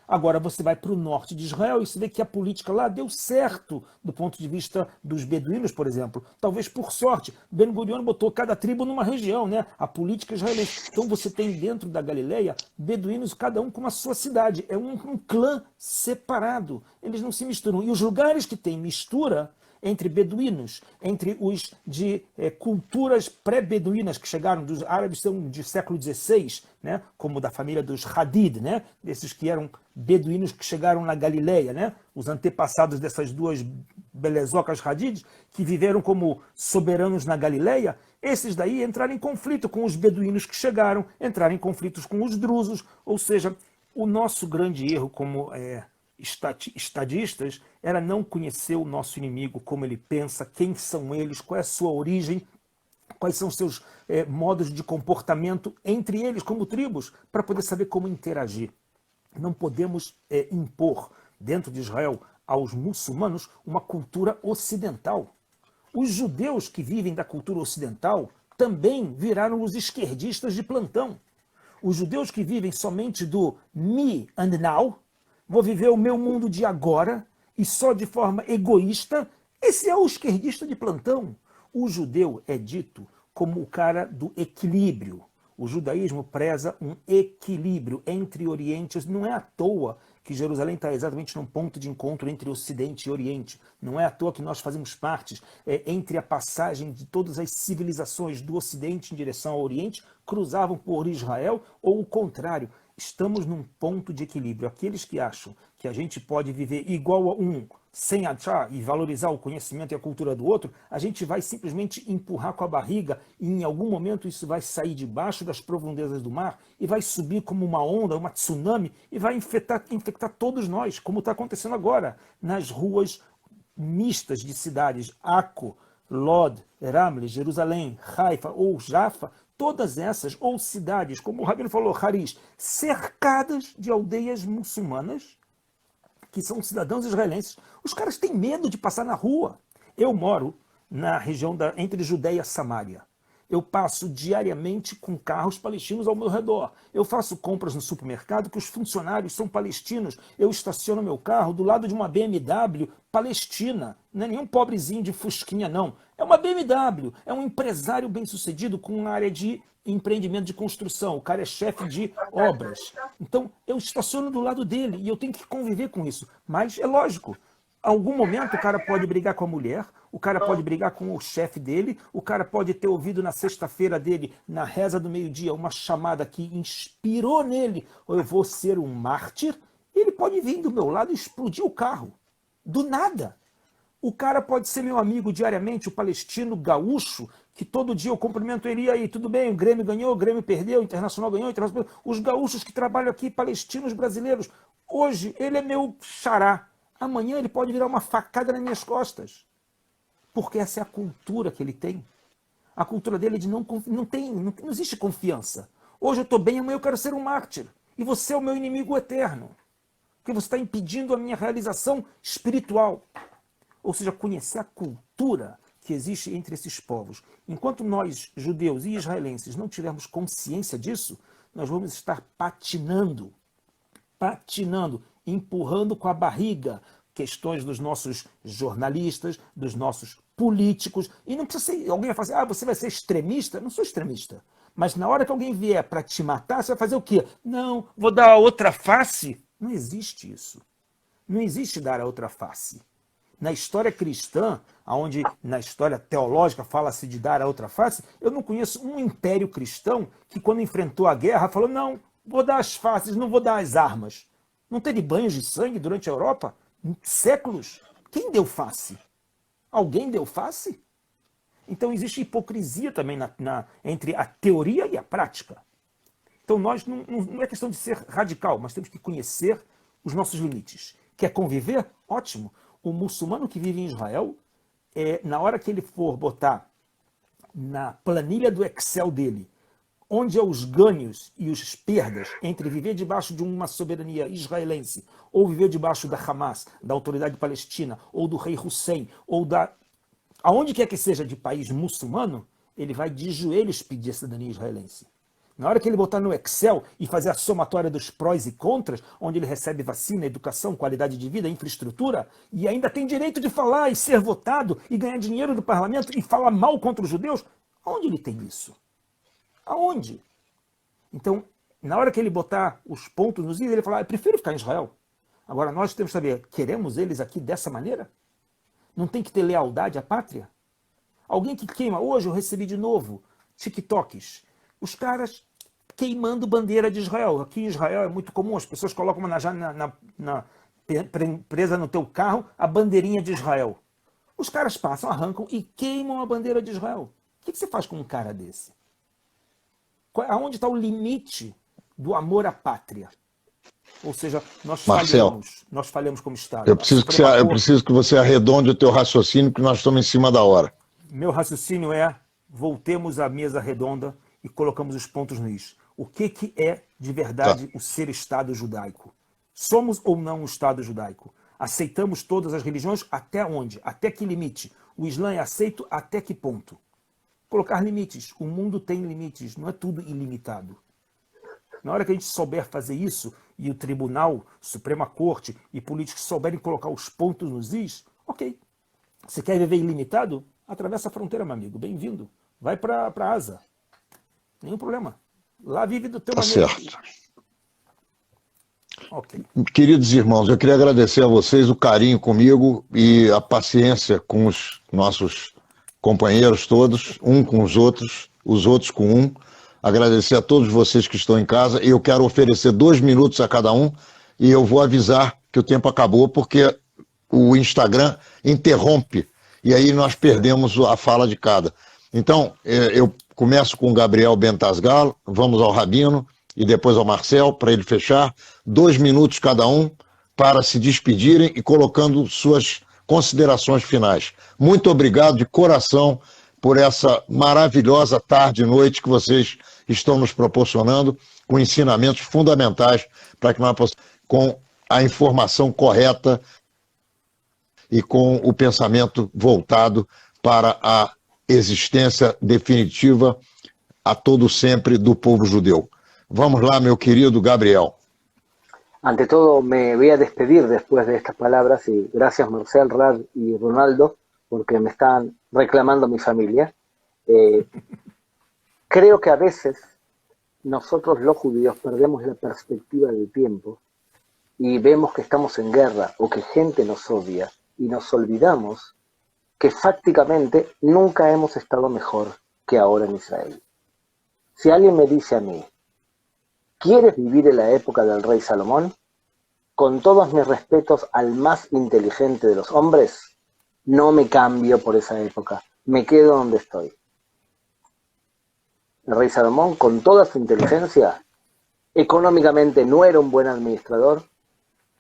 Speaker 2: Agora você vai para o norte de Israel e você vê que a política lá deu certo do ponto de vista dos beduínos, por exemplo. Talvez por sorte. Ben Gurion botou cada tribo numa região, né? A política israelense. Então você tem dentro da Galileia beduínos, cada um com a sua cidade. É um clã separado. Eles não se misturam. E os lugares que tem mistura entre beduínos, entre os de culturas pré-beduínas que chegaram, dos árabes são de século XVI, né? Como da família dos Hadid, né? Desses que eram beduínos que chegaram na Galileia, né? Os antepassados dessas duas belezocas Hadid, que viveram como soberanos na Galileia, esses daí entraram em conflito com os beduínos que chegaram, entraram em conflitos com os drusos, ou seja, o nosso grande erro como estadistas era não conhecer o nosso inimigo, como ele pensa, quem são eles, qual é a sua origem, quais são os seus modos de comportamento entre eles como tribos, para poder saber como interagir. Não podemos impor dentro de Israel aos muçulmanos uma cultura ocidental. Os judeus que vivem da cultura ocidental também viraram os esquerdistas de plantão. Os judeus que vivem somente do me and now, vou viver o meu mundo de agora e só de forma egoísta, esse é o esquerdista de plantão. O judeu é dito como o cara do equilíbrio. O judaísmo preza um equilíbrio entre Oriente. Não é à toa que Jerusalém está exatamente num ponto de encontro entre Ocidente e Oriente. Não é à toa que nós fazemos parte entre a passagem de todas as civilizações do Ocidente em direção ao Oriente, cruzavam por Israel, ou o contrário. Estamos num ponto de equilíbrio. Aqueles que acham que a gente pode viver igual a um, sem achar e valorizar o conhecimento e a cultura do outro, a gente vai simplesmente empurrar com a barriga e em algum momento isso vai sair debaixo das profundezas do mar e vai subir como uma onda, uma tsunami e vai infectar todos nós, como está acontecendo agora nas ruas mistas de cidades, Akko, Lod, Ramle, Jerusalém, Haifa ou Jaffa, todas essas, ou cidades, como o Rabino falou, Harish, cercadas de aldeias muçulmanas, que são cidadãos israelenses. Os caras têm medo de passar na rua. Eu moro na região entre Judeia e Samaria. Eu passo diariamente com carros palestinos ao meu redor. Eu faço compras no supermercado que os funcionários são palestinos. Eu estaciono meu carro do lado de uma BMW palestina. Não é nenhum pobrezinho de fusquinha, não. É uma BMW. É um empresário bem-sucedido com uma área de empreendimento de construção. O cara é chefe de obras. Então, eu estaciono do lado dele e eu tenho que conviver com isso. Mas é lógico. Algum momento o cara pode brigar com a mulher, o cara pode brigar com o chefe dele, o cara pode ter ouvido na sexta-feira dele, na reza do meio-dia, uma chamada que inspirou nele, ou eu vou ser um mártir, e ele pode vir do meu lado e explodir o carro. Do nada. O cara pode ser meu amigo diariamente, o palestino gaúcho, que todo dia eu cumprimento ele, e aí, tudo bem, o Grêmio ganhou, o Grêmio perdeu, o Internacional ganhou, o Internacional perdeu. Os gaúchos que trabalham aqui, palestinos brasileiros, hoje ele é meu xará, amanhã ele pode virar uma facada nas minhas costas, porque essa é a cultura que ele tem. A cultura dele é de não existe confiança. Hoje eu estou bem, amanhã eu quero ser um mártir, e você é o meu inimigo eterno, porque você está impedindo a minha realização espiritual. Ou seja, conhecer a cultura que existe entre esses povos. Enquanto nós, judeus e israelenses, não tivermos consciência disso, nós vamos estar patinando, empurrando com a barriga questões dos nossos jornalistas, dos nossos políticos. E não precisa ser, alguém vai falar assim, você vai ser extremista? Eu não sou extremista. Mas na hora que alguém vier para te matar, você vai fazer o quê? Não, vou dar a outra face. Não existe isso. Não existe dar a outra face. Na história cristã, onde na história teológica fala-se de dar a outra face, eu não conheço um império cristão que, quando enfrentou a guerra, falou, não, vou dar as faces, não vou dar as armas. Não teve banhos de sangue durante a Europa? Séculos. Quem deu face? Alguém deu face? Então existe hipocrisia também entre a teoria e a prática. Então nós não é questão de ser radical, mas temos que conhecer os nossos limites. Quer conviver? Ótimo. O muçulmano que vive em Israel, na hora que ele for botar na planilha do Excel dele, onde é os ganhos e as perdas entre viver debaixo de uma soberania israelense ou viver debaixo da Hamas, da autoridade palestina, ou do rei Hussein, ou aonde quer que seja de país muçulmano, ele vai de joelhos pedir a cidadania israelense. Na hora que ele botar no Excel e fazer a somatória dos prós e contras, onde ele recebe vacina, educação, qualidade de vida, infraestrutura, e ainda tem direito de falar e ser votado e ganhar dinheiro do parlamento e falar mal contra os judeus, aonde ele tem isso? Aonde? Então, na hora que ele botar os pontos nos is, ele fala, eu prefiro ficar em Israel. Agora, nós temos que saber, queremos eles aqui dessa maneira? Não tem que ter lealdade à pátria? Alguém que queima, hoje eu recebi de novo TikToks, os caras queimando bandeira de Israel. Aqui em Israel é muito comum, as pessoas colocam presa no teu carro a bandeirinha de Israel. Os caras passam, arrancam e queimam a bandeira de Israel. O que você faz com um cara desse? Aonde está o limite do amor à pátria? Ou seja, nós falhamos como Estado.
Speaker 1: Eu preciso que você arredonde o teu raciocínio, porque nós estamos em cima da hora.
Speaker 2: Meu raciocínio é, voltemos à mesa redonda e colocamos os pontos no is. O que é de verdade o ser Estado judaico? Somos ou não um Estado judaico? Aceitamos todas as religiões até onde? Até que limite? O Islã é aceito até que ponto? Colocar limites. O mundo tem limites, não é tudo ilimitado. Na hora que a gente souber fazer isso, e o Tribunal, Suprema Corte e políticos souberem colocar os pontos nos is, ok. Você quer viver ilimitado? Atravessa a fronteira, meu amigo. Bem-vindo. Vai para a Asa. Nenhum problema. Lá vive do teu maneira.
Speaker 1: Certo.
Speaker 2: Ok.
Speaker 1: Queridos irmãos, eu queria agradecer a vocês o carinho comigo e a paciência com os nossos companheiros todos, um com os outros com um. Agradecer a todos vocês que estão em casa. E eu quero oferecer 2 minutos a cada um e eu vou avisar que o tempo acabou porque o Instagram interrompe e aí nós perdemos a fala de cada. Então, eu começo com o Gabriel Bentasgal, vamos ao Rabino e depois ao Marcel para ele fechar. 2 minutos cada um para se despedirem e colocando suas considerações finais. Muito obrigado de coração por essa maravilhosa tarde e noite que vocês estão nos proporcionando, com ensinamentos fundamentais para que nós possamos, com a informação correta e com o pensamento voltado para a existência definitiva a todo sempre do povo judeu. Vamos lá, meu querido Gabriel.
Speaker 4: Ante todo, me voy a despedir después de estas palabras y gracias Marcel, Rad y Ronaldo porque me están reclamando mi familia. Creo que a veces nosotros los judíos perdemos la perspectiva del tiempo y vemos que estamos en guerra o que gente nos odia y nos olvidamos que fácticamente nunca hemos estado mejor que ahora en Israel. Si alguien me dice a mí, ¿quieres vivir en la época del rey Salomón? Con todos mis respetos al más inteligente de los hombres, no me cambio por esa época, me quedo donde estoy. El rey Salomón, con toda su inteligencia, económicamente no era un buen administrador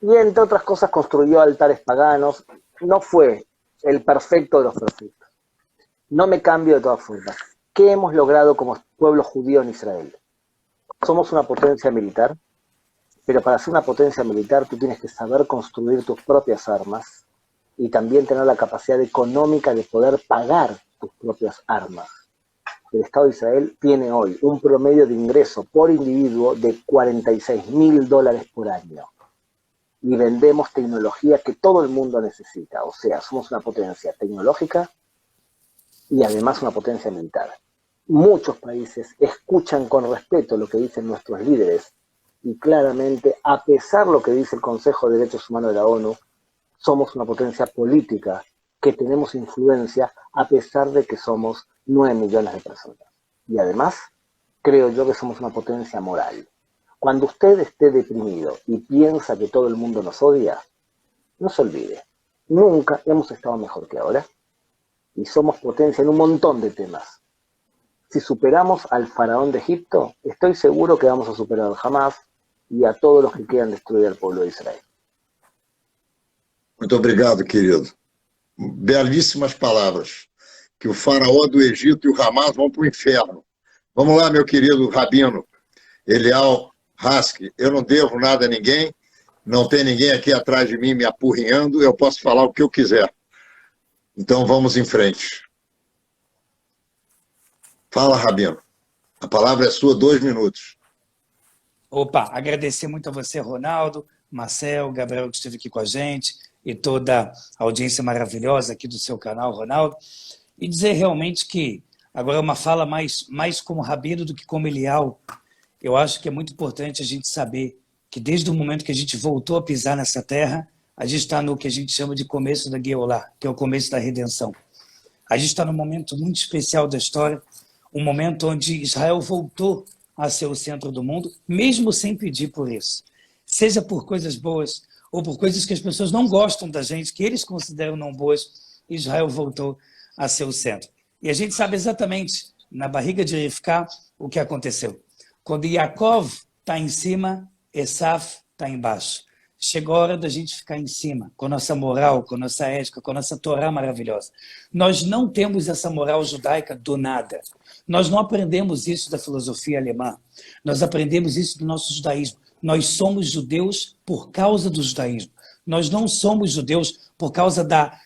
Speaker 4: y, entre otras cosas, construyó altares paganos. No fue el perfecto de los perfectos. No me cambio de todas formas. ¿Qué hemos logrado como pueblo judío en Israel? Somos una potencia militar, pero para ser una potencia militar tú tienes que saber construir tus propias armas y también tener la capacidad económica de poder pagar tus propias armas. El Estado de Israel tiene hoy un promedio de ingreso por individuo de $46.000 por año. Y vendemos tecnología que todo el mundo necesita. O sea, somos una potencia tecnológica y además una potencia militar. Muchos países escuchan con respeto lo que dicen nuestros líderes y claramente, a pesar de lo que dice el Consejo de Derechos Humanos de la ONU, somos una potencia política que tenemos influencia a pesar de que somos 9 millones de personas. Y además, creo yo que somos una potencia moral. Cuando usted esté deprimido y piensa que todo el mundo nos odia, no se olvide, nunca hemos estado mejor que ahora y somos potencia en un montón de temas. Si superamos al faraón de Egipto, estoy seguro que vamos a superar al Hamas y a todos los que quieran destruir al pueblo de Israel.
Speaker 1: Muito obrigado, querido. Belíssimas palavras. Que o faraó do Egito e o Hamas vão para o inferno. Vamos lá, meu querido Rabino Eliel Haskell. Eu não devo nada a ninguém, não tem ninguém aqui atrás de mim me apurrinhando, eu posso falar o que eu quiser. Então vamos em frente. Fala, Rabino. A palavra é sua, 2 minutos.
Speaker 3: Opa, agradecer muito a você, Ronaldo, Marcel, Gabriel, que esteve aqui com a gente, e toda a audiência maravilhosa aqui do seu canal, Ronaldo, e dizer realmente que, agora uma fala mais como Rabino do que como Eliel, eu acho que é muito importante a gente saber que desde o momento que a gente voltou a pisar nessa terra, a gente está no que a gente chama de começo da Geulah, que é o começo da redenção. A gente está num momento muito especial da história, um momento onde Israel voltou a ser o centro do mundo, mesmo sem pedir por isso. Seja por coisas boas ou por coisas que as pessoas não gostam da gente, que eles consideram não boas, Israel voltou a ser o centro. E a gente sabe exatamente, na barriga de Rivka, o que aconteceu. Quando Yaakov está em cima, Esav está embaixo. Chegou a hora da gente ficar em cima, com a nossa moral, com a nossa ética, com a nossa Torá maravilhosa. Nós não temos essa moral judaica do nada. Nós não aprendemos isso da filosofia alemã. Nós aprendemos isso do nosso judaísmo. Nós somos judeus por causa do judaísmo. Nós não somos judeus por causa da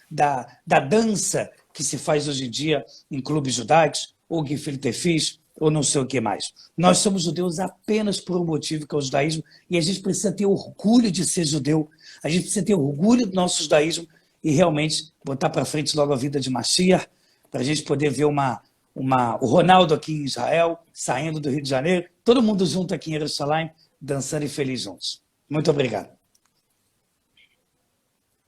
Speaker 3: dança que se faz hoje em dia em clubes judaicos, ou gefilte fish, ou não sei o que mais. Nós somos judeus apenas por um motivo, que é o judaísmo, e a gente precisa ter orgulho de ser judeu, a gente precisa ter orgulho do nosso judaísmo e realmente botar para frente logo a vida de Mashiach, para a gente poder ver o Ronaldo aqui em Israel, saindo do Rio de Janeiro, todo mundo junto aqui em Jerusalém, dançando e feliz juntos. Muito obrigado.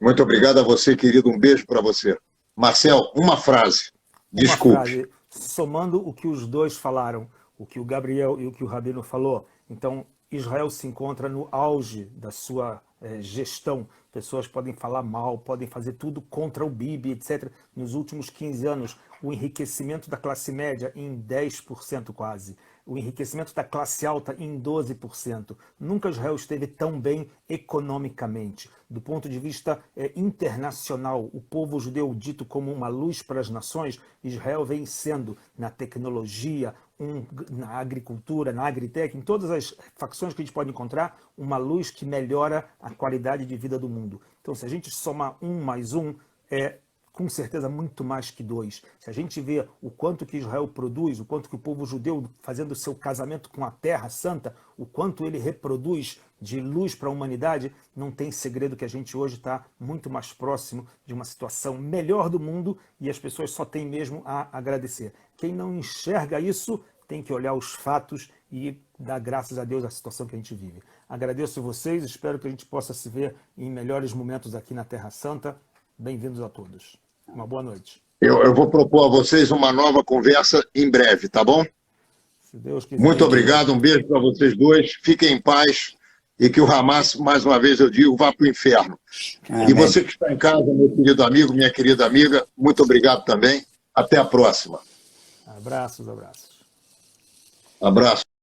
Speaker 1: Muito obrigado a você, querido. Um beijo para você. Marcel, uma frase. Desculpe.
Speaker 2: Uma frase, somando o que os dois falaram, o que o Gabriel e o que o Rabino falou. Então, Israel se encontra no auge da sua gestão. Pessoas podem falar mal, podem fazer tudo contra o Bibi, etc. Nos últimos 15 anos, o enriquecimento da classe média em 10% quase. O enriquecimento da classe alta em 12%. Nunca Israel esteve tão bem economicamente. Do ponto de vista internacional, o povo judeu dito como uma luz para as nações, Israel vem sendo na tecnologia, na agricultura, na agritech, em todas as facções que a gente pode encontrar, uma luz que melhora a qualidade de vida do mundo. Então, se a gente somar 1 mais 1, é com certeza muito mais que 2. Se a gente vê o quanto que Israel produz, o quanto que o povo judeu, fazendo o seu casamento com a Terra Santa, o quanto ele reproduz de luz para a humanidade, não tem segredo que a gente hoje está muito mais próximo de uma situação melhor do mundo e as pessoas só têm mesmo a agradecer. Quem não enxerga isso tem que olhar os fatos e dar graças a Deus à situação que a gente vive. Agradeço a vocês, espero que a gente possa se ver em melhores momentos aqui na Terra Santa. Bem-vindos a todos. Uma boa noite.
Speaker 1: Eu vou propor a vocês uma nova conversa em breve, tá bom?
Speaker 2: Se Deus quiser.
Speaker 1: Muito obrigado, um beijo para vocês dois. Fiquem em paz. e que o Hamas, mais uma vez eu digo, vá para o inferno.
Speaker 3: Amém.
Speaker 1: E você que está em casa, meu querido amigo, minha querida amiga, muito obrigado também. Até a próxima.
Speaker 2: Abraços, abraços.
Speaker 1: Abraço.